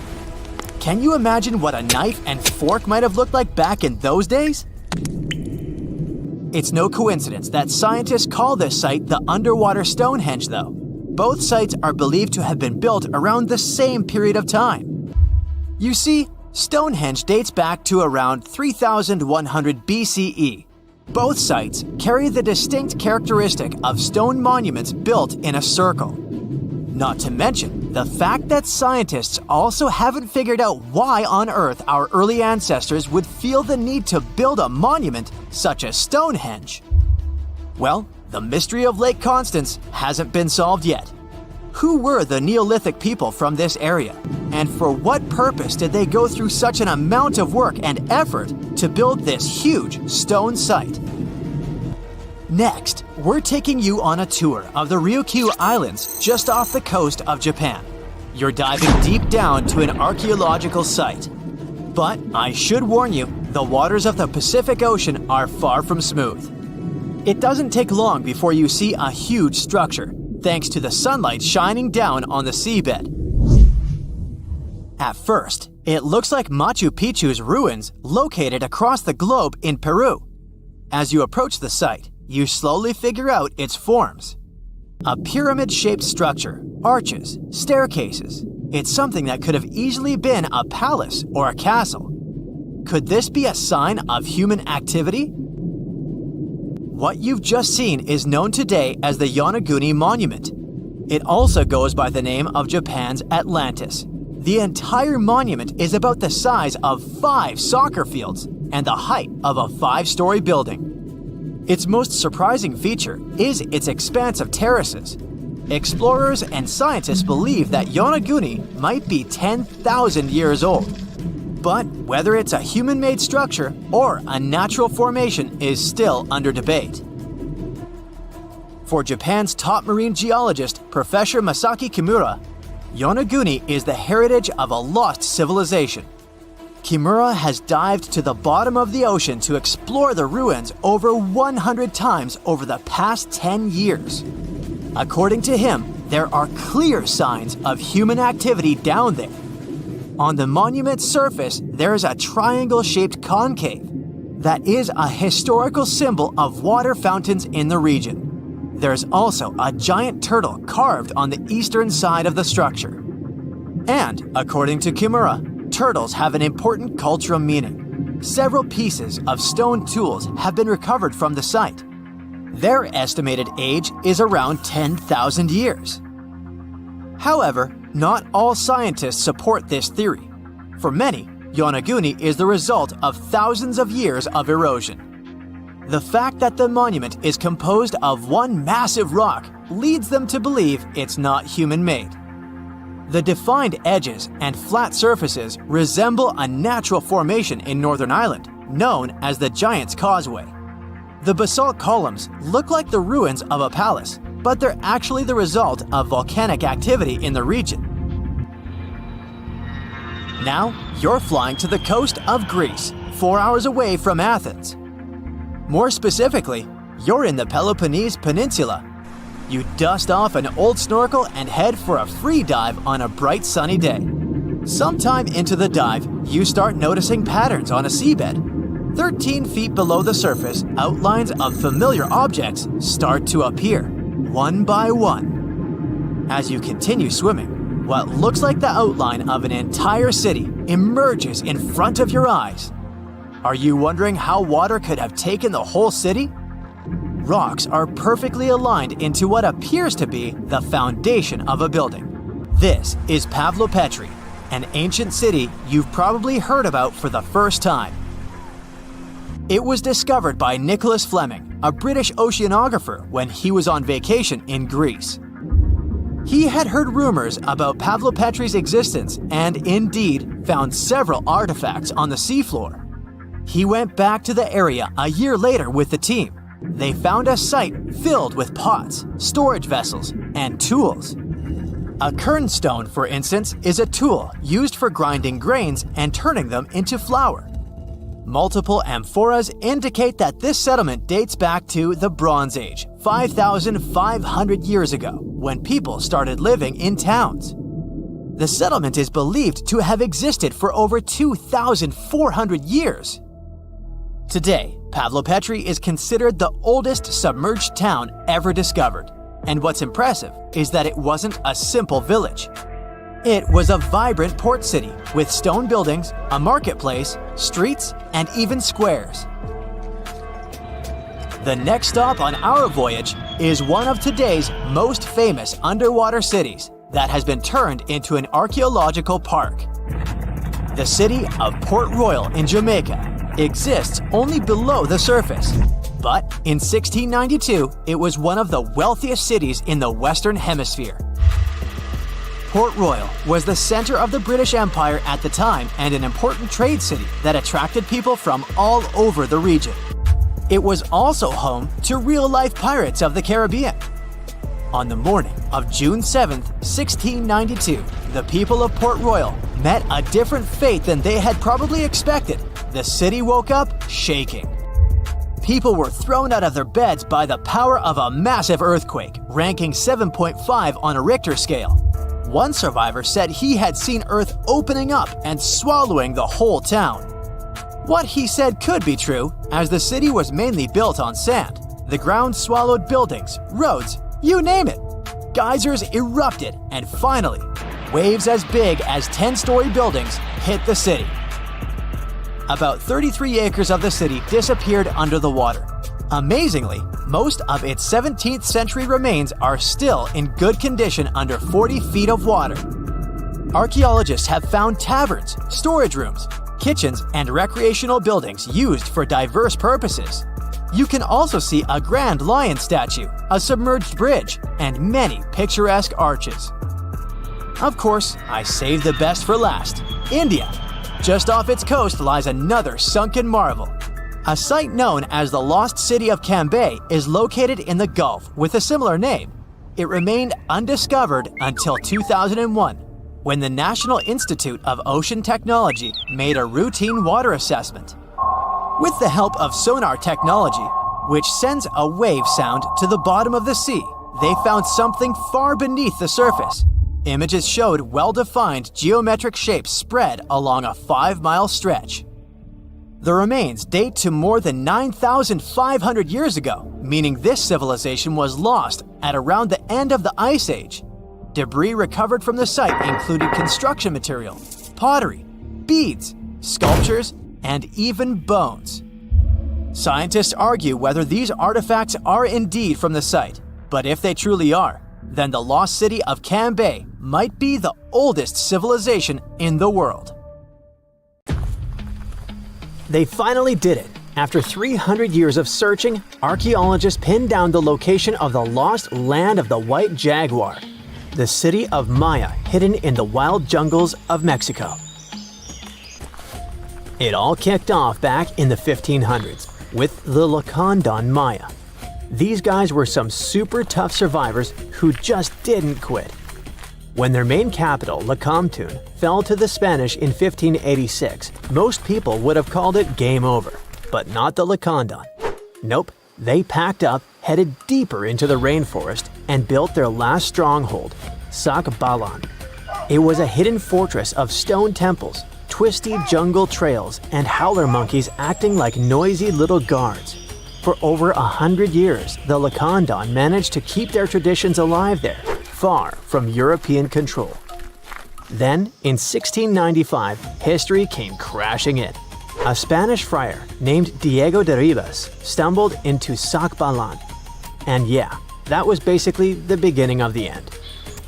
Can you imagine what a knife and fork might have looked like back in those days? It's no coincidence that scientists call this site the underwater Stonehenge, though. Both sites are believed to have been built around the same period of time. You see, Stonehenge dates back to around 3100 BCE. Both sites carry the distinct characteristic of stone monuments built in a circle. Not to mention the fact that scientists also haven't figured out why on earth our early ancestors would feel the need to build a monument such as Stonehenge. Well, the mystery of Lake Constance hasn't been solved yet. Who were the Neolithic people from this area? And for what purpose did they go through such an amount of work and effort to build this huge stone site? Next, we're taking you on a tour of the Ryukyu Islands just off the coast of Japan. You're diving deep down to an archaeological site. But I should warn you, the waters of the Pacific Ocean are far from smooth. It doesn't take long before you see a huge structure, thanks to the sunlight shining down on the seabed. At first, it looks like Machu Picchu's ruins located across the globe in Peru. As you approach the site, you slowly figure out its forms. A pyramid-shaped structure, arches, staircases. It's something that could have easily been a palace or a castle. Could this be a sign of human activity? What you've just seen is known today as the Yonaguni Monument. It also goes by the name of Japan's Atlantis. The entire monument is about the size of 5 soccer fields and the height of a 5-story building. Its most surprising feature is its expanse of terraces. Explorers and scientists believe that Yonaguni might be 10,000 years old. But whether it's a human-made structure or a natural formation is still under debate. For Japan's top marine geologist, Professor Masaki Kimura, Yonaguni is the heritage of a lost civilization. Kimura has dived to the bottom of the ocean to explore the ruins over 100 times over the past 10 years. According to him, there are clear signs of human activity down there. On the monument's surface, there is a triangle-shaped concave that is a historical symbol of water fountains in the region. There's also a giant turtle carved on the eastern side of the structure. And, according to Kimura, turtles have an important cultural meaning. Several pieces of stone tools have been recovered from the site. Their estimated age is around 10,000 years. However, not all scientists support this theory. For many, Yonaguni is the result of thousands of years of erosion. The fact that the monument is composed of one massive rock leads them to believe it's not human-made. The defined edges and flat surfaces resemble a natural formation in Northern Ireland, known as the Giant's Causeway. The basalt columns look like the ruins of a palace, but they're actually the result of volcanic activity in the region. Now, you're flying to the coast of Greece, 4 hours away from Athens. More specifically, you're in the Peloponnese Peninsula. You dust off an old snorkel and head for a free dive on a bright sunny day. Sometime into the dive, you start noticing patterns on a seabed. 13 feet below the surface, outlines of familiar objects start to appear, one by one. As you continue swimming, what looks like the outline of an entire city emerges in front of your eyes. Are you wondering how water could have taken the whole city? Rocks are perfectly aligned into what appears to be the foundation of a building. This is Pavlopetri, an ancient city you've probably heard about for the first time. It was discovered by Nicholas Fleming, a British oceanographer, when he was on vacation in Greece. He had heard rumors about Pavlopetri's existence and indeed found several artifacts on the seafloor. He went back to the area a year later with the team. They found a site filled with pots, storage vessels, and tools. A kernstone, for instance, is a tool used for grinding grains and turning them into flour. Multiple amphoras indicate that this settlement dates back to the Bronze Age, 5,500 years ago, when people started living in towns. The settlement is believed to have existed for over 2,400 years. Today, Pavlopetri is considered the oldest submerged town ever discovered, and what's impressive is that it wasn't a simple village. It was a vibrant port city with stone buildings, a marketplace, streets, and even squares. The next stop on our voyage is one of today's most famous underwater cities that has been turned into an archaeological park. The city of Port Royal in Jamaica exists only below the surface, but in 1692 it was one of the wealthiest cities in the Western Hemisphere. Port Royal was the center of the British Empire at the time and an important trade city that attracted people from all over the region. It was also home to real-life pirates of the Caribbean. On the morning of June 7, 1692, the people of Port Royal met a different fate than they had probably expected. The city woke up shaking. People were thrown out of their beds by the power of a massive earthquake, ranking 7.5 on a Richter scale. One survivor said he had seen Earth opening up and swallowing the whole town. What he said could be true, as the city was mainly built on sand. The ground swallowed buildings, roads, you name it. Geysers erupted, and finally, waves as big as 10-story buildings hit the city. About 33 acres of the city disappeared under the water. Amazingly, most of its 17th century remains are still in good condition under 40 feet of water. Archaeologists have found taverns, storage rooms, kitchens, and recreational buildings used for diverse purposes. You can also see a grand lion statue, a submerged bridge, and many picturesque arches. Of course, I saved the best for last: India. Just off its coast lies another sunken marvel. A site known as the Lost City of Cambay is located in the Gulf with a similar name. It remained undiscovered until 2001, when the National Institute of Ocean Technology made a routine water assessment. With the help of sonar technology, which sends a wave sound to the bottom of the sea, they found something far beneath the surface. Images showed well-defined geometric shapes spread along a 5-mile stretch. The remains date to more than 9,500 years ago, meaning this civilization was lost at around the end of the Ice Age. Debris recovered from the site included construction material, pottery, beads, sculptures, and even bones. Scientists argue whether these artifacts are indeed from the site, but if they truly are, then the lost city of Cambay might be the oldest civilization in the world. They finally did it. After 300 years of searching, archaeologists pinned down the location of the lost land of the White Jaguar, the city of Maya hidden in the wild jungles of Mexico. It all kicked off back in the 1500s with the Lacandon Maya. These guys were some super tough survivors who just didn't quit. When their main capital, Lacamtun, fell to the Spanish in 1586, most people would have called it game over, but not the Lacandon. Nope, they packed up, headed deeper into the rainforest, and built their last stronghold, Sakbalan. It was a hidden fortress of stone temples, twisty jungle trails, and howler monkeys acting like noisy little guards. For over 100 years, the Lacandon managed to keep their traditions alive there, far from European control. Then, in 1695, history came crashing in. A Spanish friar named Diego de Ribas stumbled into Sakbalan. And yeah, that was basically the beginning of the end.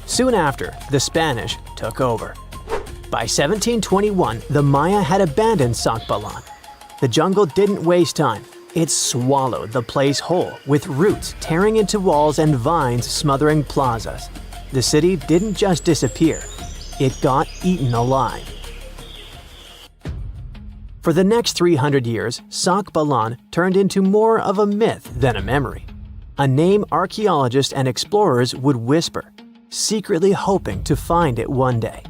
Soon after, the Spanish took over. By 1721, the Maya had abandoned Sakbalan. The jungle didn't waste time. It swallowed the place whole, with roots tearing into walls and vines smothering plazas. The city didn't just disappear, it got eaten alive. For the next 300 years, Sakbalan turned into more of a myth than a memory. A name archaeologists and explorers would whisper, secretly hoping to find it one day.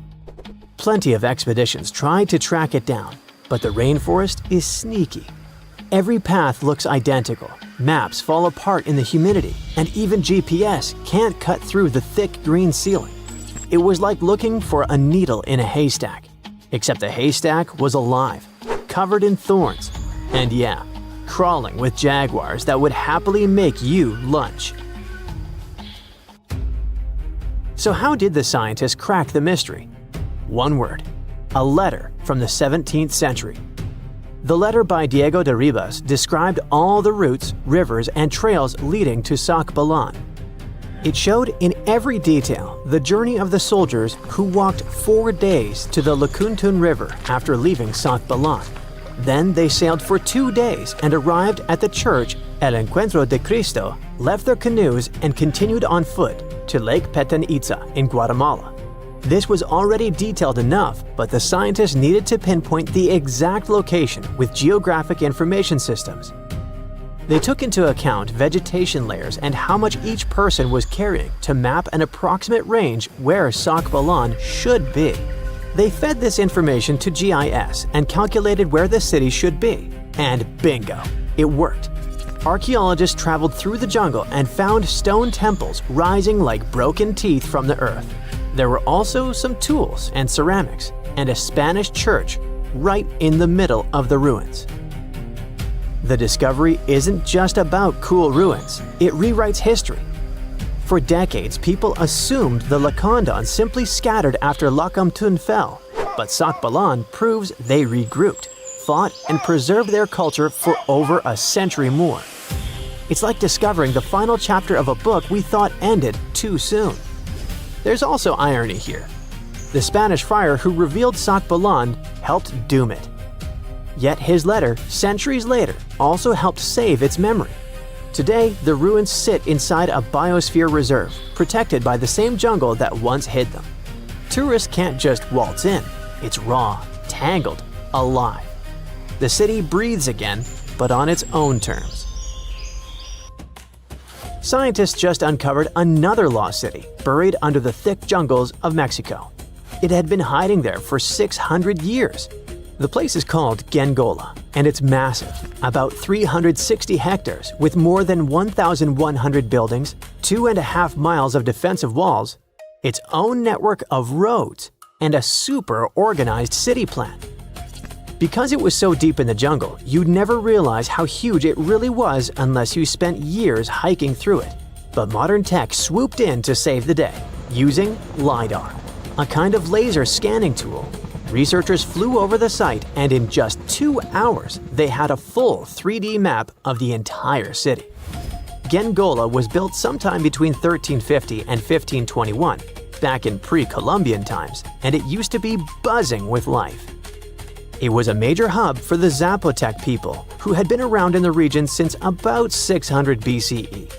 Plenty of expeditions tried to track it down, but the rainforest is sneaky. Every path looks identical, maps fall apart in the humidity, and even GPS can't cut through the thick green ceiling. It was like looking for a needle in a haystack, except the haystack was alive, covered in thorns, and yeah, crawling with jaguars that would happily make you lunch. So how did the scientists crack the mystery? One word: a letter from the 17th century. The letter by Diego de Ribas described all the routes, rivers, and trails leading to Sakbalan. It showed in every detail the journey of the soldiers who walked 4 days to the Lacandon River after leaving Sakbalan. Then they sailed for 2 days and arrived at the church El Encuentro de Cristo, left their canoes, and continued on foot to Lake Petén Itzá in Guatemala. This was already detailed enough, but the scientists needed to pinpoint the exact location with geographic information systems. They took into account vegetation layers and how much each person was carrying to map an approximate range where Sakbalan should be. They fed this information to GIS and calculated where the city should be. And bingo, it worked. Archaeologists traveled through the jungle and found stone temples rising like broken teeth from the earth. There were also some tools and ceramics, and a Spanish church right in the middle of the ruins. The discovery isn't just about cool ruins, it rewrites history. For decades, people assumed the Lacandons simply scattered after Lakamtun fell, but Sakbalan proves they regrouped, fought, and preserved their culture for over a century more. It's like discovering the final chapter of a book we thought ended too soon. There's also irony here. The Spanish friar who revealed Sakbalan helped doom it. Yet his letter, centuries later, also helped save its memory. Today, the ruins sit inside a biosphere reserve, protected by the same jungle that once hid them. Tourists can't just waltz in. It's raw, tangled, alive. The city breathes again, but on its own terms. Scientists just uncovered another lost city, buried under the thick jungles of Mexico. It had been hiding there for 600 years. The place is called Genola, and it's massive, about 360 hectares with more than 1,100 buildings, 2.5 miles of defensive walls, its own network of roads, and a super organized city plan. Because it was so deep in the jungle, you'd never realize how huge it really was unless you spent years hiking through it. But modern tech swooped in to save the day, using LiDAR, a kind of laser scanning tool. Researchers flew over the site, and in just 2 hours, they had a full 3D map of the entire city. Genola was built sometime between 1350 and 1521, back in pre-Columbian times, and it used to be buzzing with life. It was a major hub for the Zapotec people, who had been around in the region since about 600 BCE.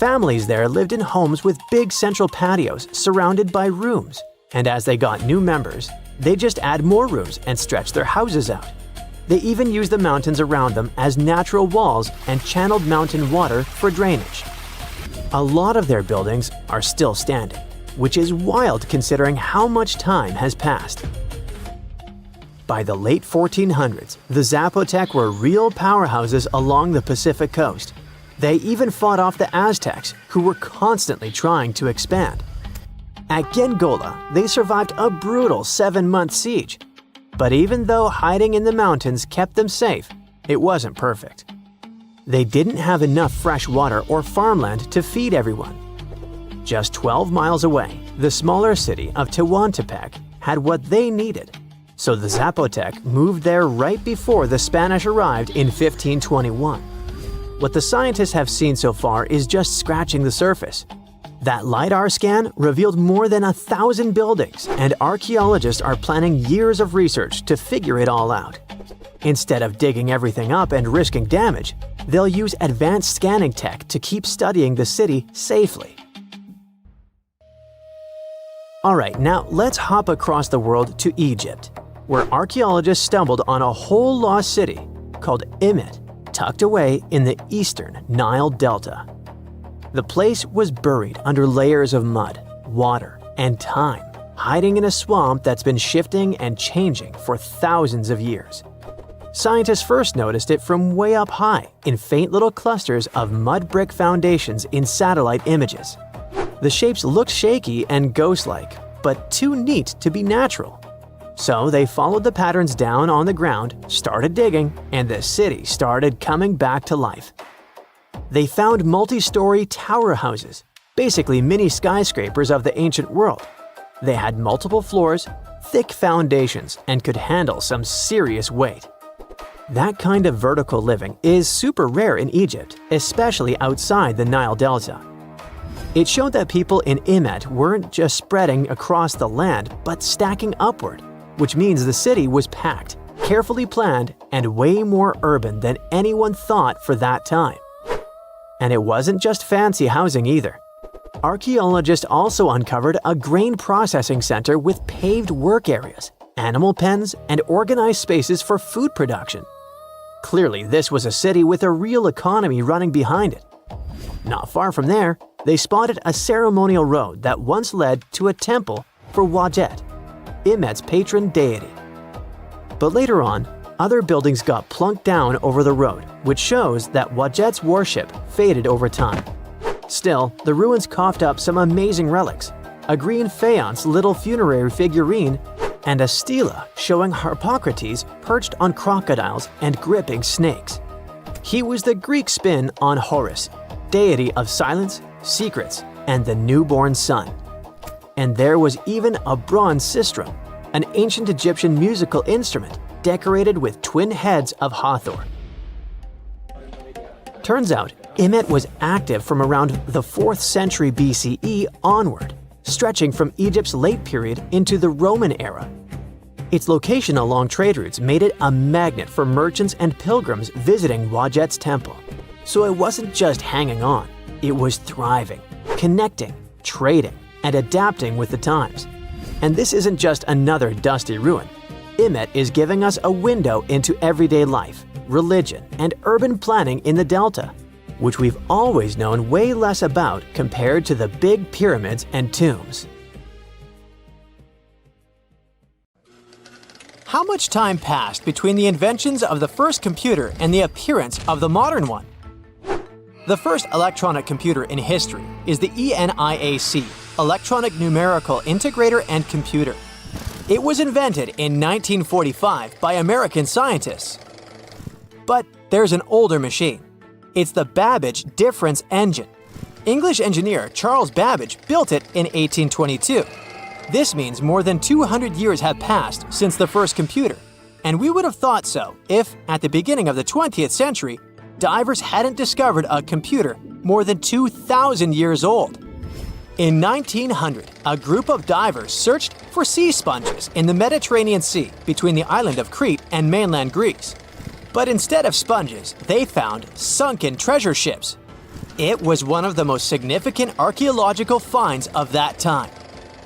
Families there lived in homes with big central patios surrounded by rooms, and as they got new members, they just add more rooms and stretch their houses out. They even used the mountains around them as natural walls and channeled mountain water for drainage. A lot of their buildings are still standing, which is wild considering how much time has passed. By the late 1400s, the Zapotec were real powerhouses along the Pacific coast. They even fought off the Aztecs, who were constantly trying to expand. At Genola, they survived a brutal 7-month siege. But even though hiding in the mountains kept them safe, it wasn't perfect. They didn't have enough fresh water or farmland to feed everyone. Just 12 miles away, the smaller city of Tehuantepec had what they needed. So the Zapotec moved there right before the Spanish arrived in 1521. What the scientists have seen so far is just scratching the surface. That LiDAR scan revealed more than 1,000 buildings, and archaeologists are planning years of research to figure it all out. Instead of digging everything up and risking damage, they'll use advanced scanning tech to keep studying the city safely. Alright, now let's hop across the world to Egypt, where archaeologists stumbled on a whole lost city called Imit, tucked away in the eastern Nile Delta. The place was buried under layers of mud, water, and time, hiding in a swamp that's been shifting and changing for thousands of years. Scientists first noticed it from way up high in faint little clusters of mud brick foundations in satellite images. The shapes looked shaky and ghost-like, but too neat to be natural. So they followed the patterns down on the ground, started digging, and the city started coming back to life. They found multi-story tower houses, basically mini skyscrapers of the ancient world. They had multiple floors, thick foundations, and could handle some serious weight. That kind of vertical living is super rare in Egypt, especially outside the Nile Delta. It showed that people in Imit weren't just spreading across the land, but stacking upward, which means the city was packed, carefully planned, and way more urban than anyone thought for that time. And it wasn't just fancy housing either. Archaeologists also uncovered a grain processing center with paved work areas, animal pens, and organized spaces for food production. Clearly, this was a city with a real economy running behind it. Not far from there, they spotted a ceremonial road that once led to a temple for Wadjet, Imit's patron deity. But later on, other buildings got plunked down over the road, which shows that Wadjet's worship faded over time. Still, the ruins coughed up some amazing relics. a green faience little funerary figurine, and a stela showing Harpocrates perched on crocodiles and gripping snakes. He was the Greek spin on Horus, deity of silence, secrets, and the newborn sun. And there was even a bronze sistrum, an ancient Egyptian musical instrument decorated with twin heads of Hathor. Turns out, Imit was active from around the 4th century BCE onward, stretching from Egypt's late period into the Roman era. Its location along trade routes made it a magnet for merchants and pilgrims visiting Wajet's temple. So it wasn't just hanging on, it was thriving, connecting, trading, and adapting with the times. And this isn't just another dusty ruin. Imit is giving us a window into everyday life, religion, and urban planning in the Delta, which we've always known way less about compared to the big pyramids and tombs. How much time passed between the inventions of the first computer and the appearance of the modern one? The first electronic computer in history is the ENIAC, Electronic Numerical Integrator and Computer. It was invented in 1945 by American scientists. But there's an older machine. It's the Babbage difference engine. English engineer Charles Babbage built it in 1822. This means more than 200 years have passed since the first computer, and we would have thought so if, at the beginning of the 20th century, divers hadn't discovered a computer more than 2,000 years old. In 1900, a group of divers searched for sea sponges in the Mediterranean Sea between the island of Crete and mainland Greece. But instead of sponges, they found sunken treasure ships. It was one of the most significant archaeological finds of that time.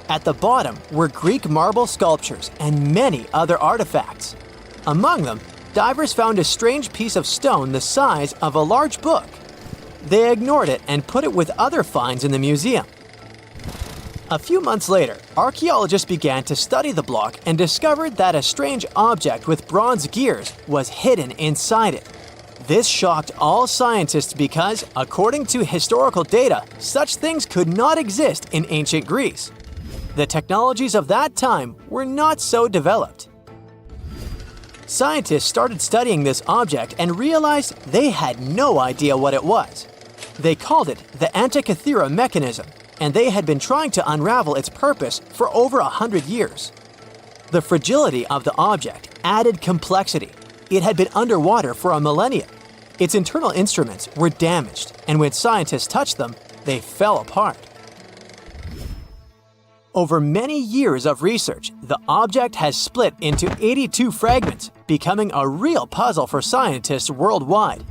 At the bottom were Greek marble sculptures and many other artifacts. Among them, divers found a strange piece of stone the size of a large book. They ignored it and put it with other finds in the museum. A few months later, archaeologists began to study the block and discovered that a strange object with bronze gears was hidden inside it. This shocked all scientists because, according to historical data, such things could not exist in ancient Greece. The technologies of that time were not so developed. Scientists started studying this object and realized they had no idea what it was. They called it the Antikythera mechanism, and they had been trying to unravel its purpose for over 100 years. The fragility of the object added complexity. It had been underwater for a millennia. Its internal instruments were damaged, and when scientists touched them, they fell apart. Over many years of research, the object has split into 82 fragments, becoming a real puzzle for scientists worldwide.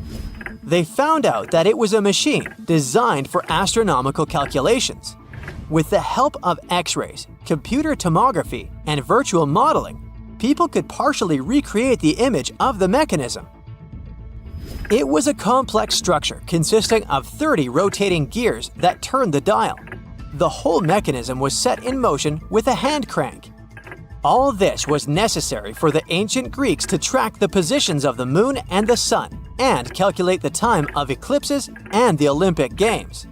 They found out that it was a machine designed for astronomical calculations. With the help of X-rays, computer tomography, and virtual modeling, people could partially recreate the image of the mechanism. It was a complex structure consisting of 30 rotating gears that turned the dial. The whole mechanism was set in motion with a hand crank. All this was necessary for the ancient Greeks to track the positions of the moon and the sun and calculate the time of eclipses and the Olympic Games.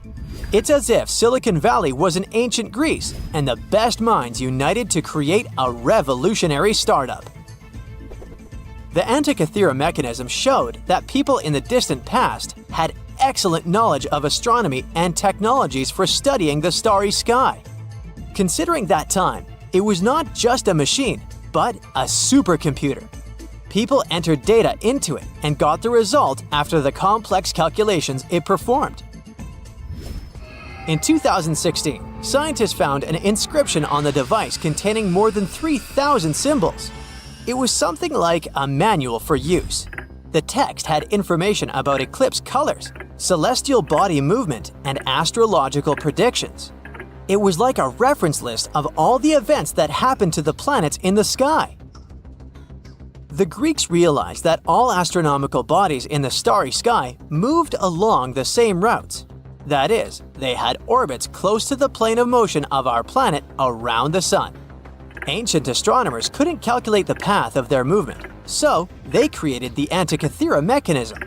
It's as if Silicon Valley was in ancient Greece and the best minds united to create a revolutionary startup. The Antikythera mechanism showed that people in the distant past had excellent knowledge of astronomy and technologies for studying the starry sky. Considering that time, it was not just a machine, but a supercomputer. People entered data into it and got the result after the complex calculations it performed. In 2016, scientists found an inscription on the device containing more than 3,000 symbols. It was something like a manual for use. The text had information about eclipse colors, celestial body movement, and astrological predictions. It was like a reference list of all the events that happened to the planets in the sky. The Greeks realized that all astronomical bodies in the starry sky moved along the same routes. That is, they had orbits close to the plane of motion of our planet around the sun. Ancient astronomers couldn't calculate the path of their movement, so they created the Antikythera mechanism.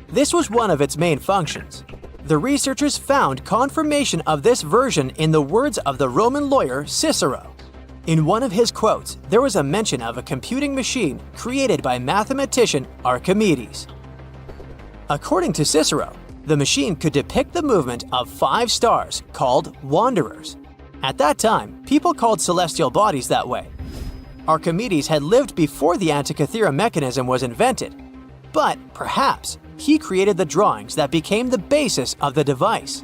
This was one of its main functions. The researchers found confirmation of this version in the words of the Roman lawyer Cicero. In one of his quotes, there was a mention of a computing machine created by mathematician Archimedes. According to Cicero, the machine could depict the movement of 5 stars called wanderers. At that time, people called celestial bodies that way. Archimedes had lived before the Antikythera mechanism was invented, but perhaps he created the drawings that became the basis of the device.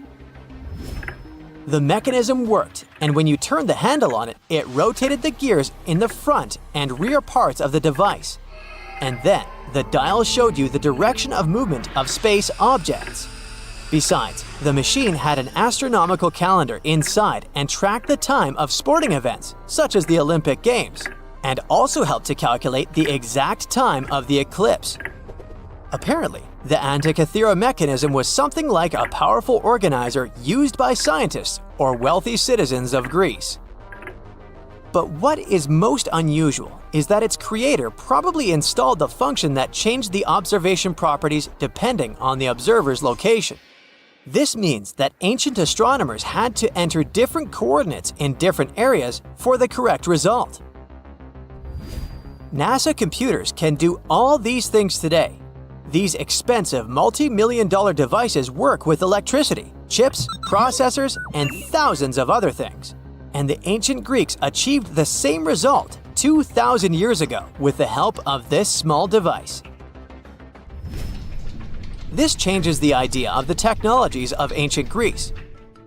The mechanism worked, and when you turned the handle on it, it rotated the gears in the front and rear parts of the device. And then, the dial showed you the direction of movement of space objects. Besides, the machine had an astronomical calendar inside and tracked the time of sporting events, such as the Olympic Games, and also helped to calculate the exact time of the eclipse. Apparently, the Antikythera mechanism was something like a powerful organizer used by scientists or wealthy citizens of Greece. But what is most unusual is that its creator probably installed the function that changed the observation properties depending on the observer's location. This means that ancient astronomers had to enter different coordinates in different areas for the correct result. NASA computers can do all these things today. These expensive multi-million-dollar devices work with electricity, chips, processors, and thousands of other things. And the ancient Greeks achieved the same result 2,000 years ago with the help of this small device. This changes the idea of the technologies of ancient Greece.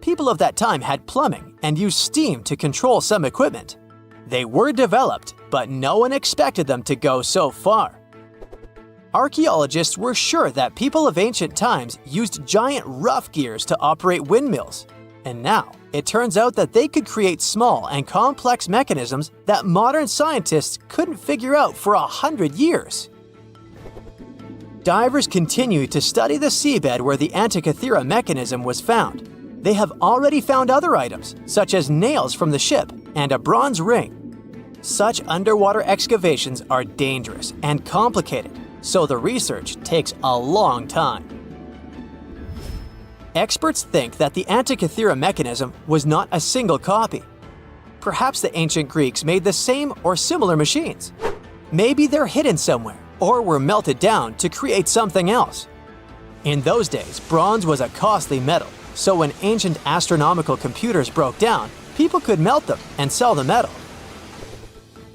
People of that time had plumbing and used steam to control some equipment. They were developed, but no one expected them to go so far. Archaeologists were sure that people of ancient times used giant rough gears to operate windmills. And now, it turns out that they could create small and complex mechanisms that modern scientists couldn't figure out for 100 years. Divers continue to study the seabed where the Antikythera mechanism was found. They have already found other items, such as nails from the ship and a bronze ring. Such underwater excavations are dangerous and complicated, so the research takes a long time. Experts think that the Antikythera mechanism was not a single copy. Perhaps the ancient Greeks made the same or similar machines. Maybe they're hidden somewhere or were melted down to create something else. In those days, bronze was a costly metal, so when ancient astronomical computers broke down, people could melt them and sell the metal.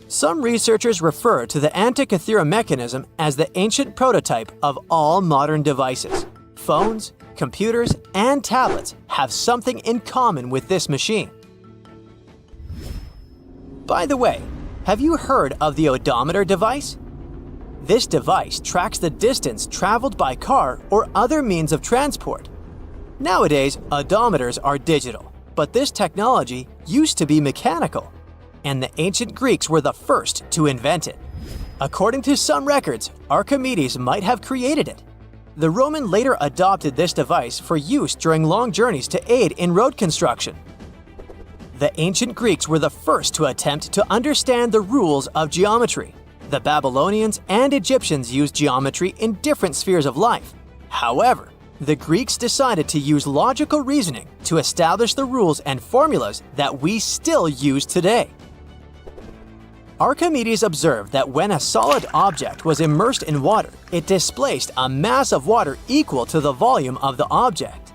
Some researchers refer to the Antikythera mechanism as the ancient prototype of all modern devices. Phones, computers, and tablets have something in common with this machine. By the way, have you heard of the odometer device? This device tracks the distance traveled by car or other means of transport. Nowadays, odometers are digital, but this technology used to be mechanical, and the ancient Greeks were the first to invent it. According to some records, Archimedes might have created it. The Roman later adopted this device for use during long journeys to aid in road construction. The ancient Greeks were the first to attempt to understand the rules of geometry. The Babylonians and Egyptians used geometry in different spheres of life. However, the Greeks decided to use logical reasoning to establish the rules and formulas that we still use today. Archimedes observed that when a solid object was immersed in water, it displaced a mass of water equal to the volume of the object.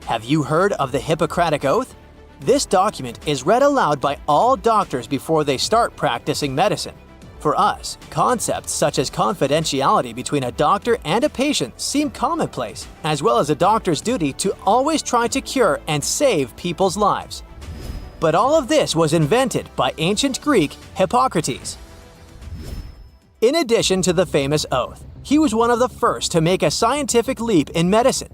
Have you heard of the Hippocratic Oath? This document is read aloud by all doctors before they start practicing medicine. For us, concepts such as confidentiality between a doctor and a patient seem commonplace, as well as a doctor's duty to always try to cure and save people's lives. But all of this was invented by ancient Greek Hippocrates. In addition to the famous oath, he was one of the first to make a scientific leap in medicine.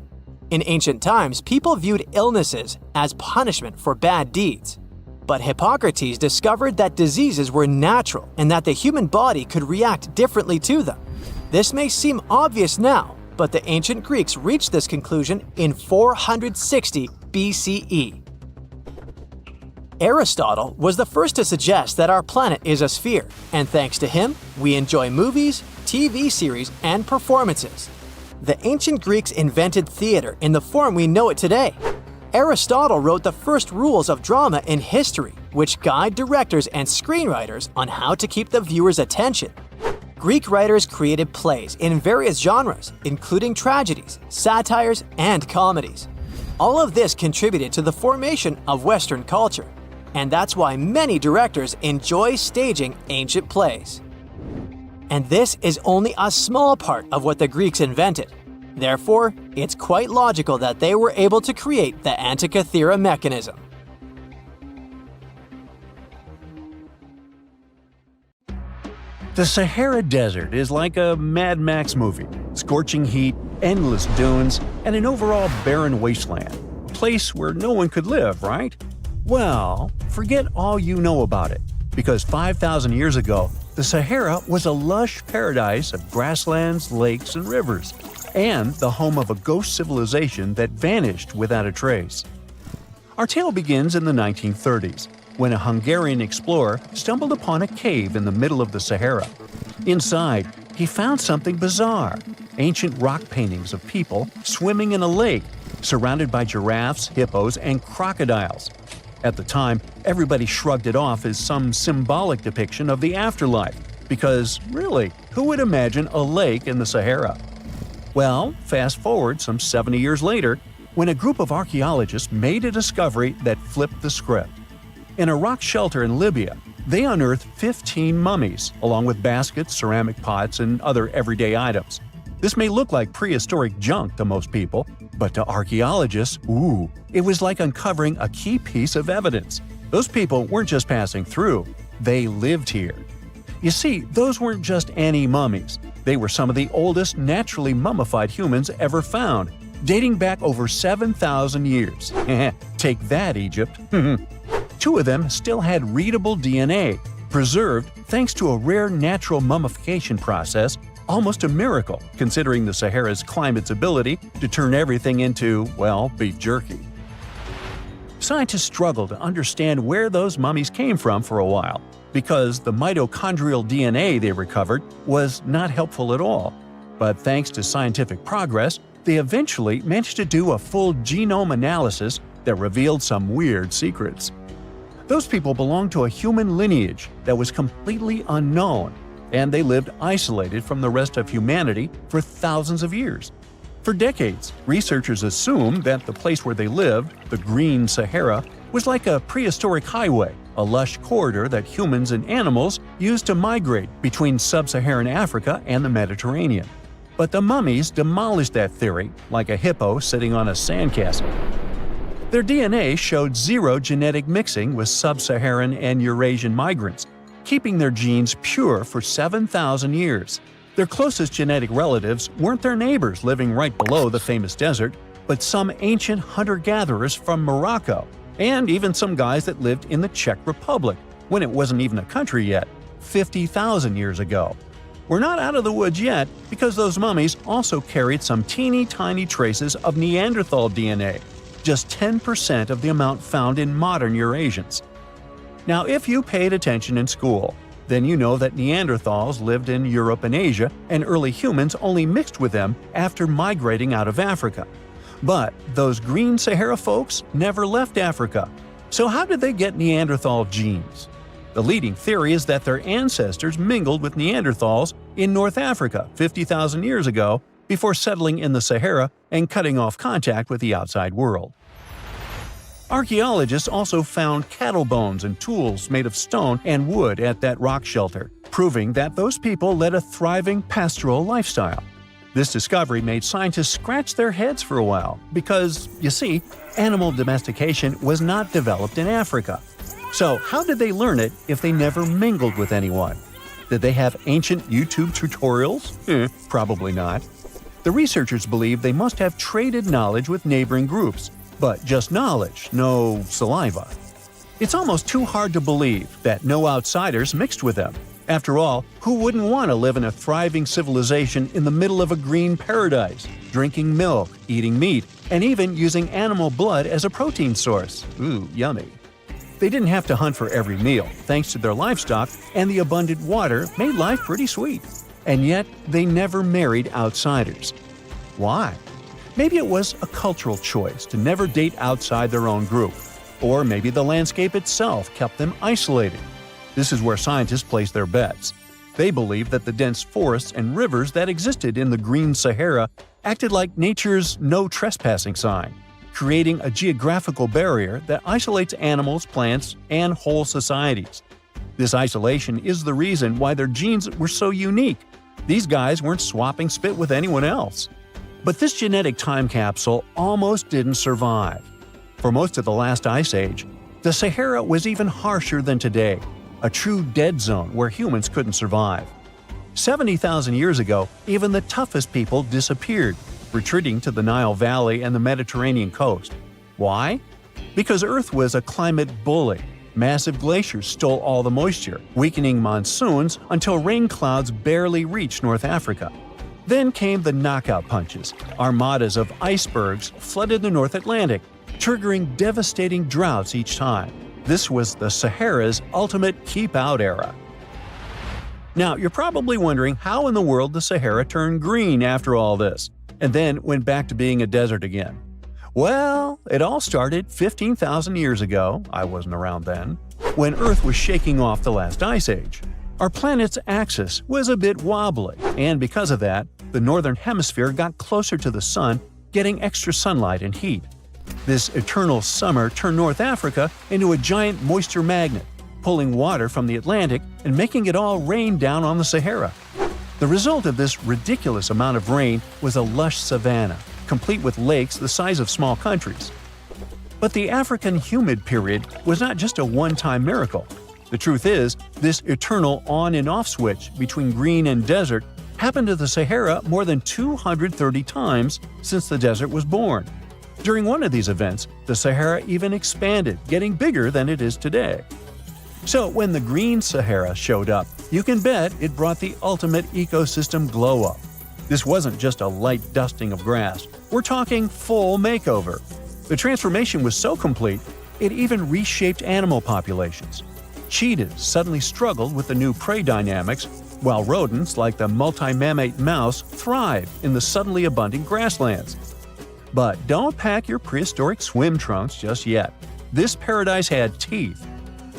In ancient times, people viewed illnesses as punishment for bad deeds. But Hippocrates discovered that diseases were natural and that the human body could react differently to them. This may seem obvious now, but the ancient Greeks reached this conclusion in 460 BCE. Aristotle was the first to suggest that our planet is a sphere, and thanks to him, we enjoy movies, TV series, and performances. The ancient Greeks invented theater in the form we know it today. Aristotle wrote the first rules of drama in history, which guide directors and screenwriters on how to keep the viewer's attention. Greek writers created plays in various genres, including tragedies, satires, and comedies. All of this contributed to the formation of Western culture, and that's why many directors enjoy staging ancient plays. And this is only a small part of what the Greeks invented. Therefore, it's quite logical that they were able to create the Antikythera mechanism. The Sahara Desert is like a Mad Max movie. Scorching heat, endless dunes, and an overall barren wasteland. A place where no one could live, right? Well, forget all you know about it, because 5,000 years ago, the Sahara was a lush paradise of grasslands, lakes, and rivers, and the home of a ghost civilization that vanished without a trace. Our tale begins in the 1930s, when a Hungarian explorer stumbled upon a cave in the middle of the Sahara. Inside, he found something bizarre: ancient rock paintings of people swimming in a lake, surrounded by giraffes, hippos, and crocodiles. At the time, everybody shrugged it off as some symbolic depiction of the afterlife, because, really, who would imagine a lake in the Sahara? Well, fast forward some 70 years later, when a group of archaeologists made a discovery that flipped the script. In a rock shelter in Libya, they unearthed 15 mummies, along with baskets, ceramic pots, and other everyday items. This may look like prehistoric junk to most people, but to archaeologists, it was like uncovering a key piece of evidence. Those people weren't just passing through, they lived here. You see, those weren't just any mummies. They were some of the oldest naturally mummified humans ever found, dating back over 7,000 years. Take that, Egypt. Two of them still had readable DNA, preserved thanks to a rare natural mummification process, almost a miracle considering the Sahara's climate's ability to turn everything into, well, beef jerky. Scientists struggled to understand where those mummies came from for a while, because the mitochondrial DNA they recovered was not helpful at all. But thanks to scientific progress, they eventually managed to do a full genome analysis that revealed some weird secrets. Those people belonged to a human lineage that was completely unknown, and they lived isolated from the rest of humanity for thousands of years. For decades, researchers assumed that the place where they lived, the Green Sahara, was like a prehistoric highway, a lush corridor that humans and animals used to migrate between sub-Saharan Africa and the Mediterranean. But the mummies demolished that theory, like a hippo sitting on a sandcastle. Their DNA showed zero genetic mixing with sub-Saharan and Eurasian migrants, keeping their genes pure for 7,000 years. Their closest genetic relatives weren't their neighbors living right below the famous desert, but some ancient hunter-gatherers from Morocco, and even some guys that lived in the Czech Republic, when it wasn't even a country yet, 50,000 years ago. We're not out of the woods yet, because those mummies also carried some teeny-tiny traces of Neanderthal DNA, just 10% of the amount found in modern Eurasians. Now, if you paid attention in school, then you know that Neanderthals lived in Europe and Asia, and early humans only mixed with them after migrating out of Africa. But those Green Sahara folks never left Africa. So how did they get Neanderthal genes? The leading theory is that their ancestors mingled with Neanderthals in North Africa 50,000 years ago before settling in the Sahara and cutting off contact with the outside world. Archaeologists also found cattle bones and tools made of stone and wood at that rock shelter, proving that those people led a thriving pastoral lifestyle. This discovery made scientists scratch their heads for a while because, you see, animal domestication was not developed in Africa. So how did they learn it if they never mingled with anyone? Did they have ancient YouTube tutorials? Probably not. The researchers believe they must have traded knowledge with neighboring groups, but just knowledge, no saliva. It's almost too hard to believe that no outsiders mixed with them. After all, who wouldn't want to live in a thriving civilization in the middle of a green paradise, drinking milk, eating meat, and even using animal blood as a protein source? Ooh, yummy. They didn't have to hunt for every meal, thanks to their livestock, and the abundant water made life pretty sweet. And yet, they never married outsiders. Why? Maybe it was a cultural choice to never date outside their own group, or maybe the landscape itself kept them isolated. This is where scientists place their bets. They believe that the dense forests and rivers that existed in the Green Sahara acted like nature's no trespassing sign, creating a geographical barrier that isolates animals, plants, and whole societies. This isolation is the reason why their genes were so unique. These guys weren't swapping spit with anyone else. But this genetic time capsule almost didn't survive. For most of the last ice age, the Sahara was even harsher than today, a true dead zone where humans couldn't survive. 70,000 years ago, even the toughest people disappeared, retreating to the Nile Valley and the Mediterranean coast. Why? Because Earth was a climate bully. Massive glaciers stole all the moisture, weakening monsoons until rain clouds barely reached North Africa. Then came the knockout punches. Armadas of icebergs flooded the North Atlantic, triggering devastating droughts each time. This was the Sahara's ultimate keep-out era. Now, you're probably wondering how in the world the Sahara turned green after all this, and then went back to being a desert again. Well, it all started 15,000 years ago, I wasn't around then, when Earth was shaking off the last ice age. Our planet's axis was a bit wobbly, and because of that, the northern hemisphere got closer to the sun, getting extra sunlight and heat. This eternal summer turned North Africa into a giant moisture magnet, pulling water from the Atlantic and making it all rain down on the Sahara. The result of this ridiculous amount of rain was a lush savanna, complete with lakes the size of small countries. But the African humid period was not just a one-time miracle. The truth is, this eternal on and off switch between green and desert happened to the Sahara more than 230 times since the desert was born. During one of these events, the Sahara even expanded, getting bigger than it is today. So when the Green Sahara showed up, you can bet it brought the ultimate ecosystem glow-up. This wasn't just a light dusting of grass. We're talking full makeover. The transformation was so complete, it even reshaped animal populations. Cheetahs suddenly struggled with the new prey dynamics, while rodents like the multi-mammate mouse thrive in the suddenly abundant grasslands. But don't pack your prehistoric swim trunks just yet. This paradise had teeth.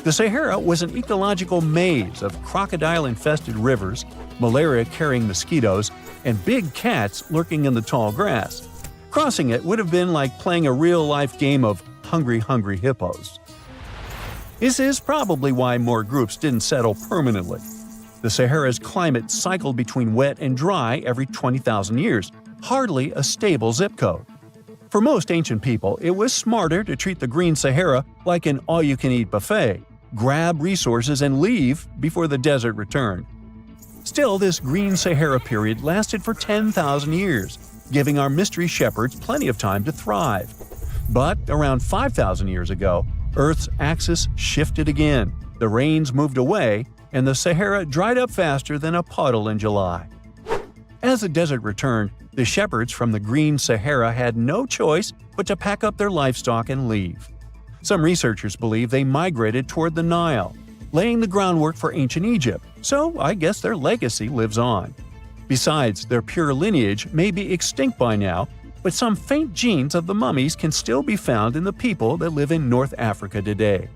The Sahara was an ecological maze of crocodile-infested rivers, malaria-carrying mosquitoes, and big cats lurking in the tall grass. Crossing it would have been like playing a real-life game of Hungry Hungry Hippos. This is probably why more groups didn't settle permanently. The Sahara's climate cycled between wet and dry every 20,000 years, hardly a stable zip code. For most ancient people, it was smarter to treat the Green Sahara like an all-you-can-eat buffet, grab resources and leave before the desert returned. Still, this Green Sahara period lasted for 10,000 years, giving our mystery shepherds plenty of time to thrive. But around 5,000 years ago, Earth's axis shifted again, the rains moved away, and the Sahara dried up faster than a puddle in July. As the desert returned, the shepherds from the Green Sahara had no choice but to pack up their livestock and leave. Some researchers believe they migrated toward the Nile, laying the groundwork for ancient Egypt, so I guess their legacy lives on. Besides, their pure lineage may be extinct by now, but some faint genes of the mummies can still be found in the people that live in North Africa today.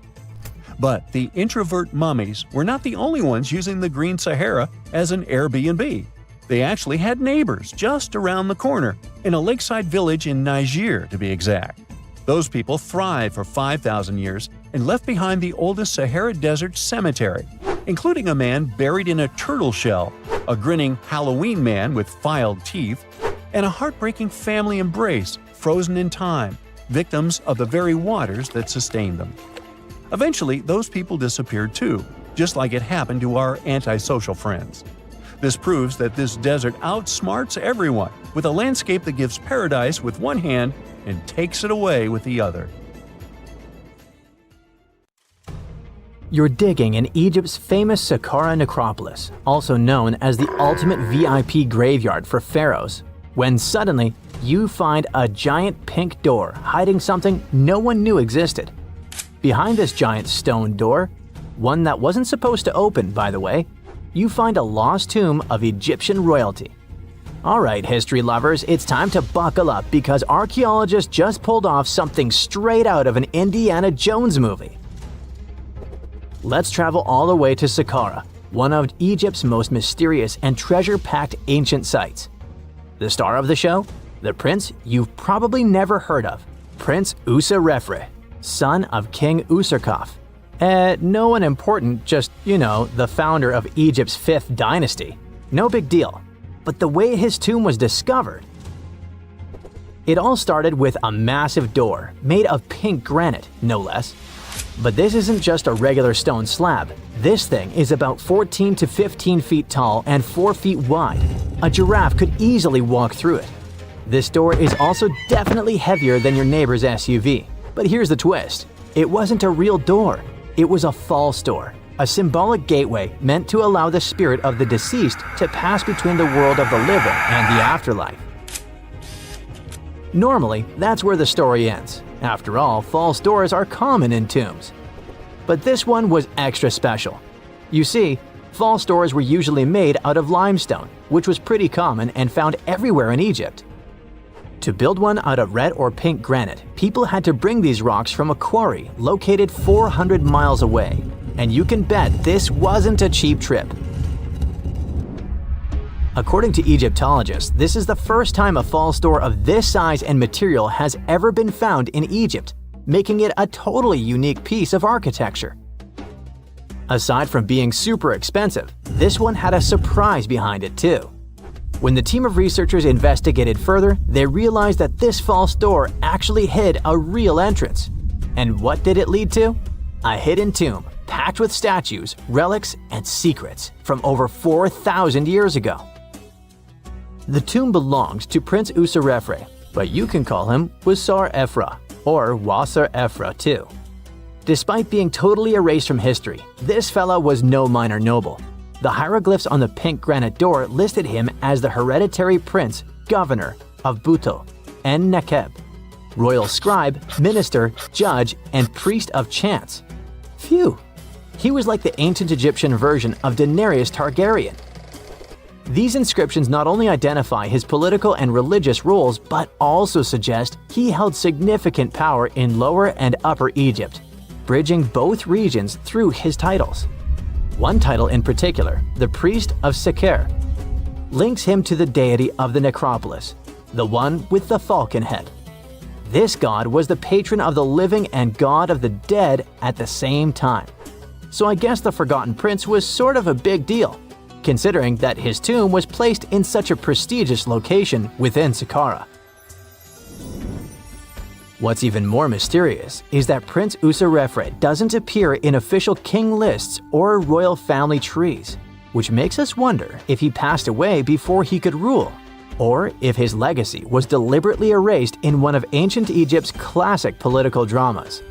But the introvert mummies were not the only ones using the Green Sahara as an Airbnb. They actually had neighbors just around the corner, in a lakeside village in Niger to be exact. Those people thrived for 5,000 years and left behind the oldest Sahara Desert cemetery, including a man buried in a turtle shell, a grinning Halloween man with filed teeth, and a heartbreaking family embrace frozen in time, victims of the very waters that sustained them. Eventually, those people disappeared too, just like it happened to our antisocial friends. This proves that this desert outsmarts everyone, with a landscape that gives paradise with one hand and takes it away with the other. You're digging in Egypt's famous Saqqara necropolis, also known as the ultimate VIP graveyard for pharaohs, when suddenly you find a giant pink door hiding something no one knew existed. Behind this giant stone door, one that wasn't supposed to open, by the way, you find a lost tomb of Egyptian royalty. Alright, history lovers, it's time to buckle up because archaeologists just pulled off something straight out of an Indiana Jones movie. Let's travel all the way to Saqqara, one of Egypt's most mysterious and treasure-packed ancient sites. The star of the show? The prince you've probably never heard of, Prince Userefre, son of King Userkaf. No one important, just, the founder of Egypt's 5th dynasty. No big deal. But the way his tomb was discovered… It all started with a massive door, made of pink granite, no less. But this isn't just a regular stone slab. This thing is about 14 to 15 feet tall and 4 feet wide. A giraffe could easily walk through it. This door is also definitely heavier than your neighbor's SUV. But here's the twist. It wasn't a real door. It was a false door. A symbolic gateway meant to allow the spirit of the deceased to pass between the world of the living and the afterlife. Normally, that's where the story ends. After all, false doors are common in tombs. But this one was extra special. You see, false doors were usually made out of limestone, which was pretty common and found everywhere in Egypt. To build one out of red or pink granite, people had to bring these rocks from a quarry located 400 miles away. And you can bet this wasn't a cheap trip. According to Egyptologists, this is the first time a false door of this size and material has ever been found in Egypt, making it a totally unique piece of architecture. Aside from being super expensive, this one had a surprise behind it too. When the team of researchers investigated further, they realized that this false door actually hid a real entrance. And what did it lead to? A hidden tomb, packed with statues, relics, and secrets from over 4,000 years ago. The tomb belonged to Prince Userefre, but you can call him Wasar-Efra, or Wasar-Efra too. Despite being totally erased from history, this fella was no minor noble. The hieroglyphs on the pink granite door listed him as the hereditary prince, governor of Buto and Nekeb, royal scribe, minister, judge, and priest of chance. Phew! He was like the ancient Egyptian version of Daenerys Targaryen. These inscriptions not only identify his political and religious roles, but also suggest he held significant power in Lower and Upper Egypt, bridging both regions through his titles. One title in particular, the Priest of Seker, links him to the deity of the necropolis, the one with the falcon head. This god was the patron of the living and god of the dead at the same time. So I guess the Forgotten Prince was sort of a big deal, considering that his tomb was placed in such a prestigious location within Saqqara. What's even more mysterious is that Prince Userefre doesn't appear in official king lists or royal family trees, which makes us wonder if he passed away before he could rule, or if his legacy was deliberately erased in one of ancient Egypt's classic political dramas.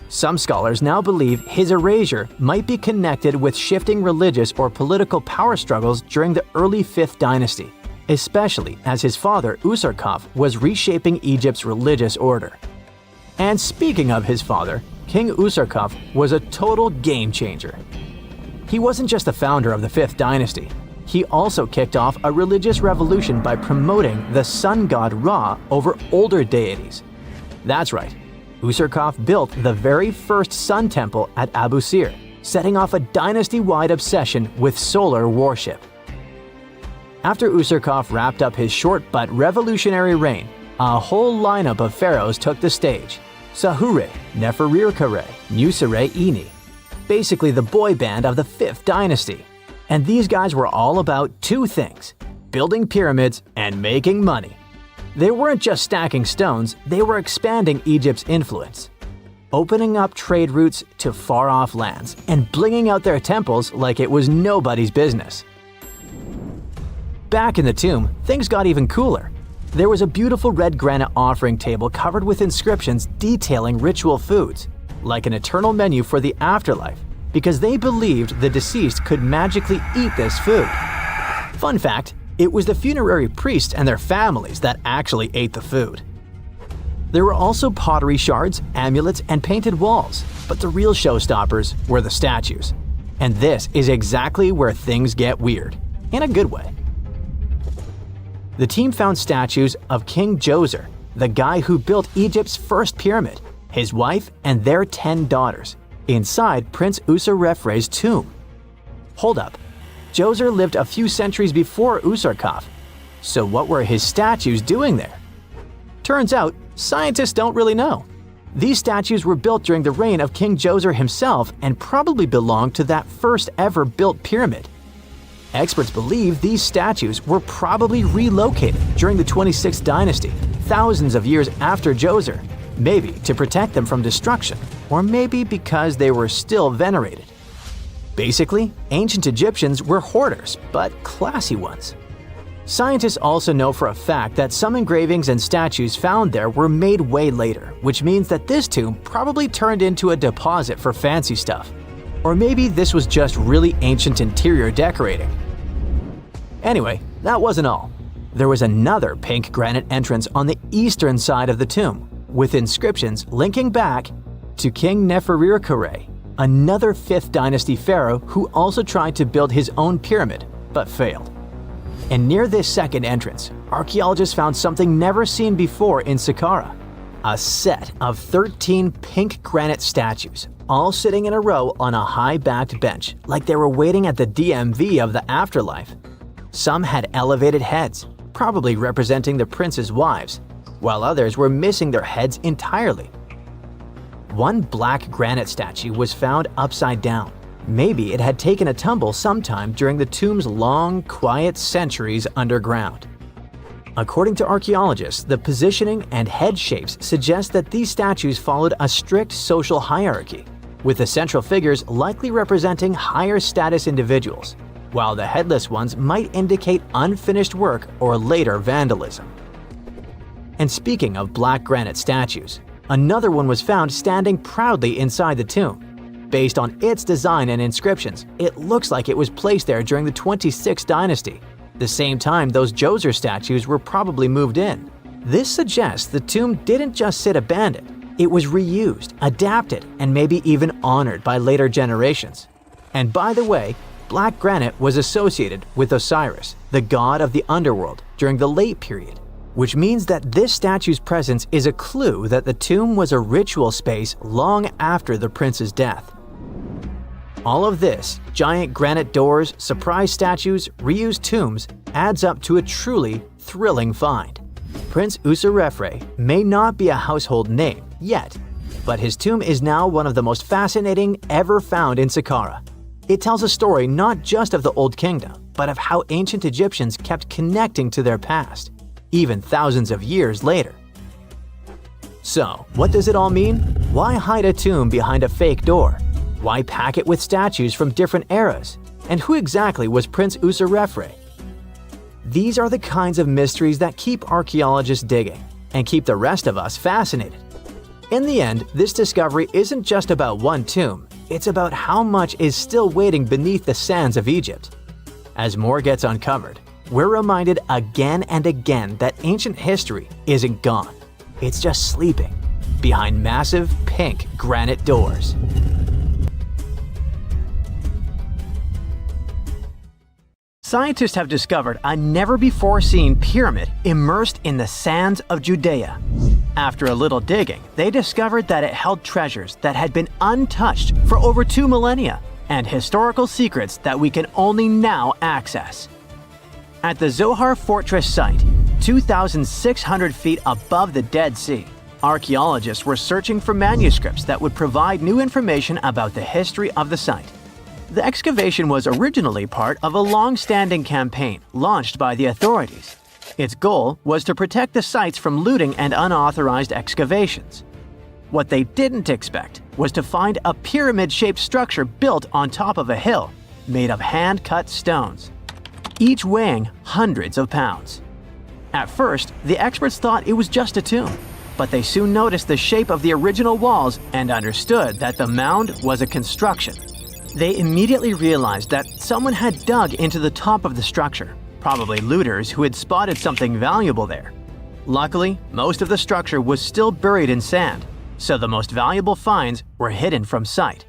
Some scholars now believe his erasure might be connected with shifting religious or political power struggles during the early 5th dynasty, especially as his father Userkaf was reshaping Egypt's religious order. And speaking of his father, King Userkaf was a total game changer. He wasn't just the founder of the 5th dynasty, he also kicked off a religious revolution by promoting the sun god Ra over older deities. That's right, Userkaf built the very first sun temple at Abu Sir, setting off a dynasty-wide obsession with solar worship. After Userkaf wrapped up his short but revolutionary reign, a whole lineup of pharaohs took the stage. Sahure, Neferirkare, Nusere-Ini, basically the boy band of the 5th dynasty. And these guys were all about two things: building pyramids and making money. They weren't just stacking stones, they were expanding Egypt's influence, opening up trade routes to far-off lands, and blinging out their temples like it was nobody's business. Back in the tomb, things got even cooler. There was a beautiful red granite offering table covered with inscriptions detailing ritual foods, like an eternal menu for the afterlife, because they believed the deceased could magically eat this food. Fun fact, it was the funerary priests and their families that actually ate the food. There were also pottery shards, amulets, and painted walls, but the real showstoppers were the statues. And this is exactly where things get weird, in a good way. The team found statues of King Djoser, the guy who built Egypt's first pyramid, his wife, and their 10 daughters, inside Prince Userefre's tomb. Hold up. Djoser lived a few centuries before Usarkov. So what were his statues doing there? Turns out, scientists don't really know. These statues were built during the reign of King Djoser himself and probably belonged to that first ever built pyramid. Experts believe these statues were probably relocated during the 26th dynasty, thousands of years after Djoser, maybe to protect them from destruction, or maybe because they were still venerated. Basically, ancient Egyptians were hoarders, but classy ones. Scientists also know for a fact that some engravings and statues found there were made way later, which means that this tomb probably turned into a deposit for fancy stuff. Or maybe this was just really ancient interior decorating. Anyway, that wasn't all. There was another pink granite entrance on the eastern side of the tomb, with inscriptions linking back to King Nefertiti, another 5th dynasty pharaoh who also tried to build his own pyramid, but failed. And near this second entrance, archaeologists found something never seen before in Saqqara: a set of 13 pink granite statues, all sitting in a row on a high-backed bench, like they were waiting at the DMV of the afterlife. Some had elevated heads, probably representing the prince's wives, while others were missing their heads entirely. One black granite statue was found upside down. Maybe it had taken a tumble sometime during the tomb's long, quiet centuries underground. According to archaeologists, the positioning and head shapes suggest that these statues followed a strict social hierarchy, with the central figures likely representing higher status individuals, while the headless ones might indicate unfinished work or later vandalism. And speaking of black granite statues, another one was found standing proudly inside the tomb. Based on its design and inscriptions, it looks like it was placed there during the 26th dynasty, the same time those Djoser statues were probably moved in. This suggests the tomb didn't just sit abandoned, it was reused, adapted, and maybe even honored by later generations. And by the way, black granite was associated with Osiris, the god of the underworld, during the late period, which means that this statue's presence is a clue that the tomb was a ritual space long after the prince's death. All of this, giant granite doors, surprise statues, reused tombs, adds up to a truly thrilling find. Prince Userefre may not be a household name yet, but his tomb is now one of the most fascinating ever found in Saqqara. It tells a story not just of the Old Kingdom, but of how ancient Egyptians kept connecting to their past, even thousands of years later. So, what does it all mean? Why hide a tomb behind a fake door? Why pack it with statues from different eras? And who exactly was Prince Userefre? These are the kinds of mysteries that keep archaeologists digging and keep the rest of us fascinated. In the end, this discovery isn't just about one tomb, it's about how much is still waiting beneath the sands of Egypt. As more gets uncovered, we're reminded again and again that ancient history isn't gone. It's just sleeping behind massive pink granite doors. Scientists have discovered a never-before-seen pyramid immersed in the sands of Judea. After a little digging, they discovered that it held treasures that had been untouched for over 2 millennia and historical secrets that we can only now access. At the Zohar Fortress site, 2,600 feet above the Dead Sea, archaeologists were searching for manuscripts that would provide new information about the history of the site. The excavation was originally part of a long-standing campaign launched by the authorities. Its goal was to protect the sites from looting and unauthorized excavations. What they didn't expect was to find a pyramid-shaped structure built on top of a hill, made of hand-cut stones, each weighing hundreds of pounds. At first, the experts thought it was just a tomb, but they soon noticed the shape of the original walls and understood that the mound was a construction. They immediately realized that someone had dug into the top of the structure, probably looters who had spotted something valuable there. Luckily, most of the structure was still buried in sand, so the most valuable finds were hidden from sight.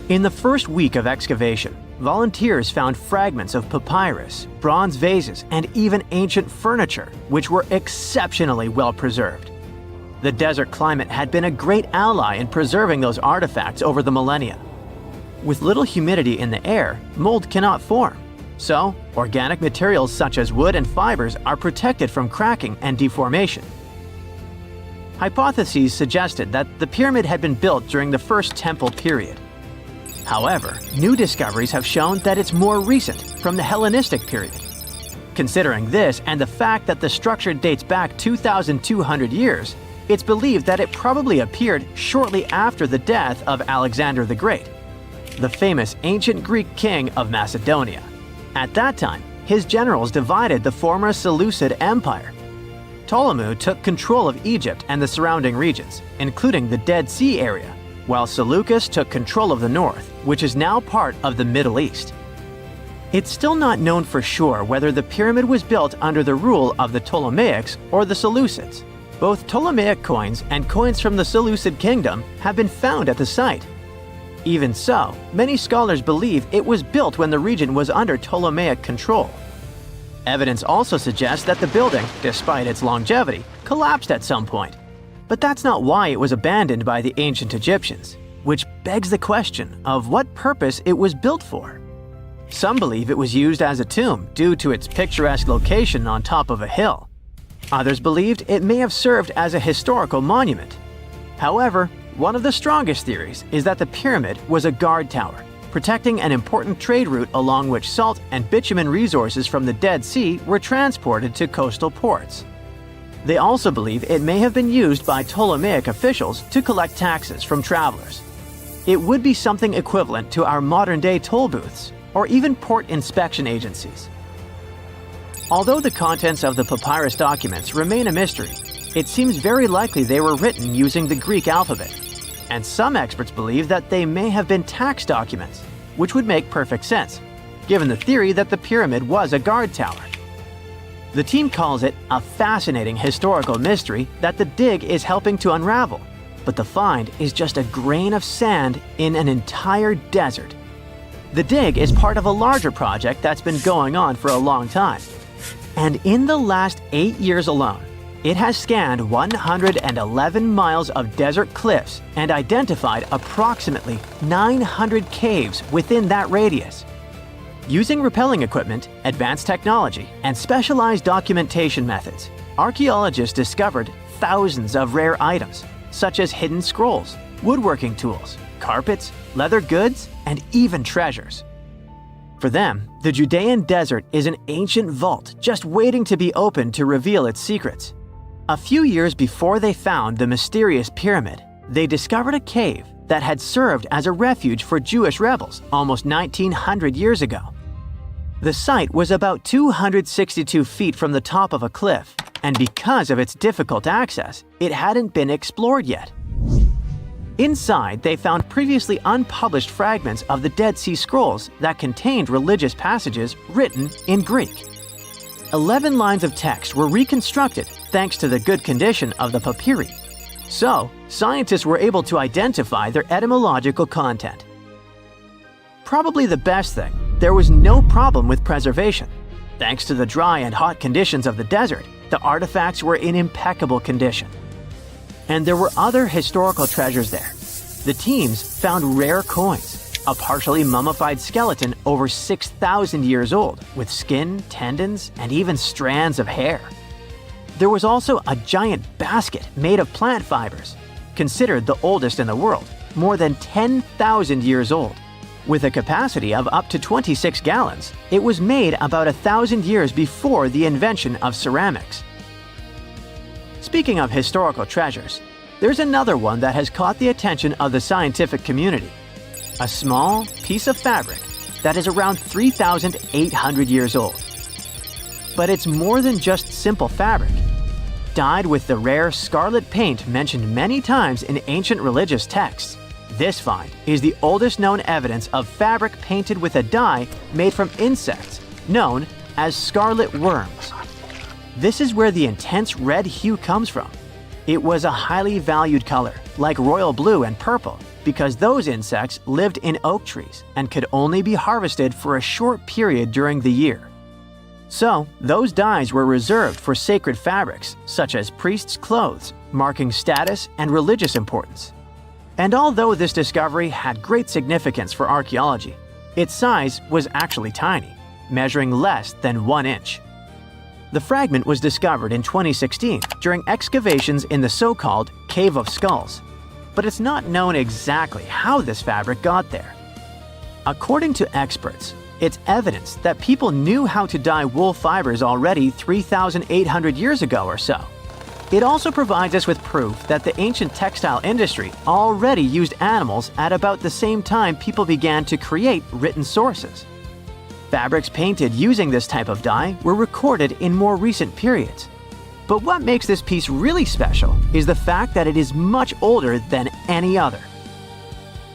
In the first week of excavation, volunteers found fragments of papyrus, bronze vases, and even ancient furniture, which were exceptionally well preserved. The desert climate had been a great ally in preserving those artifacts over the millennia. With little humidity in the air, mold cannot form. So, organic materials such as wood and fibers are protected from cracking and deformation. Hypotheses suggested that the pyramid had been built during the First Temple period. However, new discoveries have shown that it's more recent, from the Hellenistic period. Considering this and the fact that the structure dates back 2,200 years, it's believed that it probably appeared shortly after the death of Alexander the Great, the famous ancient Greek king of Macedonia. At that time, his generals divided the former Seleucid Empire. Ptolemy took control of Egypt and the surrounding regions, including the Dead Sea area, while Seleucus took control of the north, which is now part of the Middle East. It's still not known for sure whether the pyramid was built under the rule of the Ptolemaics or the Seleucids. Both Ptolemaic coins and coins from the Seleucid kingdom have been found at the site. Even so, many scholars believe it was built when the region was under Ptolemaic control. Evidence also suggests that the building, despite its longevity, collapsed at some point. But that's not why it was abandoned by the ancient Egyptians, which begs the question of what purpose it was built for. Some believe it was used as a tomb due to its picturesque location on top of a hill. Others believed it may have served as a historical monument. However, one of the strongest theories is that the pyramid was a guard tower, protecting an important trade route along which salt and bitumen resources from the Dead Sea were transported to coastal ports. They also believe it may have been used by Ptolemaic officials to collect taxes from travelers. It would be something equivalent to our modern-day toll booths, or even port inspection agencies. Although the contents of the papyrus documents remain a mystery, it seems very likely they were written using the Greek alphabet, and some experts believe that they may have been tax documents, which would make perfect sense, given the theory that the pyramid was a guard tower. The team calls it a fascinating historical mystery that the dig is helping to unravel, but the find is just a grain of sand in an entire desert. The dig is part of a larger project that's been going on for a long time. And in the last 8 years alone, it has scanned 111 miles of desert cliffs and identified approximately 900 caves within that radius. Using rappelling equipment, advanced technology, and specialized documentation methods, archaeologists discovered thousands of rare items, such as hidden scrolls, woodworking tools, carpets, leather goods, and even treasures. For them, the Judean Desert is an ancient vault just waiting to be opened to reveal its secrets. A few years before they found the mysterious pyramid, they discovered a cave that had served as a refuge for Jewish rebels almost 1,900 years ago. The site was about 262 feet from the top of a cliff, and because of its difficult access, it hadn't been explored yet. Inside, they found previously unpublished fragments of the Dead Sea Scrolls that contained religious passages written in Greek. 11 lines of text were reconstructed thanks to the good condition of the papyri. So, scientists were able to identify their etymological content. Probably the best thing, there was no problem with preservation. Thanks to the dry and hot conditions of the desert, the artifacts were in impeccable condition. And there were other historical treasures there. The teams found rare coins, a partially mummified skeleton over 6,000 years old, with skin, tendons, and even strands of hair. There was also a giant basket made of plant fibers, considered the oldest in the world, more than 10,000 years old. With a capacity of up to 26 gallons, it was made about 1,000 years before the invention of ceramics. Speaking of historical treasures, there's another one that has caught the attention of the scientific community. A small piece of fabric that is around 3,800 years old. But it's more than just simple fabric. Dyed with the rare scarlet paint mentioned many times in ancient religious texts, this find is the oldest known evidence of fabric painted with a dye made from insects, known as scarlet worms. This is where the intense red hue comes from. It was a highly valued color, like royal blue and purple, because those insects lived in oak trees and could only be harvested for a short period during the year. So, those dyes were reserved for sacred fabrics, such as priests' clothes, marking status and religious importance. And although this discovery had great significance for archaeology, its size was actually tiny, measuring less than 1 inch. The fragment was discovered in 2016 during excavations in the so-called Cave of Skulls, but it's not known exactly how this fabric got there. According to experts, it's evidence that people knew how to dye wool fibers already 3,800 years ago or so. It also provides us with proof that the ancient textile industry already used animals at about the same time people began to create written sources. Fabrics painted using this type of dye were recorded in more recent periods. But what makes this piece really special is the fact that it is much older than any other.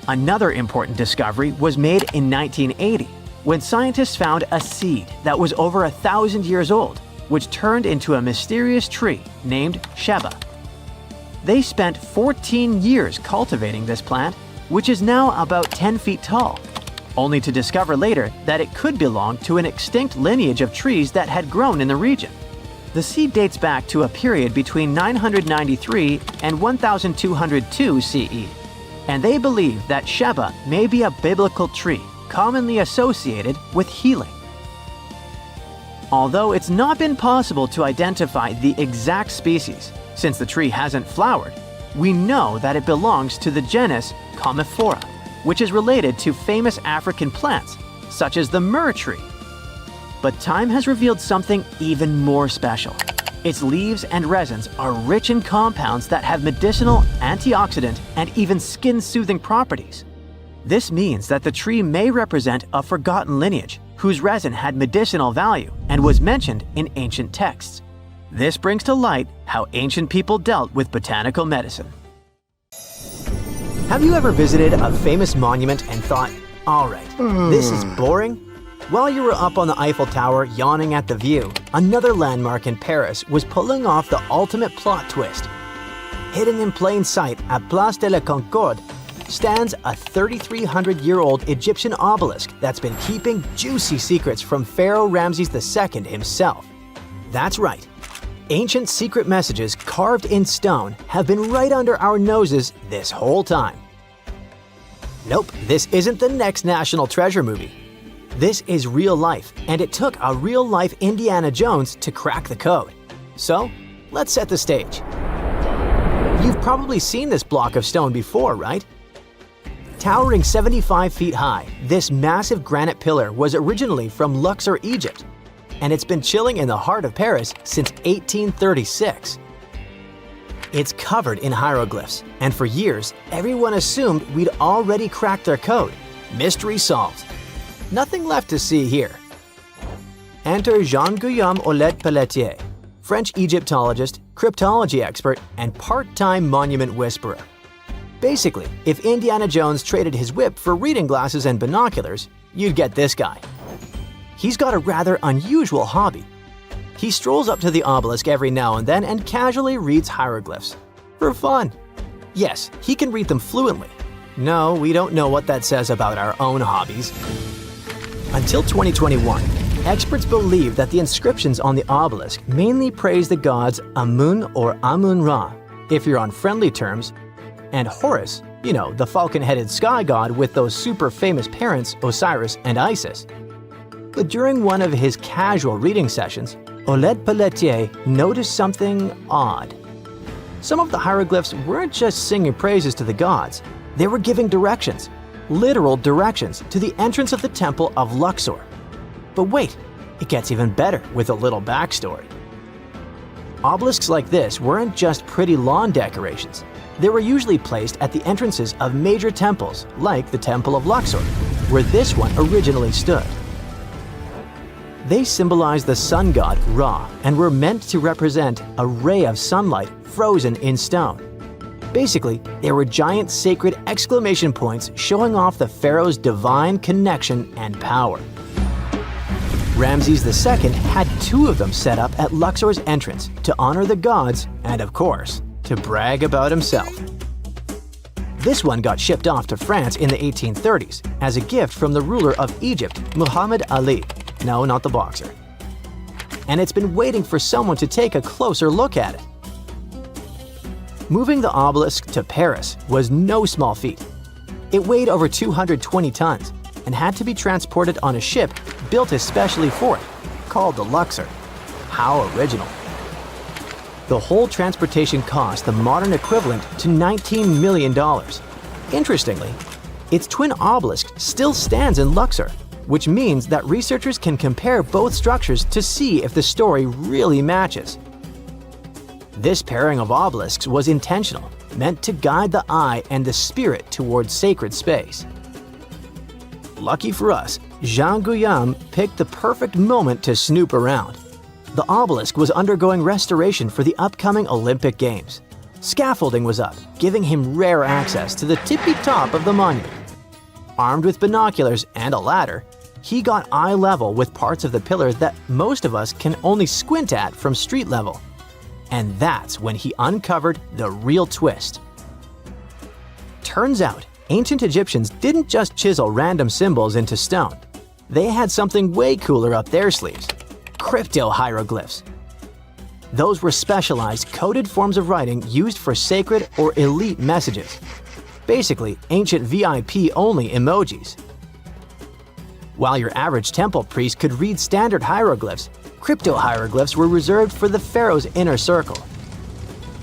Another important discovery was made in 1980, when scientists found a seed that was over 1,000 years old, which turned into a mysterious tree named Sheba. They spent 14 years cultivating this plant, which is now about 10 feet tall, only to discover later that it could belong to an extinct lineage of trees that had grown in the region. The seed dates back to a period between 993 and 1202 CE, and they believe that Sheba may be a biblical tree commonly associated with healing. Although it's not been possible to identify the exact species, since the tree hasn't flowered, we know that it belongs to the genus Commiphora, which is related to famous African plants, such as the myrrh tree. But time has revealed something even more special. Its leaves and resins are rich in compounds that have medicinal, antioxidant, and even skin-soothing properties. This means that the tree may represent a forgotten lineage whose resin had medicinal value and was mentioned in ancient texts. This brings to light how ancient people dealt with botanical medicine. Have you ever visited a famous monument and thought, alright, this is boring? While you were up on the Eiffel Tower yawning at the view, another landmark in Paris was pulling off the ultimate plot twist. Hidden in plain sight at Place de la Concorde stands a 3,300-year-old Egyptian obelisk that's been keeping juicy secrets from Pharaoh Ramses II himself. That's right. Ancient secret messages carved in stone have been right under our noses this whole time. Nope, this isn't the next National Treasure movie. This is real life, and it took a real-life Indiana Jones to crack the code. So, let's set the stage. You've probably seen this block of stone before, right? Towering 75 feet high, this massive granite pillar was originally from Luxor, Egypt, and it's been chilling in the heart of Paris since 1836. It's covered in hieroglyphs, and for years, everyone assumed we'd already cracked our code. Mystery solved. Nothing left to see here. Enter Jean-Guillaume Olet-Pelletier, French Egyptologist, cryptology expert, and part-time monument whisperer. Basically, if Indiana Jones traded his whip for reading glasses and binoculars, you'd get this guy. He's got a rather unusual hobby. He strolls up to the obelisk every now and then and casually reads hieroglyphs. For fun. Yes, he can read them fluently. No, we don't know what that says about our own hobbies. Until 2021, experts believe that the inscriptions on the obelisk mainly praise the gods Amun or Amun-Ra, if you're on friendly terms, and Horus, you know, the falcon-headed sky god with those super famous parents Osiris and Isis. But during one of his casual reading sessions, Olet-Pelletier noticed something odd. Some of the hieroglyphs weren't just singing praises to the gods, they were giving directions, literal directions, to the entrance of the Temple of Luxor. But wait, it gets even better with a little backstory. Obelisks like this weren't just pretty lawn decorations. They were usually placed at the entrances of major temples, like the Temple of Luxor, where this one originally stood. They symbolize the sun god Ra and were meant to represent a ray of sunlight frozen in stone. Basically, they were giant sacred exclamation points showing off the pharaoh's divine connection and power. Ramses II had 2 of them set up at Luxor's entrance to honor the gods and, of course, to brag about himself. This one got shipped off to France in the 1830s as a gift from the ruler of Egypt, Muhammad Ali. No, not the boxer. And it's been waiting for someone to take a closer look at it. Moving the obelisk to Paris was no small feat. It weighed over 220 tons and had to be transported on a ship built especially for it, called the Luxor. How original. The whole transportation cost the modern equivalent to $19 million. Interestingly, its twin obelisk still stands in Luxor, which means that researchers can compare both structures to see if the story really matches. This pairing of obelisks was intentional, meant to guide the eye and the spirit towards sacred space. Lucky for us, Jean Guillaume picked the perfect moment to snoop around. The obelisk was undergoing restoration for the upcoming Olympic Games. Scaffolding was up, giving him rare access to the tippy top of the monument. Armed with binoculars and a ladder, he got eye level with parts of the pillars that most of us can only squint at from street level. And that's when he uncovered the real twist. Turns out, ancient Egyptians didn't just chisel random symbols into stone. They had something way cooler up their sleeves: crypto-hieroglyphs. Those were specialized coded forms of writing used for sacred or elite messages. Basically, ancient VIP-only emojis. While your average temple priest could read standard hieroglyphs, crypto-hieroglyphs were reserved for the pharaoh's inner circle.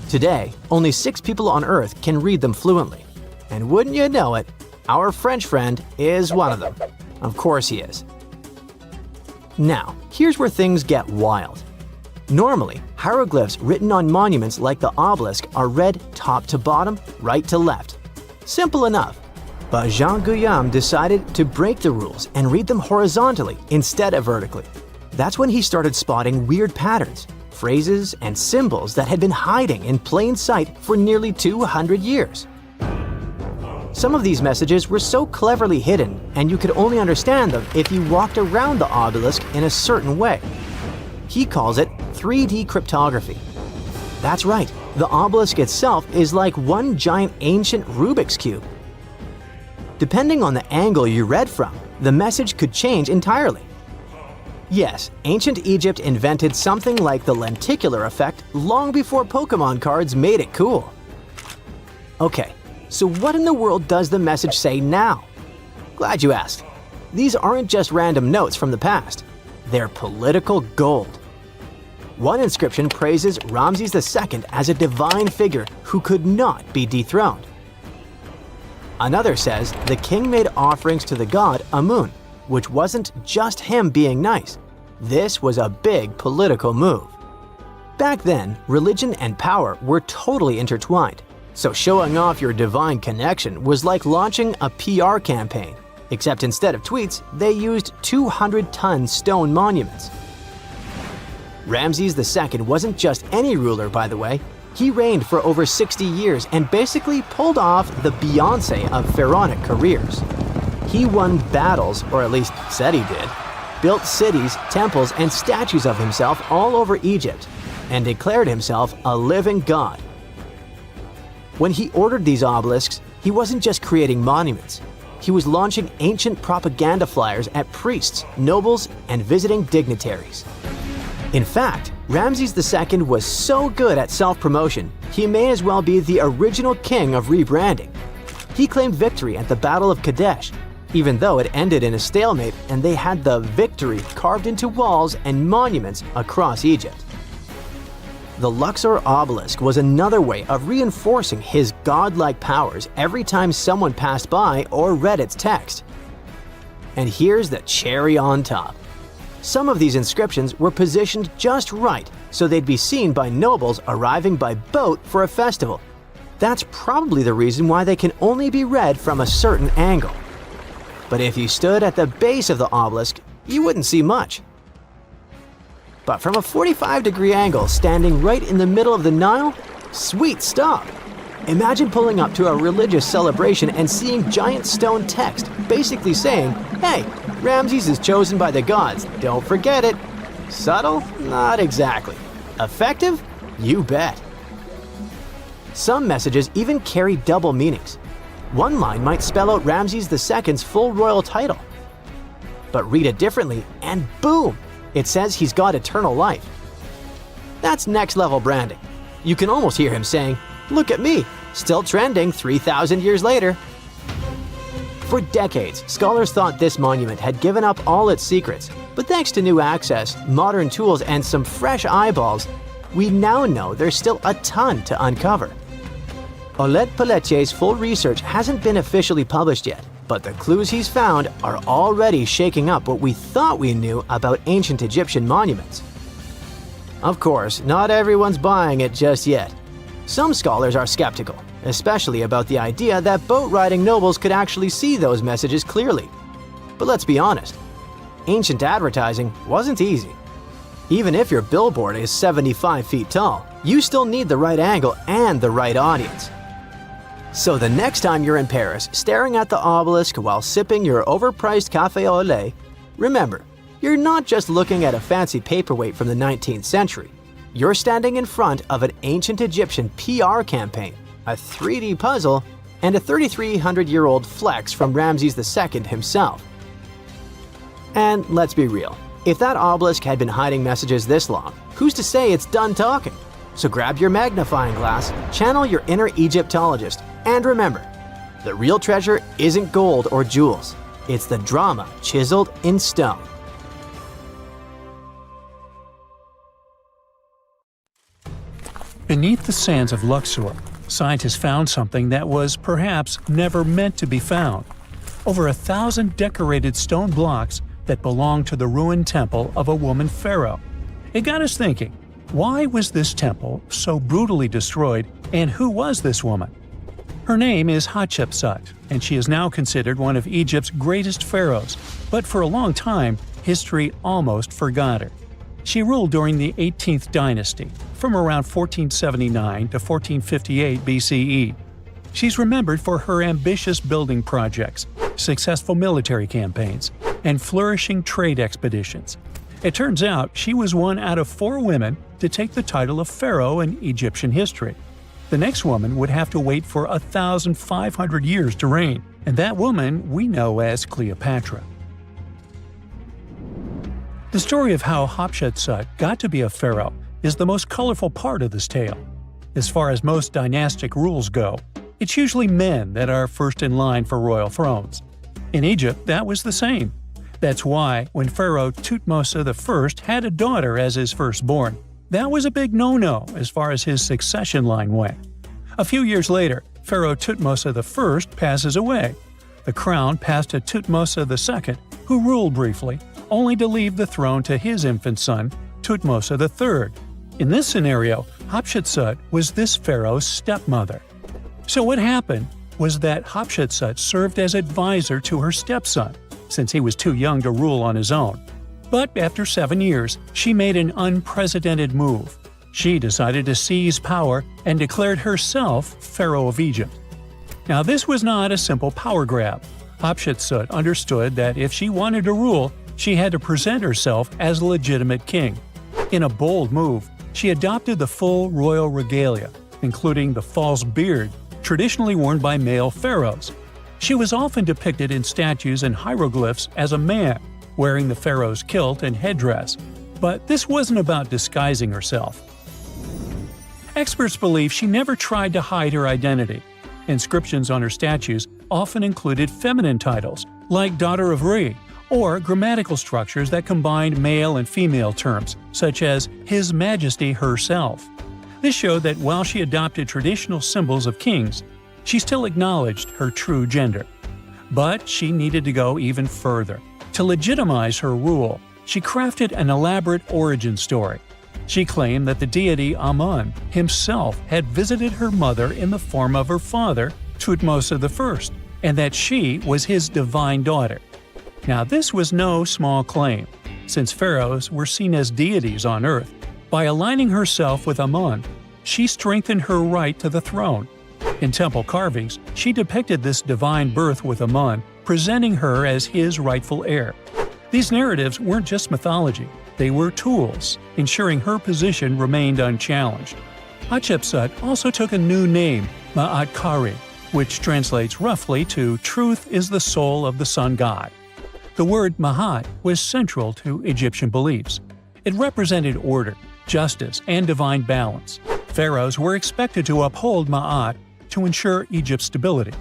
Today, only 6 people on Earth can read them fluently. And wouldn't you know it, our French friend is one of them. Of course he is. Now, here's where things get wild. Normally, hieroglyphs written on monuments like the obelisk are read top to bottom, right to left. Simple enough. But Jean Guillaume decided to break the rules and read them horizontally instead of vertically. That's when he started spotting weird patterns, phrases, and symbols that had been hiding in plain sight for nearly 200 years. Some of these messages were so cleverly hidden, and you could only understand them if you walked around the obelisk in a certain way. He calls it 3D cryptography. That's right, the obelisk itself is like one giant ancient Rubik's Cube. Depending on the angle you read from, the message could change entirely. Yes, ancient Egypt invented something like the lenticular effect long before Pokemon cards made it cool. Okay, so what in the world does the message say now? Glad you asked. These aren't just random notes from the past. They're political gold. One inscription praises Ramses II as a divine figure who could not be dethroned. Another says the king made offerings to the god Amun, which wasn't just him being nice. This was a big political move. Back then, religion and power were totally intertwined, so showing off your divine connection was like launching a PR campaign, except instead of tweets, they used 200-ton stone monuments. Ramses II wasn't just any ruler, by the way. He reigned for over 60 years and basically pulled off the Beyoncé of pharaonic careers. He won battles, or at least said he did, built cities, temples, and statues of himself all over Egypt, and declared himself a living god. When he ordered these obelisks, he wasn't just creating monuments. He was launching ancient propaganda flyers at priests, nobles, and visiting dignitaries. In fact, Ramses II was so good at self-promotion, he may as well be the original king of rebranding. He claimed victory at the Battle of Kadesh, even though it ended in a stalemate and they had the victory carved into walls and monuments across Egypt. The Luxor obelisk was another way of reinforcing his godlike powers every time someone passed by or read its text. And here's the cherry on top. Some of these inscriptions were positioned just right so they'd be seen by nobles arriving by boat for a festival. That's probably the reason why they can only be read from a certain angle. But if you stood at the base of the obelisk, you wouldn't see much. But from a 45-degree angle standing right in the middle of the Nile, sweet stuff! Imagine pulling up to a religious celebration and seeing giant stone text basically saying, "Hey, Ramses is chosen by the gods, don't forget it." Subtle? Not exactly. Effective? You bet. Some messages even carry double meanings. One line might spell out Ramses II's full royal title. But read it differently, and boom! It says he's got eternal life. That's next-level branding. You can almost hear him saying, "Look at me, still trending 3,000 years later." For decades, scholars thought this monument had given up all its secrets, but thanks to new access, modern tools, and some fresh eyeballs, we now know there's still a ton to uncover. Oleg Pelletier's full research hasn't been officially published yet, but the clues he's found are already shaking up what we thought we knew about ancient Egyptian monuments. Of course, not everyone's buying it just yet. Some scholars are skeptical, especially about the idea that boat-riding nobles could actually see those messages clearly. But let's be honest, ancient advertising wasn't easy. Even if your billboard is 75 feet tall, you still need the right angle and the right audience. So the next time you're in Paris staring at the obelisk while sipping your overpriced café au lait, remember, you're not just looking at a fancy paperweight from the 19th century. You're standing in front of an ancient Egyptian PR campaign, a 3D puzzle, and a 3,300-year-old flex from Ramses II himself. And let's be real, if that obelisk had been hiding messages this long, who's to say it's done talking? So grab your magnifying glass, channel your inner Egyptologist, and remember, the real treasure isn't gold or jewels, it's the drama chiseled in stone. Beneath the sands of Luxor, scientists found something that was perhaps never meant to be found. Over 1,000 decorated stone blocks that belonged to the ruined temple of a woman pharaoh. It got us thinking, why was this temple so brutally destroyed, and who was this woman? Her name is Hatshepsut, and she is now considered one of Egypt's greatest pharaohs, but for a long time, history almost forgot her. She ruled during the 18th dynasty, from around 1479 to 1458 BCE. She's remembered for her ambitious building projects, successful military campaigns, and flourishing trade expeditions. It turns out she was one out of 4 women to take the title of pharaoh in Egyptian history. The next woman would have to wait for 1,500 years to reign, and that woman we know as Cleopatra. The story of how Hatshepsut got to be a pharaoh is the most colorful part of this tale. As far as most dynastic rules go, it's usually men that are first in line for royal thrones. In Egypt, that was the same. That's why, when Pharaoh Thutmose I had a daughter as his firstborn, that was a big no-no as far as his succession line went. A few years later, Pharaoh Thutmose I passes away. The crown passed to Thutmose II, who ruled briefly, only to leave the throne to his infant son, Thutmose III. In this scenario, Hatshepsut was this pharaoh's stepmother. So what happened was that Hatshepsut served as advisor to her stepson, since he was too young to rule on his own. But after 7 years, she made an unprecedented move. She decided to seize power and declared herself Pharaoh of Egypt. Now this was not a simple power grab. Hatshepsut understood that if she wanted to rule, she had to present herself as a legitimate king. In a bold move, she adopted the full royal regalia, including the false beard, traditionally worn by male pharaohs. She was often depicted in statues and hieroglyphs as a man, wearing the pharaoh's kilt and headdress. But this wasn't about disguising herself. Experts believe she never tried to hide her identity. Inscriptions on her statues often included feminine titles, like Daughter of Re, or grammatical structures that combined male and female terms, such as His Majesty herself. This showed that while she adopted traditional symbols of kings, she still acknowledged her true gender. But she needed to go even further. To legitimize her rule, she crafted an elaborate origin story. She claimed that the deity Amun himself had visited her mother in the form of her father, Thutmose I, and that she was his divine daughter. Now this was no small claim, since pharaohs were seen as deities on earth. By aligning herself with Amun, she strengthened her right to the throne. In temple carvings, she depicted this divine birth with Amun, presenting her as his rightful heir. These narratives weren't just mythology, they were tools, ensuring her position remained unchallenged. Hatshepsut also took a new name, Ma'at Kari, which translates roughly to "truth is the soul of the sun god." The word Ma'at was central to Egyptian beliefs. It represented order, justice, and divine balance. Pharaohs were expected to uphold Ma'at to ensure Egypt's stability.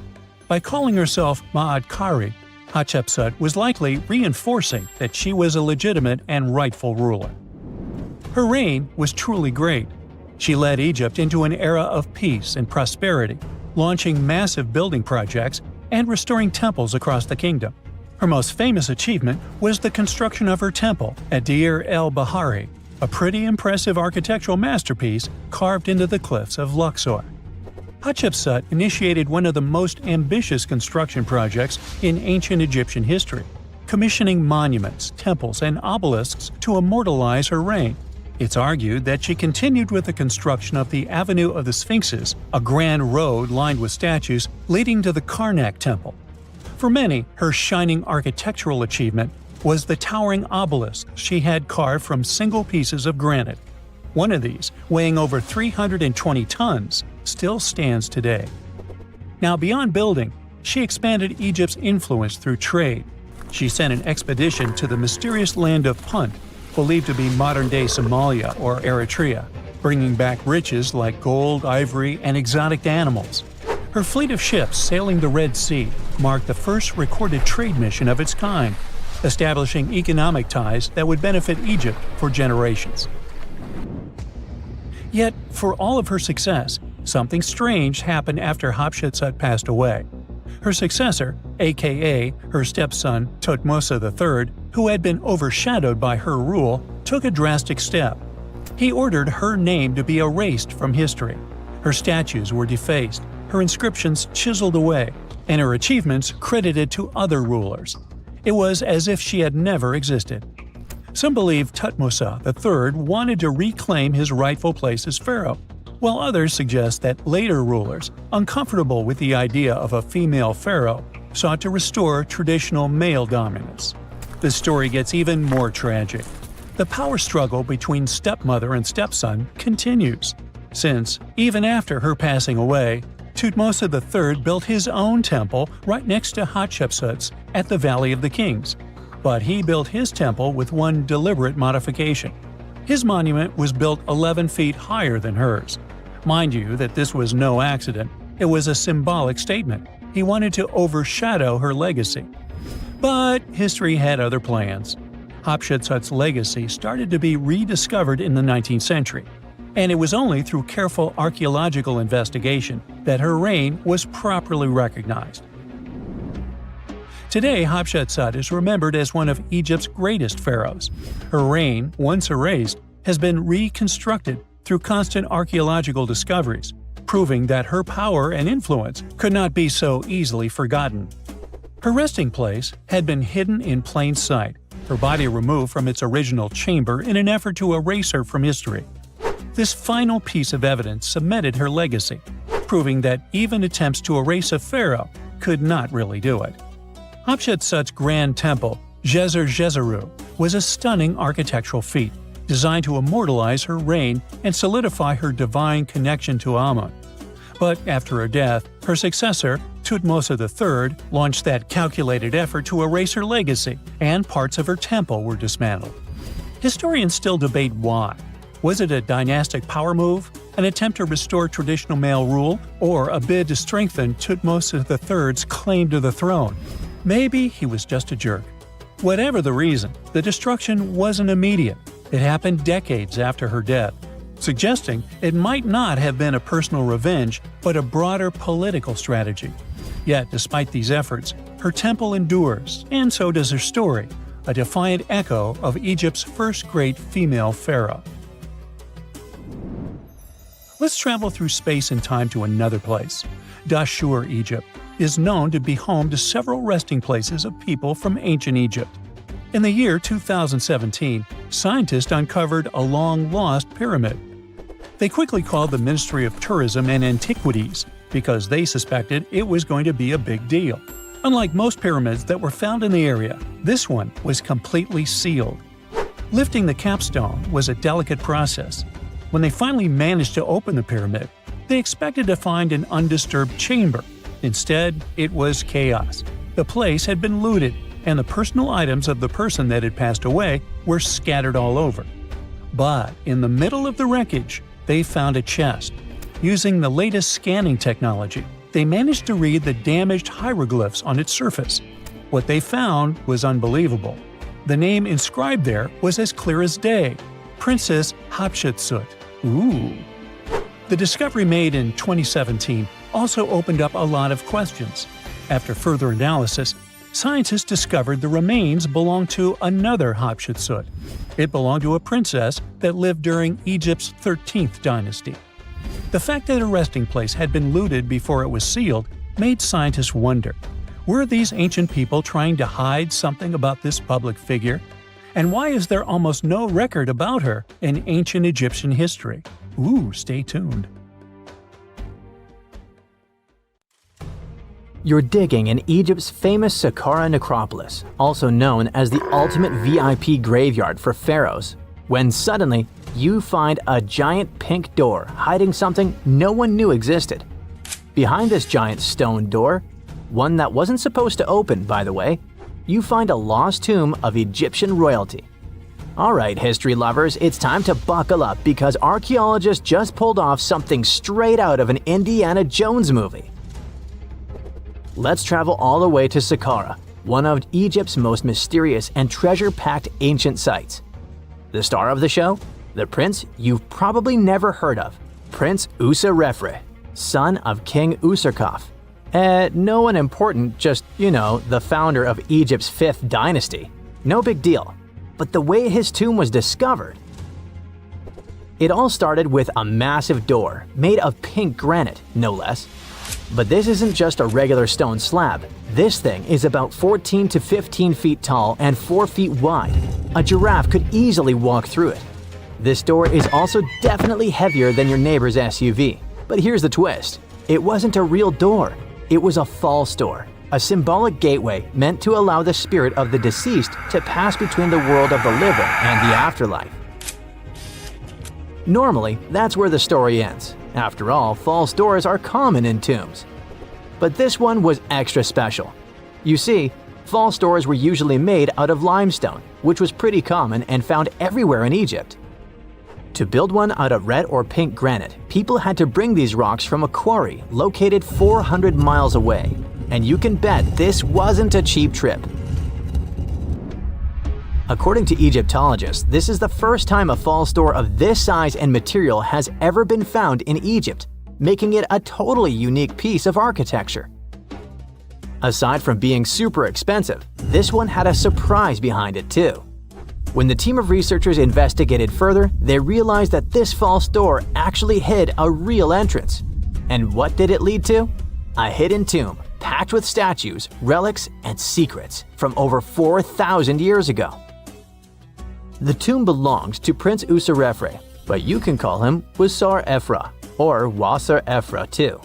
By calling herself Ma'at Kari, Hatshepsut was likely reinforcing that she was a legitimate and rightful ruler. Her reign was truly great. She led Egypt into an era of peace and prosperity, launching massive building projects and restoring temples across the kingdom. Her most famous achievement was the construction of her temple at Deir el-Bahari, a pretty impressive architectural masterpiece carved into the cliffs of Luxor. Hatshepsut initiated one of the most ambitious construction projects in ancient Egyptian history, commissioning monuments, temples, and obelisks to immortalize her reign. It's argued that she continued with the construction of the Avenue of the Sphinxes, a grand road lined with statues leading to the Karnak Temple. For many, her shining architectural achievement was the towering obelisk she had carved from single pieces of granite. One of these, weighing over 320 tons, still stands today. Now, beyond building, she expanded Egypt's influence through trade. She sent an expedition to the mysterious land of Punt, believed to be modern-day Somalia or Eritrea, bringing back riches like gold, ivory, and exotic animals. Her fleet of ships sailing the Red Sea marked the first recorded trade mission of its kind, establishing economic ties that would benefit Egypt for generations. Yet, for all of her success, something strange happened after Hatshepsut passed away. Her successor, aka her stepson Thutmose III, who had been overshadowed by her rule, took a drastic step. He ordered her name to be erased from history. Her statues were defaced, her inscriptions chiseled away, and her achievements credited to other rulers. It was as if she had never existed. Some believe Thutmose III wanted to reclaim his rightful place as pharaoh, while others suggest that later rulers, uncomfortable with the idea of a female pharaoh, sought to restore traditional male dominance. The story gets even more tragic. The power struggle between stepmother and stepson continues, since, even after her passing away, Thutmose III built his own temple right next to Hatshepsut's at the Valley of the Kings. But he built his temple with one deliberate modification. His monument was built 11 feet higher than hers. Mind you that this was no accident, it was a symbolic statement. He wanted to overshadow her legacy. But history had other plans. Hatshepsut's legacy started to be rediscovered in the 19th century, and it was only through careful archaeological investigation that her reign was properly recognized. Today, Hatshepsut is remembered as one of Egypt's greatest pharaohs. Her reign, once erased, has been reconstructed through constant archaeological discoveries, proving that her power and influence could not be so easily forgotten. Her resting place had been hidden in plain sight, her body removed from its original chamber in an effort to erase her from history. This final piece of evidence cemented her legacy, proving that even attempts to erase a pharaoh could not really do it. Hatshepsut's grand temple, Djeser-Djeseru, was a stunning architectural feat, designed to immortalize her reign and solidify her divine connection to Amun. But after her death, her successor, Thutmose III, launched that calculated effort to erase her legacy, and parts of her temple were dismantled. Historians still debate why. Was it a dynastic power move, an attempt to restore traditional male rule, or a bid to strengthen Thutmose III's claim to the throne? Maybe he was just a jerk. Whatever the reason, the destruction wasn't immediate. It happened decades after her death, suggesting it might not have been a personal revenge, but a broader political strategy. Yet, despite these efforts, her temple endures, and so does her story, a defiant echo of Egypt's first great female pharaoh. Let's travel through space and time to another place. Dashur, Egypt, is known to be home to several resting places of people from ancient Egypt. In the year 2017, scientists uncovered a long-lost pyramid. They quickly called the Ministry of Tourism and Antiquities because they suspected it was going to be a big deal. Unlike most pyramids that were found in the area, this one was completely sealed. Lifting the capstone was a delicate process. When they finally managed to open the pyramid, they expected to find an undisturbed chamber, Instead, it was chaos. The place had been looted, and the personal items of the person that had passed away were scattered all over. But in the middle of the wreckage, they found a chest. Using the latest scanning technology, they managed to read the damaged hieroglyphs on its surface. What they found was unbelievable. The name inscribed there was as clear as day: Princess Hatshepsut. Ooh. The discovery made in 2017 also opened up a lot of questions. After further analysis, scientists discovered the remains belonged to another Hatshepsut. It belonged to a princess that lived during Egypt's 13th dynasty. The fact that a resting place had been looted before it was sealed made scientists wonder, were these ancient people trying to hide something about this public figure? And why is there almost no record about her in ancient Egyptian history? Ooh, stay tuned. You're digging in Egypt's famous Saqqara necropolis, also known as the ultimate VIP graveyard for pharaohs, when suddenly you find a giant pink door hiding something no one knew existed. Behind this giant stone door, one that wasn't supposed to open, by the way, you find a lost tomb of Egyptian royalty. Alright, history lovers, it's time to buckle up because archaeologists just pulled off something straight out of an Indiana Jones movie. Let's travel all the way to Saqqara, one of Egypt's most mysterious and treasure-packed ancient sites. The star of the show? The prince you've probably never heard of, Prince Userefre, son of King Userkaf. No one important, just, the founder of Egypt's 5th dynasty. No big deal. But the way his tomb was discovered… It all started with a massive door, made of pink granite, no less. But this isn't just a regular stone slab. This thing is about 14 to 15 feet tall and 4 feet wide. A giraffe could easily walk through it. This door is also definitely heavier than your neighbor's SUV. But here's the twist. It wasn't a real door. It was a false door, a symbolic gateway meant to allow the spirit of the deceased to pass between the world of the living and the afterlife. Normally, that's where the story ends. After all, false doors are common in tombs. But this one was extra special. You see, false doors were usually made out of limestone, which was pretty common and found everywhere in Egypt. To build one out of red or pink granite, people had to bring these rocks from a quarry located 400 miles away. And you can bet this wasn't a cheap trip. According to Egyptologists, this is the first time a false door of this size and material has ever been found in Egypt, making it a totally unique piece of architecture. Aside from being super expensive, this one had a surprise behind it too. When the team of researchers investigated further, they realized that this false door actually hid a real entrance. And what did it lead to? A hidden tomb, packed with statues, relics, and secrets from over 4,000 years ago. The tomb belonged to Prince Userefre, but you can call him Wasar-Efra, or Wasar-Efra too.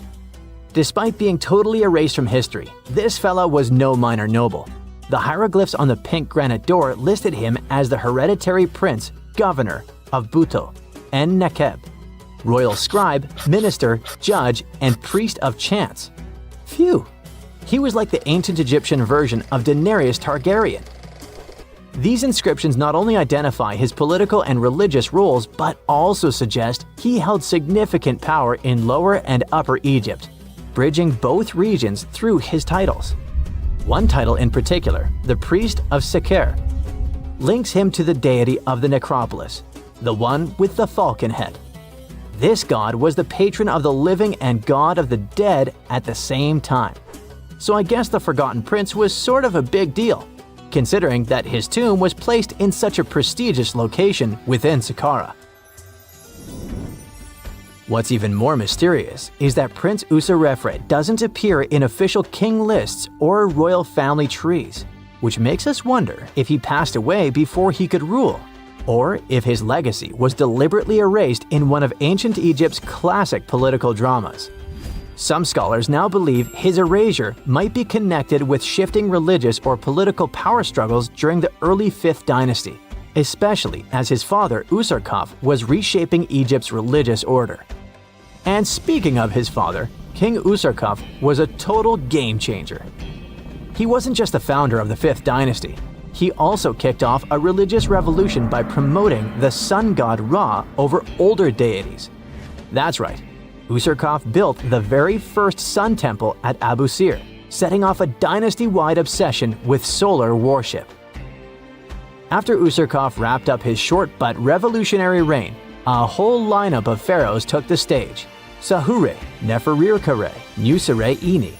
Despite being totally erased from history, this fella was no minor noble. The hieroglyphs on the pink granite door listed him as the hereditary prince, governor of Buto, and Nekeb, royal scribe, minister, judge, and priest of chance. Phew! He was like the ancient Egyptian version of Daenerys Targaryen. These inscriptions not only identify his political and religious roles, but also suggest he held significant power in Lower and Upper Egypt, bridging both regions through his titles. One title in particular, the Priest of Seker, links him to the deity of the necropolis, the one with the falcon head. This god was the patron of the living and god of the dead at the same time. So I guess the Forgotten Prince was sort of a big deal, considering that his tomb was placed in such a prestigious location within Saqqara. What's even more mysterious is that Prince Userefre doesn't appear in official king lists or royal family trees, which makes us wonder if he passed away before he could rule, or if his legacy was deliberately erased in one of ancient Egypt's classic political dramas. Some scholars now believe his erasure might be connected with shifting religious or political power struggles during the early 5th dynasty, especially as his father Userkaf was reshaping Egypt's religious order. And speaking of his father, King Usarkov was a total game changer. He wasn't just the founder of the 5th dynasty, he also kicked off a religious revolution by promoting the sun god Ra over older deities. That's right, Usarkov built the very first sun temple at Abu Sir, setting off a dynasty-wide obsession with solar worship. After Usarkov wrapped up his short but revolutionary reign, a whole lineup of pharaohs took the stage. Sahure, Neferirkare, Nusere Ini,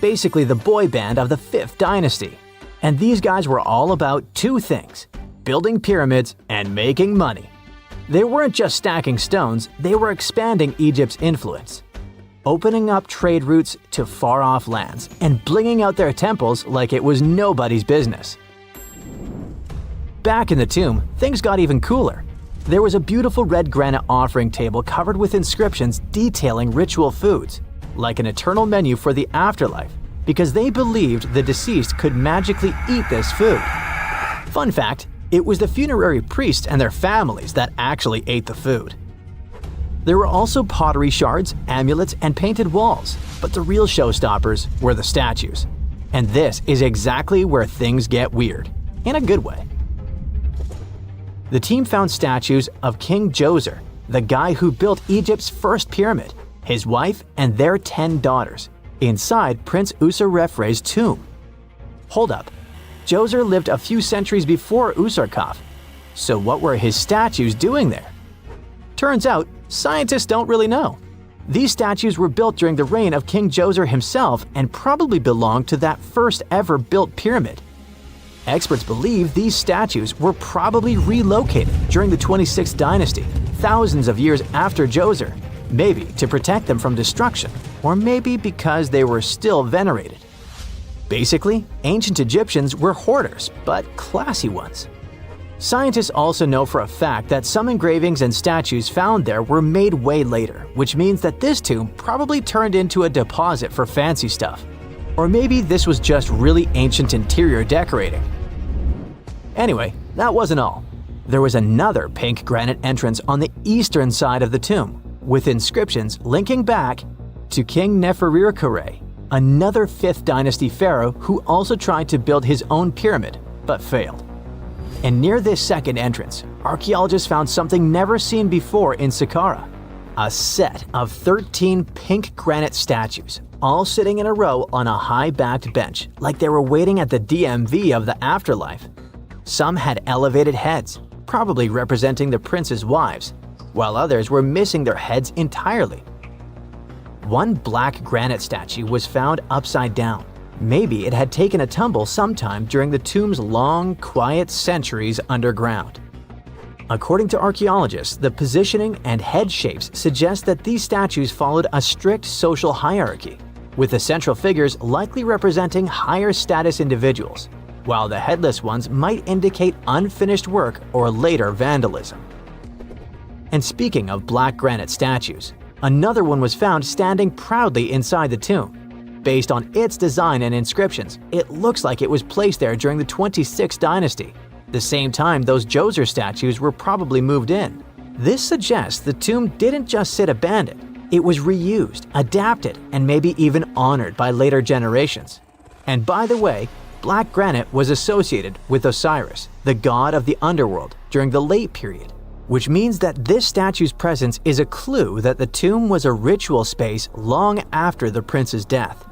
basically the boy band of the 5th dynasty. And these guys were all about two things: building pyramids and making money. They weren't just stacking stones, they were expanding Egypt's influence, opening up trade routes to far-off lands and blinging out their temples like it was nobody's business. Back in the tomb, things got even cooler. There was a beautiful red granite offering table covered with inscriptions detailing ritual foods, like an eternal menu for the afterlife, because they believed the deceased could magically eat this food. Fun fact, it was the funerary priests and their families that actually ate the food. There were also pottery shards, amulets, and painted walls, but the real showstoppers were the statues. And this is exactly where things get weird, in a good way. The team found statues of King Djoser, the guy who built Egypt's first pyramid, his wife, and their 10 daughters, inside Prince Usarrefre's tomb. Hold up, Djoser lived a few centuries before Usarkov, so what were his statues doing there? Turns out, scientists don't really know. These statues were built during the reign of King Djoser himself and probably belonged to that first ever built pyramid. Experts believe these statues were probably relocated during the 26th dynasty, thousands of years after Djoser, maybe to protect them from destruction, or maybe because they were still venerated. Basically, ancient Egyptians were hoarders, but classy ones. Scientists also know for a fact that some engravings and statues found there were made way later, which means that this tomb probably turned into a deposit for fancy stuff. Or maybe this was just really ancient interior decorating. Anyway, that wasn't all. There was another pink granite entrance on the eastern side of the tomb, with inscriptions linking back to King Neferirkare, another 5th dynasty pharaoh who also tried to build his own pyramid, but failed. And near this second entrance, archaeologists found something never seen before in Saqqara: a set of 13 pink granite statues, all sitting in a row on a high-backed bench, like they were waiting at the DMV of the afterlife. Some had elevated heads, probably representing the prince's wives, while others were missing their heads entirely. One black granite statue was found upside down. Maybe it had taken a tumble sometime during the tomb's long, quiet centuries underground. According to archaeologists, the positioning and head shapes suggest that these statues followed a strict social hierarchy, with the central figures likely representing higher status individuals, while the headless ones might indicate unfinished work or later vandalism. And speaking of black granite statues, another one was found standing proudly inside the tomb. Based on its design and inscriptions, it looks like it was placed there during the 26th dynasty, the same time those Djoser statues were probably moved in. This suggests the tomb didn't just sit abandoned, it was reused, adapted, and maybe even honored by later generations. And by the way, black granite was associated with Osiris, the god of the underworld, during the late period, which means that this statue's presence is a clue that the tomb was a ritual space long after the prince's death.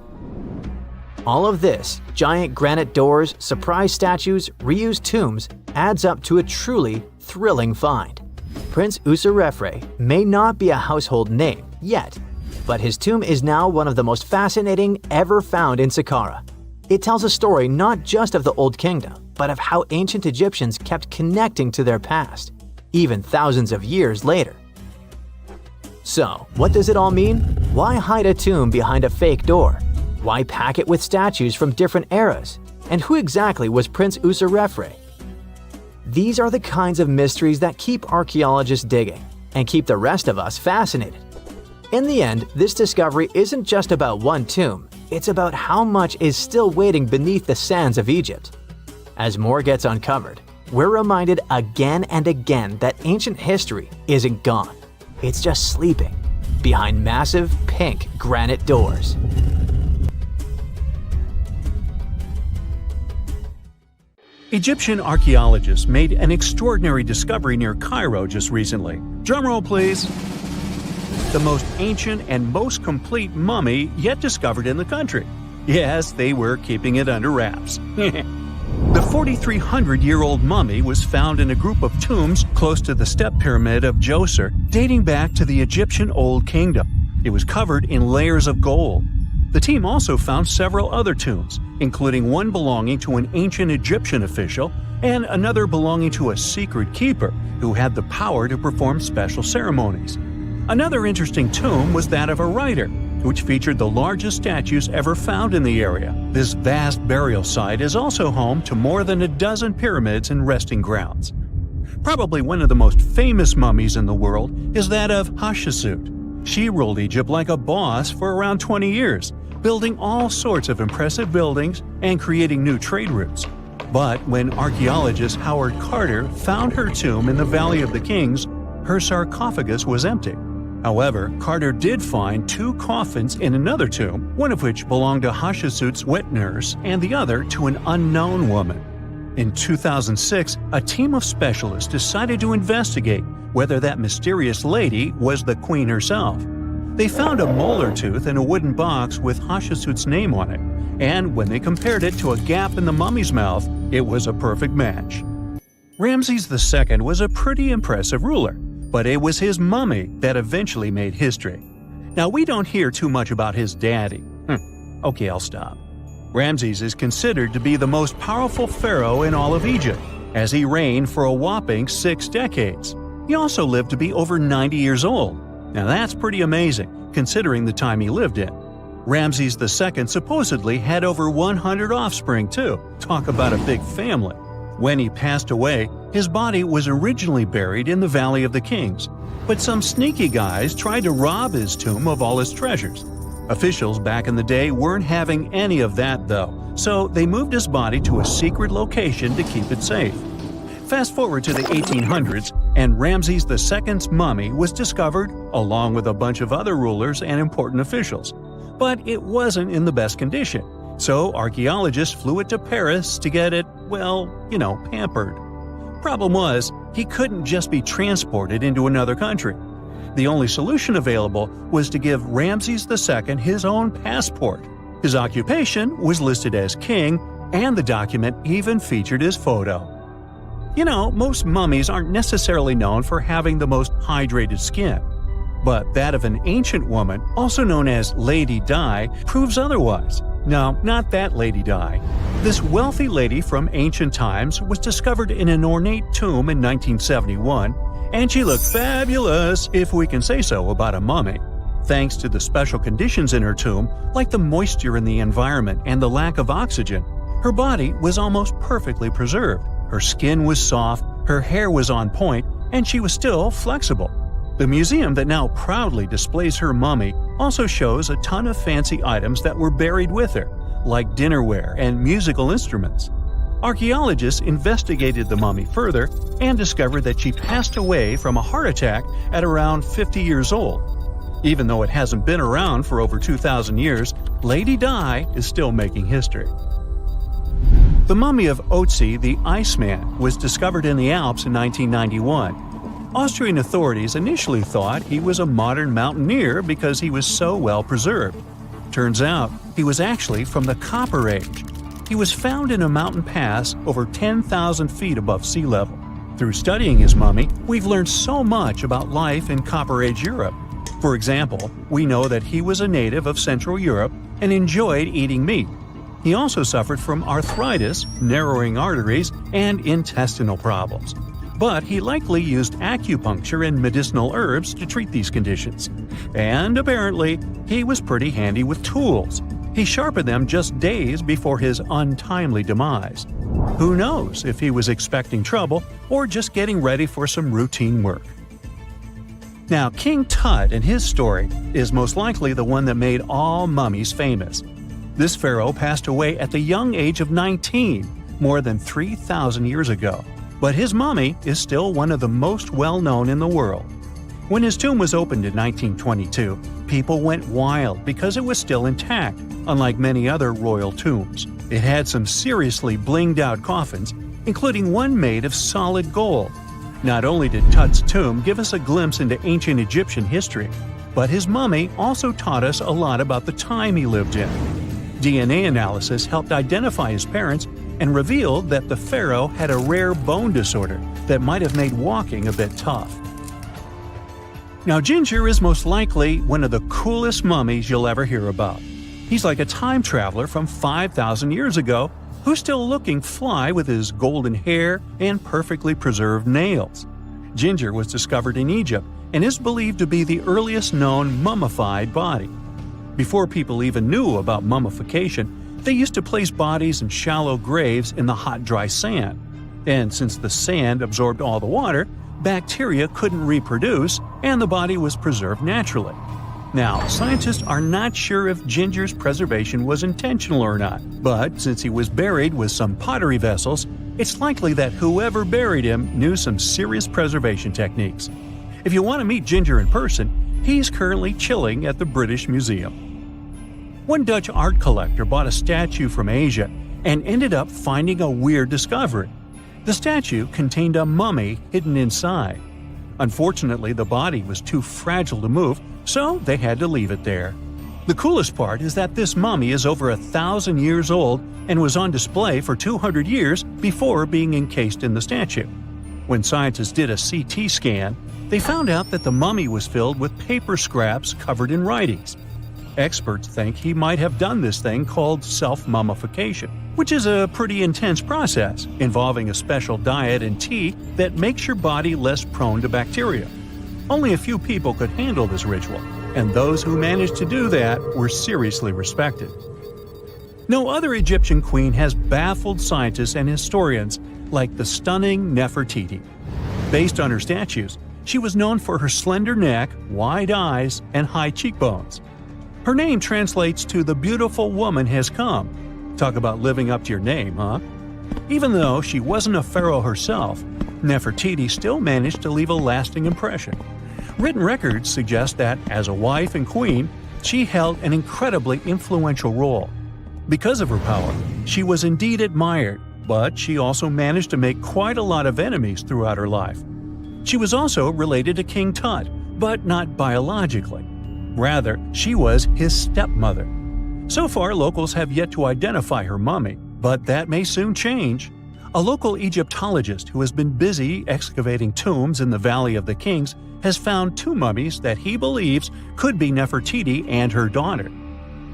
All of this, giant granite doors, surprise statues, reused tombs, adds up to a truly thrilling find. Prince Usarrefre may not be a household name yet, but his tomb is now one of the most fascinating ever found in Saqqara. It tells a story not just of the Old Kingdom, but of how ancient Egyptians kept connecting to their past, even thousands of years later. So, what does it all mean? Why hide a tomb behind a fake door? Why pack it with statues from different eras? And who exactly was Prince Usarrefre? These are the kinds of mysteries that keep archaeologists digging and keep the rest of us fascinated. In the end, this discovery isn't just about one tomb, it's about how much is still waiting beneath the sands of Egypt. As more gets uncovered, we're reminded again and again that ancient history isn't gone. It's just sleeping, behind massive pink granite doors. Egyptian archaeologists made an extraordinary discovery near Cairo just recently. Drumroll, please. The most ancient and most complete mummy yet discovered in the country. Yes, they were keeping it under wraps. The 4,300-year-old mummy was found in a group of tombs close to the step pyramid of Djoser, dating back to the Egyptian Old Kingdom. It was covered in layers of gold. The team also found several other tombs, including one belonging to an ancient Egyptian official and another belonging to a secret keeper who had the power to perform special ceremonies. Another interesting tomb was that of a writer, which featured the largest statues ever found in the area. This vast burial site is also home to more than a dozen pyramids and resting grounds. Probably one of the most famous mummies in the world is that of Hatshepsut. She ruled Egypt like a boss for around 20 years, building all sorts of impressive buildings and creating new trade routes. But when archaeologist Howard Carter found her tomb in the Valley of the Kings, her sarcophagus was empty. However, Carter did find 2 coffins in another tomb, one of which belonged to Hatshepsut's wet nurse and the other to an unknown woman. In 2006, a team of specialists decided to investigate whether that mysterious lady was the queen herself. They found a molar tooth in a wooden box with Hatshepsut's name on it, and when they compared it to a gap in the mummy's mouth, it was a perfect match. Ramses II was a pretty impressive ruler, but it was his mummy that eventually made history. Now, we don't hear too much about his daddy. Okay, I'll stop. Ramses is considered to be the most powerful pharaoh in all of Egypt, as he reigned for a whopping 6 decades. He also lived to be over 90 years old. Now that's pretty amazing, considering the time he lived in. Ramses II supposedly had over 100 offspring too. Talk about a big family. When he passed away, his body was originally buried in the Valley of the Kings, but some sneaky guys tried to rob his tomb of all his treasures. Officials back in the day weren't having any of that though, so they moved his body to a secret location to keep it safe. Fast forward to the 1800s, and Ramses II's mummy was discovered along with a bunch of other rulers and important officials. But it wasn't in the best condition, so archaeologists flew it to Paris to get it, pampered. Problem was, he couldn't just be transported into another country. The only solution available was to give Ramses II his own passport. His occupation was listed as king, and the document even featured his photo. Most mummies aren't necessarily known for having the most hydrated skin. But that of an ancient woman, also known as Lady Di, proves otherwise. No, not that Lady Di. This wealthy lady from ancient times was discovered in an ornate tomb in 1971, and she looked fabulous, if we can say so about a mummy. Thanks to the special conditions in her tomb, like the moisture in the environment and the lack of oxygen, her body was almost perfectly preserved. Her skin was soft, her hair was on point, and she was still flexible. The museum that now proudly displays her mummy also shows a ton of fancy items that were buried with her, like dinnerware and musical instruments. Archaeologists investigated the mummy further and discovered that she passed away from a heart attack at around 50 years old. Even though it hasn't been around for over 2,000 years, Lady Di is still making history. The mummy of Oetzi the Iceman was discovered in the Alps in 1991. Austrian authorities initially thought he was a modern mountaineer because he was so well preserved. Turns out, he was actually from the Copper Age. He was found in a mountain pass over 10,000 feet above sea level. Through studying his mummy, we've learned so much about life in Copper Age Europe. For example, we know that he was a native of Central Europe and enjoyed eating meat. He also suffered from arthritis, narrowing arteries, and intestinal problems. But he likely used acupuncture and medicinal herbs to treat these conditions. And apparently, he was pretty handy with tools. He sharpened them just days before his untimely demise. Who knows if he was expecting trouble or just getting ready for some routine work. Now, King Tut and his story is most likely the one that made all mummies famous. This pharaoh passed away at the young age of 19, more than 3,000 years ago, but his mummy is still one of the most well-known in the world. When his tomb was opened in 1922, people went wild because it was still intact, unlike many other royal tombs. It had some seriously blinged-out coffins, including one made of solid gold. Not only did Tut's tomb give us a glimpse into ancient Egyptian history, but his mummy also taught us a lot about the time he lived in. DNA analysis helped identify his parents and revealed that the pharaoh had a rare bone disorder that might have made walking a bit tough. Now, Ginger is most likely one of the coolest mummies you'll ever hear about. He's like a time traveler from 5,000 years ago who's still looking fly with his golden hair and perfectly preserved nails. Ginger was discovered in Egypt and is believed to be the earliest known mummified body. Before people even knew about mummification, they used to place bodies in shallow graves in the hot, dry sand. And since the sand absorbed all the water, bacteria couldn't reproduce and the body was preserved naturally. Now, scientists are not sure if Ginger's preservation was intentional or not, but since he was buried with some pottery vessels, it's likely that whoever buried him knew some serious preservation techniques. If you want to meet Ginger in person, he's currently chilling at the British Museum. One Dutch art collector bought a statue from Asia and ended up finding a weird discovery. The statue contained a mummy hidden inside. Unfortunately, the body was too fragile to move, so they had to leave it there. The coolest part is that this mummy is over 1,000 years old and was on display for 200 years before being encased in the statue. When scientists did a CT scan, they found out that the mummy was filled with paper scraps covered in writings. Experts think he might have done this thing called self-mummification, which is a pretty intense process involving a special diet and tea that makes your body less prone to bacteria. Only a few people could handle this ritual, and those who managed to do that were seriously respected. No other Egyptian queen has baffled scientists and historians like the stunning Nefertiti. Based on her statues, she was known for her slender neck, wide eyes, and high cheekbones. Her name translates to "the beautiful woman has come." Talk about living up to your name, huh? Even though she wasn't a pharaoh herself, Nefertiti still managed to leave a lasting impression. Written records suggest that, as a wife and queen, she held an incredibly influential role. Because of her power, she was indeed admired, but she also managed to make quite a lot of enemies throughout her life. She was also related to King Tut, but not biologically. Rather, she was his stepmother. So far, locals have yet to identify her mummy, but that may soon change. A local Egyptologist who has been busy excavating tombs in the Valley of the Kings has found two mummies that he believes could be Nefertiti and her daughter.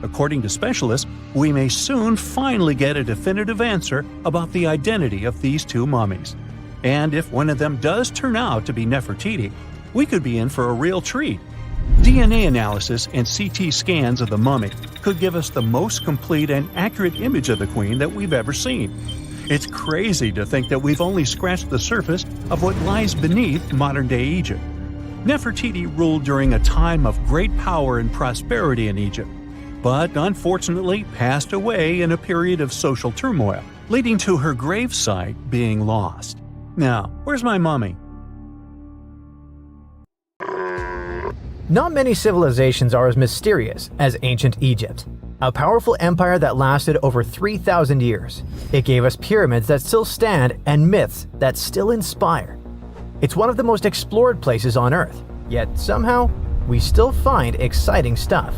According to specialists, we may soon finally get a definitive answer about the identity of these two mummies. And if one of them does turn out to be Nefertiti, we could be in for a real treat. DNA analysis and CT scans of the mummy could give us the most complete and accurate image of the queen that we've ever seen. It's crazy to think that we've only scratched the surface of what lies beneath modern-day Egypt. Nefertiti ruled during a time of great power and prosperity in Egypt, but unfortunately passed away in a period of social turmoil, leading to her gravesite being lost. Now, where's my mummy? Not many civilizations are as mysterious as ancient Egypt, a powerful empire that lasted over 3,000 years. It gave us pyramids that still stand and myths that still inspire. It's one of the most explored places on Earth, yet somehow we still find exciting stuff.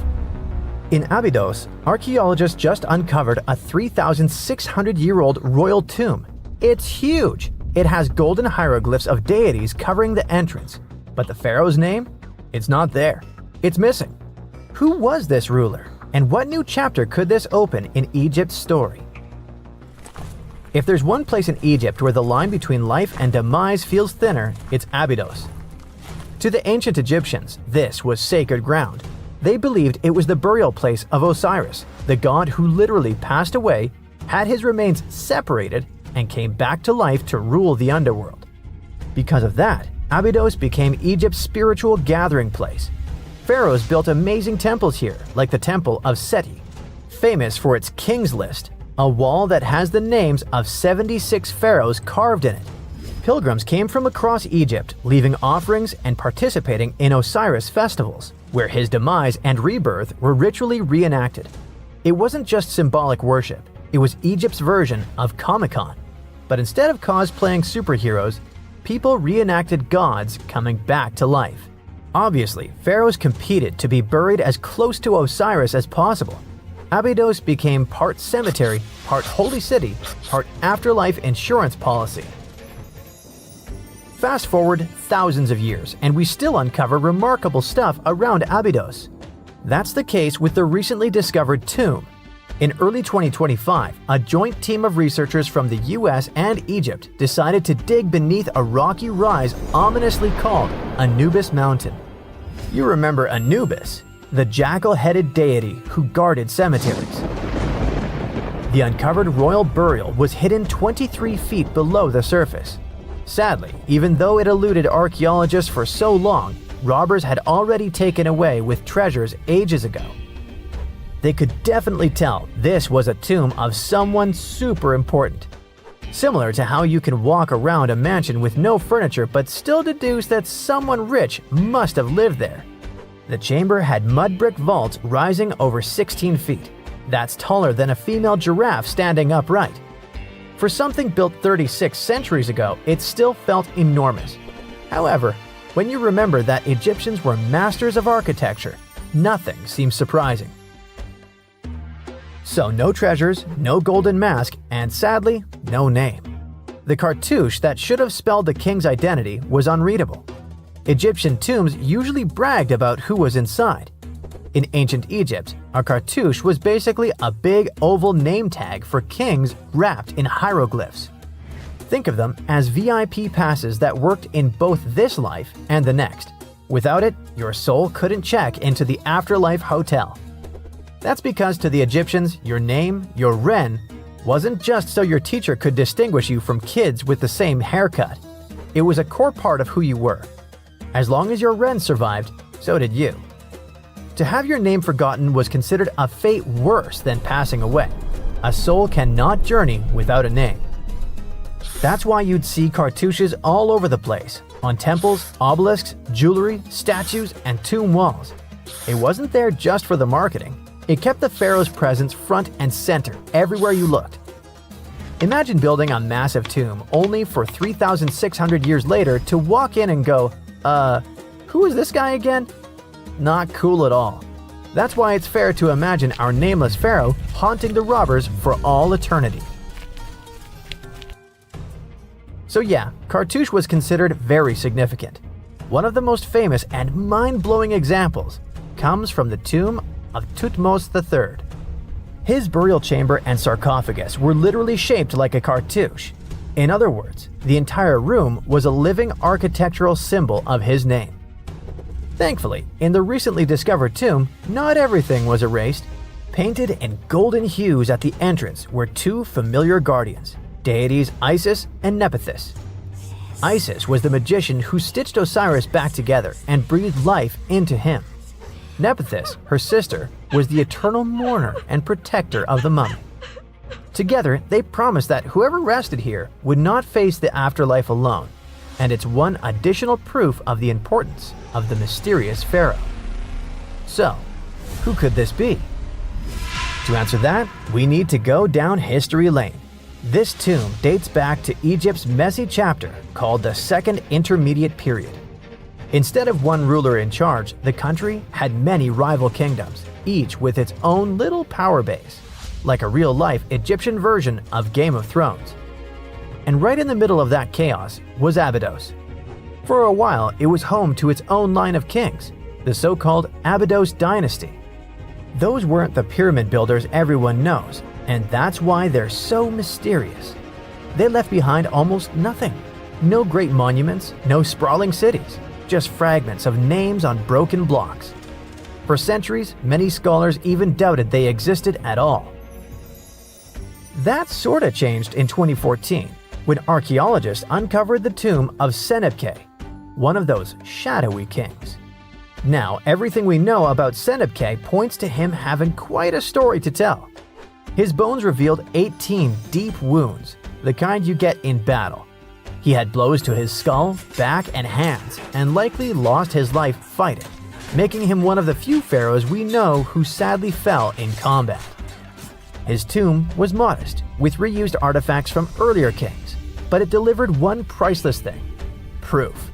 In Abydos, archaeologists just uncovered a 3,600-year-old royal tomb. It's huge! It has golden hieroglyphs of deities covering the entrance, but the pharaoh's name? It's not there. It's missing. Who was this ruler, and what new chapter could this open in Egypt's story? If there's one place in Egypt where the line between life and demise feels thinner, it's Abydos. To the ancient Egyptians, this was sacred ground. They believed it was the burial place of Osiris, the god who literally passed away, had his remains separated, and came back to life to rule the underworld. Because of that, Abydos became Egypt's spiritual gathering place. Pharaohs built amazing temples here, like the Temple of Seti, famous for its King's List, a wall that has the names of 76 pharaohs carved in it. Pilgrims came from across Egypt, leaving offerings and participating in Osiris festivals, where his demise and rebirth were ritually reenacted. It wasn't just symbolic worship, it was Egypt's version of Comic-Con. But instead of cosplaying superheroes, people reenacted gods coming back to life. Obviously, pharaohs competed to be buried as close to Osiris as possible. Abydos became part cemetery, part holy city, part afterlife insurance policy. Fast forward thousands of years, and we still uncover remarkable stuff around Abydos. That's the case with the recently discovered tomb. In early 2025, a joint team of researchers from the US and Egypt decided to dig beneath a rocky rise ominously called Anubis Mountain. You remember Anubis, the jackal-headed deity who guarded cemeteries. The uncovered royal burial was hidden 23 feet below the surface. Sadly, even though it eluded archaeologists for so long, robbers had already taken away with treasures ages ago. They could definitely tell this was a tomb of someone super important. Similar to how you can walk around a mansion with no furniture but still deduce that someone rich must have lived there. The chamber had mud brick vaults rising over 16 feet. That's taller than a female giraffe standing upright. For something built 36 centuries ago, it still felt enormous. However, when you remember that Egyptians were masters of architecture, nothing seems surprising. So no treasures, no golden mask, and sadly, no name. The cartouche that should have spelled the king's identity was unreadable. Egyptian tombs usually bragged about who was inside. In ancient Egypt, a cartouche was basically a big oval name tag for kings wrapped in hieroglyphs. Think of them as VIP passes that worked in both this life and the next. Without it, your soul couldn't check into the afterlife hotel. That's because to the Egyptians, your name, your Ren, wasn't just so your teacher could distinguish you from kids with the same haircut. It was a core part of who you were. As long as your Ren survived, so did you. To have your name forgotten was considered a fate worse than passing away. A soul cannot journey without a name. That's why you'd see cartouches all over the place, on temples, obelisks, jewelry, statues, and tomb walls. It wasn't there just for the marketing. It kept the pharaoh's presence front and center everywhere you looked. Imagine building a massive tomb only for 3,600 years later to walk in and go, who is this guy again? Not cool at all. That's why it's fair to imagine our nameless pharaoh haunting the robbers for all eternity. So yeah, cartouche was considered very significant. One of the most famous and mind-blowing examples comes from the tomb of Thutmose III. His burial chamber and sarcophagus were literally shaped like a cartouche. In other words, the entire room was a living architectural symbol of his name. Thankfully, in the recently discovered tomb, not everything was erased. Painted in golden hues at the entrance were two familiar guardians, deities Isis and Nephthys. Isis was the magician who stitched Osiris back together and breathed life into him. Nephthys, her sister, was the eternal mourner and protector of the mummy. Together, they promised that whoever rested here would not face the afterlife alone, and it's one additional proof of the importance of the mysterious pharaoh. So, who could this be? To answer that, we need to go down history lane. This tomb dates back to Egypt's messy chapter called the Second Intermediate Period. Instead of one ruler in charge, the country had many rival kingdoms, each with its own little power base, like a real-life Egyptian version of Game of Thrones. And right in the middle of that chaos was Abydos. For a while, it was home to its own line of kings, the so-called Abydos dynasty. Those weren't the pyramid builders everyone knows, and that's why they're so mysterious. They left behind almost nothing. No great monuments, no sprawling cities, just fragments of names on broken blocks. For centuries, many scholars even doubted they existed at all. That sorta changed in 2014, when archaeologists uncovered the tomb of Senebkay, one of those shadowy kings. Now, everything we know about Senebkay points to him having quite a story to tell. His bones revealed 18 deep wounds, the kind you get in battle. He had blows to his skull, back, and hands, and likely lost his life fighting, making him one of the few pharaohs we know who sadly fell in combat. His tomb was modest, with reused artifacts from earlier kings, but it delivered one priceless thing: proof.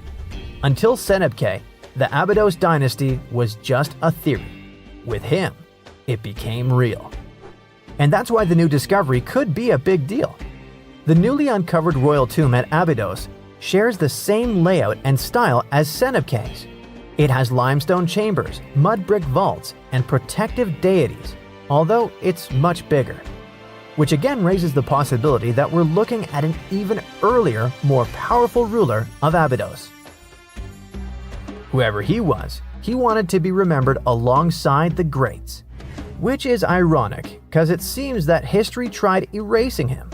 Until Senebkay, the Abydos dynasty was just a theory. With him, it became real. And that's why the new discovery could be a big deal. The newly uncovered royal tomb at Abydos shares the same layout and style as Senebkay's. It has limestone chambers, mud brick vaults, and protective deities, although it's much bigger. Which again raises the possibility that we're looking at an even earlier, more powerful ruler of Abydos. Whoever he was, he wanted to be remembered alongside the greats. Which is ironic, because it seems that history tried erasing him.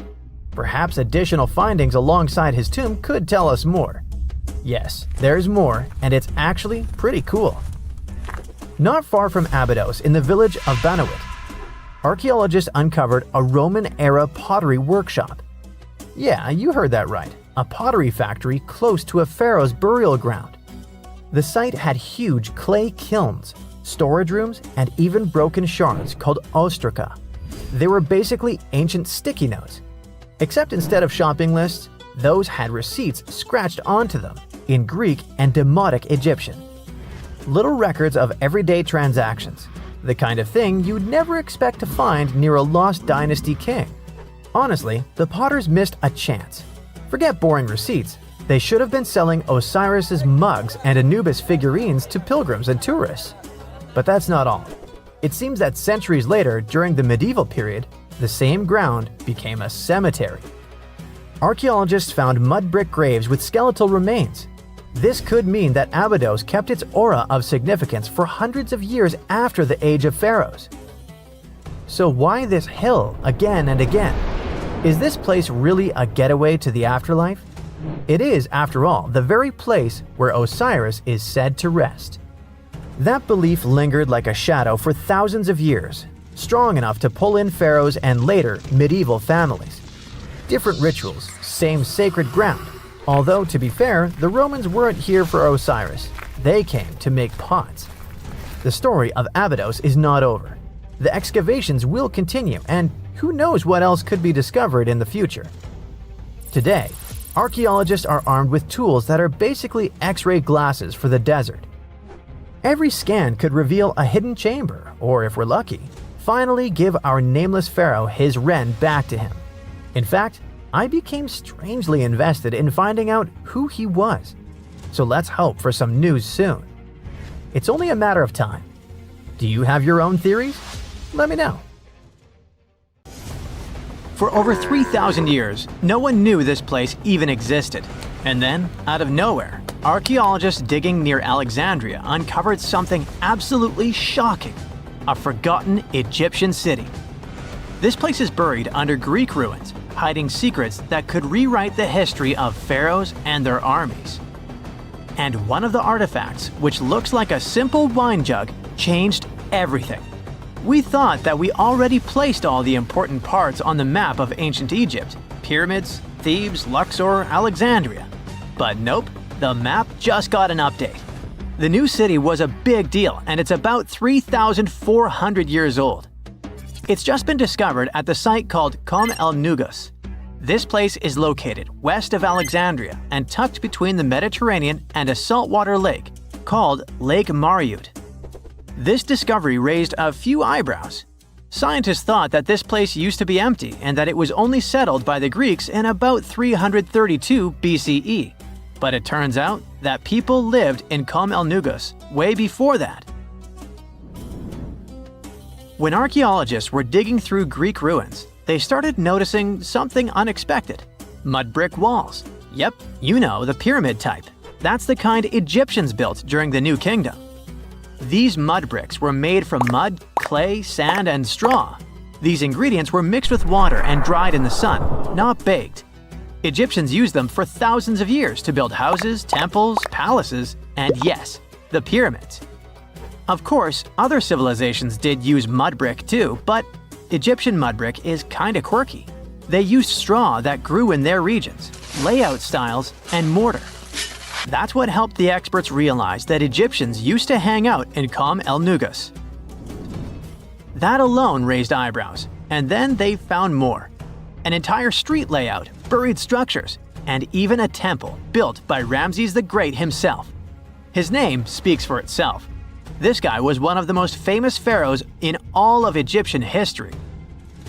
Perhaps additional findings alongside his tomb could tell us more. Yes, there's more, and it's actually pretty cool. Not far from Abydos, in the village of Banawit, archaeologists uncovered a Roman-era pottery workshop. Yeah, you heard that right, a pottery factory close to a pharaoh's burial ground. The site had huge clay kilns, storage rooms, and even broken shards called ostraca. They were basically ancient sticky notes. Except instead of shopping lists, those had receipts scratched onto them in Greek and Demotic Egyptian. Little records of everyday transactions, the kind of thing you'd never expect to find near a lost dynasty king. Honestly, the potters missed a chance. Forget boring receipts, they should have been selling Osiris's mugs and Anubis figurines to pilgrims and tourists. But that's not all. It seems that centuries later, during the medieval period, the same ground became a cemetery. Archaeologists found mud brick graves with skeletal remains. This could mean that Abydos kept its aura of significance for hundreds of years after the age of pharaohs. So why this hill again and again? Is this place really a getaway to the afterlife? It is, after all, the very place where Osiris is said to rest. That belief lingered like a shadow for thousands of years, strong enough to pull in pharaohs and later medieval families. Different rituals, same sacred ground. Although, to be fair, the Romans weren't here for Osiris. They came to make pots. The story of Abydos is not over. The excavations will continue, and who knows what else could be discovered in the future. Today, archaeologists are armed with tools that are basically X-ray glasses for the desert. Every scan could reveal a hidden chamber, or if we're lucky, finally give our nameless pharaoh his wren back to him. In fact, I became strangely invested in finding out who he was. So let's hope for some news soon. It's only a matter of time. Do you have your own theories? Let me know. For over 3,000 years, no one knew this place even existed. And then, out of nowhere, archaeologists digging near Alexandria uncovered something absolutely shocking: a forgotten Egyptian city. This place is buried under Greek ruins, hiding secrets that could rewrite the history of pharaohs and their armies. And one of the artifacts, which looks like a simple wine jug, changed everything. We thought that we already placed all the important parts on the map of ancient Egypt: pyramids, Thebes, Luxor, Alexandria. But nope, the map just got an update. The new city was a big deal, and it's about 3,400 years old. It's just been discovered at the site called Kom el Nugus. This place is located west of Alexandria and tucked between the Mediterranean and a saltwater lake called Lake Mariut. This discovery raised a few eyebrows. Scientists thought that this place used to be empty and that it was only settled by the Greeks in about 332 BCE. But it turns out that people lived in Kom el Nugus way before that. When archaeologists were digging through Greek ruins, they started noticing something unexpected: mud brick walls. Yep, you know, the pyramid type. That's the kind Egyptians built during the New Kingdom. These mud bricks were made from mud, clay, sand, and straw. These ingredients were mixed with water and dried in the sun, not baked. Egyptians used them for thousands of years to build houses, temples, palaces, and yes, the pyramids. Of course, other civilizations did use mud brick too, but Egyptian mud brick is kinda quirky. They used straw that grew in their regions, layout styles, and mortar. That's what helped the experts realize that Egyptians used to hang out in Qom el-Nugus. That alone raised eyebrows, and then they found more. An entire street layout, buried structures, and even a temple built by Ramses the Great himself. His name speaks for itself. This guy was one of the most famous pharaohs in all of Egyptian history.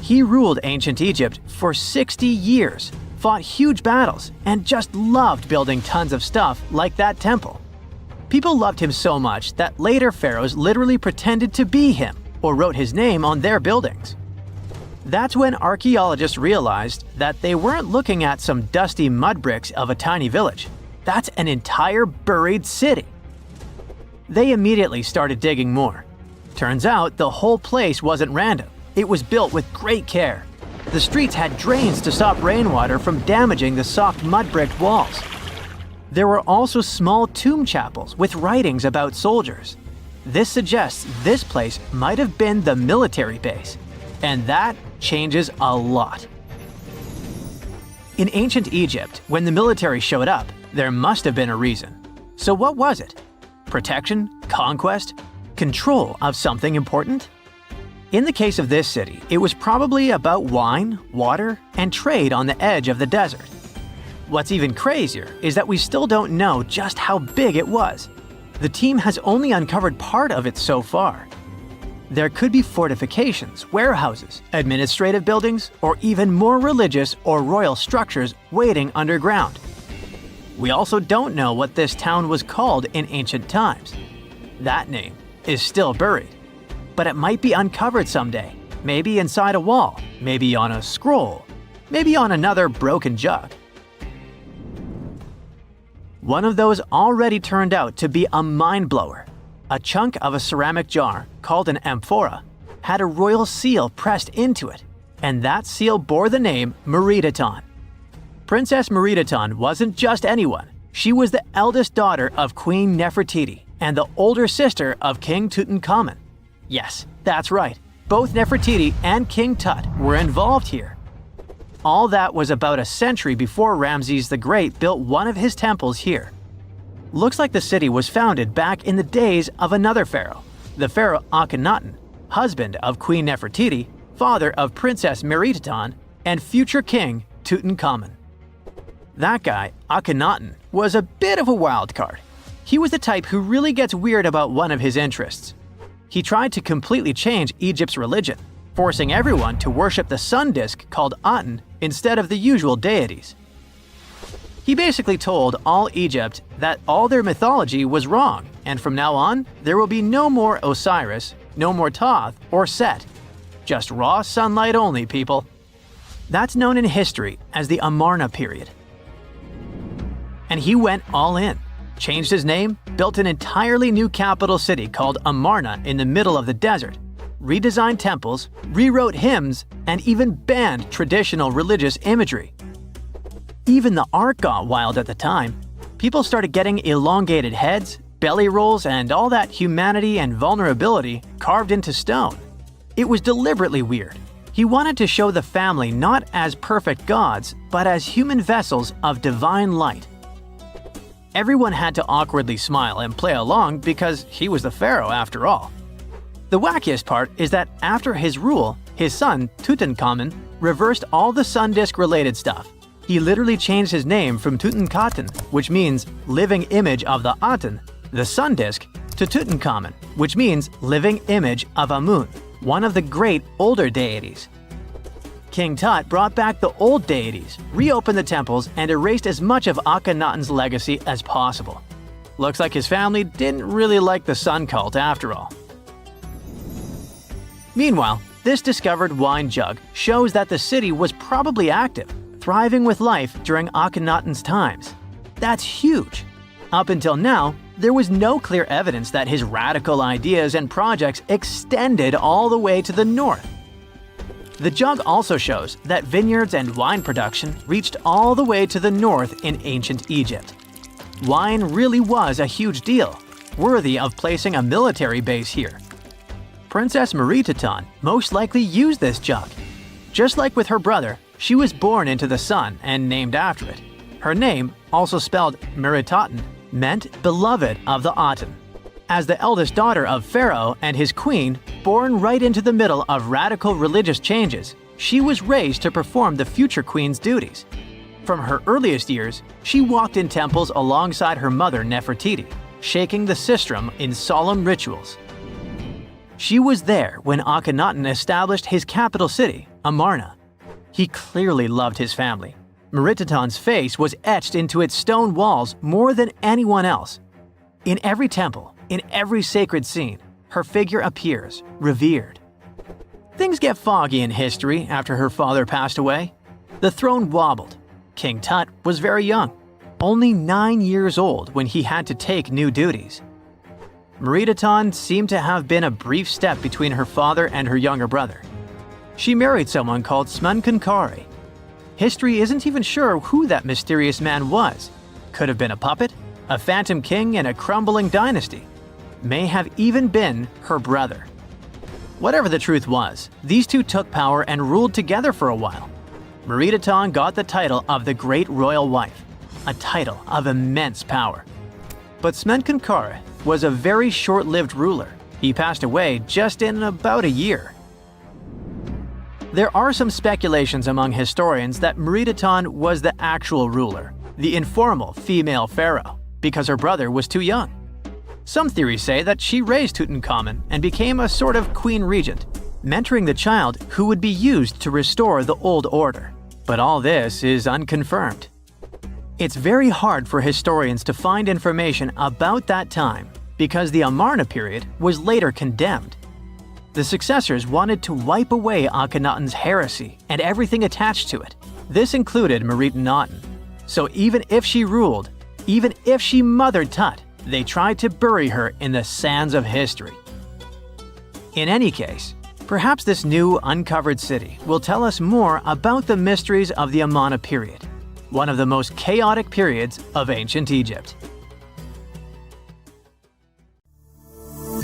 He ruled ancient Egypt for 60 years, fought huge battles, and just loved building tons of stuff like that temple. People loved him so much that later pharaohs literally pretended to be him or wrote his name on their buildings. That's when archaeologists realized that they weren't looking at some dusty mud bricks of a tiny village. That's an entire buried city. They immediately started digging more. Turns out the whole place wasn't random. It was built with great care. The streets had drains to stop rainwater from damaging the soft mud-brick walls. There were also small tomb chapels with writings about soldiers. This suggests this place might have been the military base, and that changes a lot. In ancient Egypt, when the military showed up, there must have been a reason. So what was it? Protection? Conquest? Control of something important? In the case of this city, it was probably about wine, water, and trade on the edge of the desert. What's even crazier is that we still don't know just how big it was. The team has only uncovered part of it so far. There could be fortifications, warehouses, administrative buildings, or even more religious or royal structures waiting underground. We also don't know what this town was called in ancient times. That name is still buried. But it might be uncovered someday, maybe inside a wall, maybe on a scroll, maybe on another broken jug. One of those already turned out to be a mind-blower. A chunk of a ceramic jar, called an amphora, had a royal seal pressed into it, and that seal bore the name Meritaton. Princess Meritaton wasn't just anyone. She was the eldest daughter of Queen Nefertiti and the older sister of King Tutankhamun. Yes, that's right. Both Nefertiti and King Tut were involved here. All that was about a century before Ramses the Great built one of his temples here. Looks like the city was founded back in the days of another pharaoh, the pharaoh Akhenaten, husband of Queen Nefertiti, father of Princess Meritaton, and future king Tutankhamun. That guy, Akhenaten, was a bit of a wild card. He was the type who really gets weird about one of his interests. He tried to completely change Egypt's religion, forcing everyone to worship the sun disk called Aten instead of the usual deities. He basically told all Egypt that all their mythology was wrong, and from now on, there will be no more Osiris, no more Thoth or Set. Just raw sunlight only, people. That's known in history as the Amarna period. And he went all in, changed his name, built an entirely new capital city called Amarna in the middle of the desert, redesigned temples, rewrote hymns, and even banned traditional religious imagery. Even the art got wild at the time. People started getting elongated heads, belly rolls, and all that humanity and vulnerability carved into stone. It was deliberately weird. He wanted to show the family not as perfect gods, but as human vessels of divine light. Everyone had to awkwardly smile and play along because he was the pharaoh after all. The wackiest part is that after his rule, his son, Tutankhamun, reversed all the sun disk-related stuff. He literally changed his name from Tutankhaten, which means living image of the Aten, the sun disk, to Tutankhamun, which means living image of Amun, one of the great older deities. King Tut brought back the old deities, reopened the temples, and erased as much of Akhenaten's legacy as possible. Looks like his family didn't really like the sun cult after all. Meanwhile, this discovered wine jug shows that the city was probably active, thriving with life during Akhenaten's times. That's huge. Up until now, there was no clear evidence that his radical ideas and projects extended all the way to the north. The jug also shows that vineyards and wine production reached all the way to the north in ancient Egypt. Wine really was a huge deal, worthy of placing a military base here. Princess Meritaton most likely used this jug. Just like with her brother, She was born into the sun and named after it. Her name, also spelled Meritaten, meant beloved of the Aten. As the eldest daughter of Pharaoh and his queen, born right into the middle of radical religious changes, she was raised to perform the future queen's duties. From her earliest years, she walked in temples alongside her mother Nefertiti, shaking the sistrum in solemn rituals. She was there when Akhenaten established his capital city, Amarna. He clearly loved his family. Meritaten's face was etched into its stone walls more than anyone else. In every temple, in every sacred scene, her figure appears, revered. Things get foggy in history after her father passed away. The throne wobbled. King Tut was very young, only 9 years old when he had to take new duties. Meritaten seemed to have been a brief step between her father and her younger brother. She married someone called Smenkhkare. History isn't even sure who that mysterious man was. Could have been a puppet, a phantom king in a crumbling dynasty. May have even been her brother. Whatever the truth was, these two took power and ruled together for a while. Meritaten got the title of the Great Royal Wife, a title of immense power. But Smenkhkare was a very short-lived ruler. He passed away just in about a year. There are some speculations among historians that Meritaten was the actual ruler, the informal female pharaoh, because her brother was too young. Some theories say that she raised Tutankhamun and became a sort of queen regent, mentoring the child who would be used to restore the old order. But all this is unconfirmed. It's very hard for historians to find information about that time because the Amarna period was later condemned. The successors wanted to wipe away Akhenaten's heresy and everything attached to it. This included Meritaten. So even if she ruled, even if she mothered Tut, they tried to bury her in the sands of history. In any case, perhaps this new uncovered city will tell us more about the mysteries of the Amarna period, one of the most chaotic periods of ancient Egypt.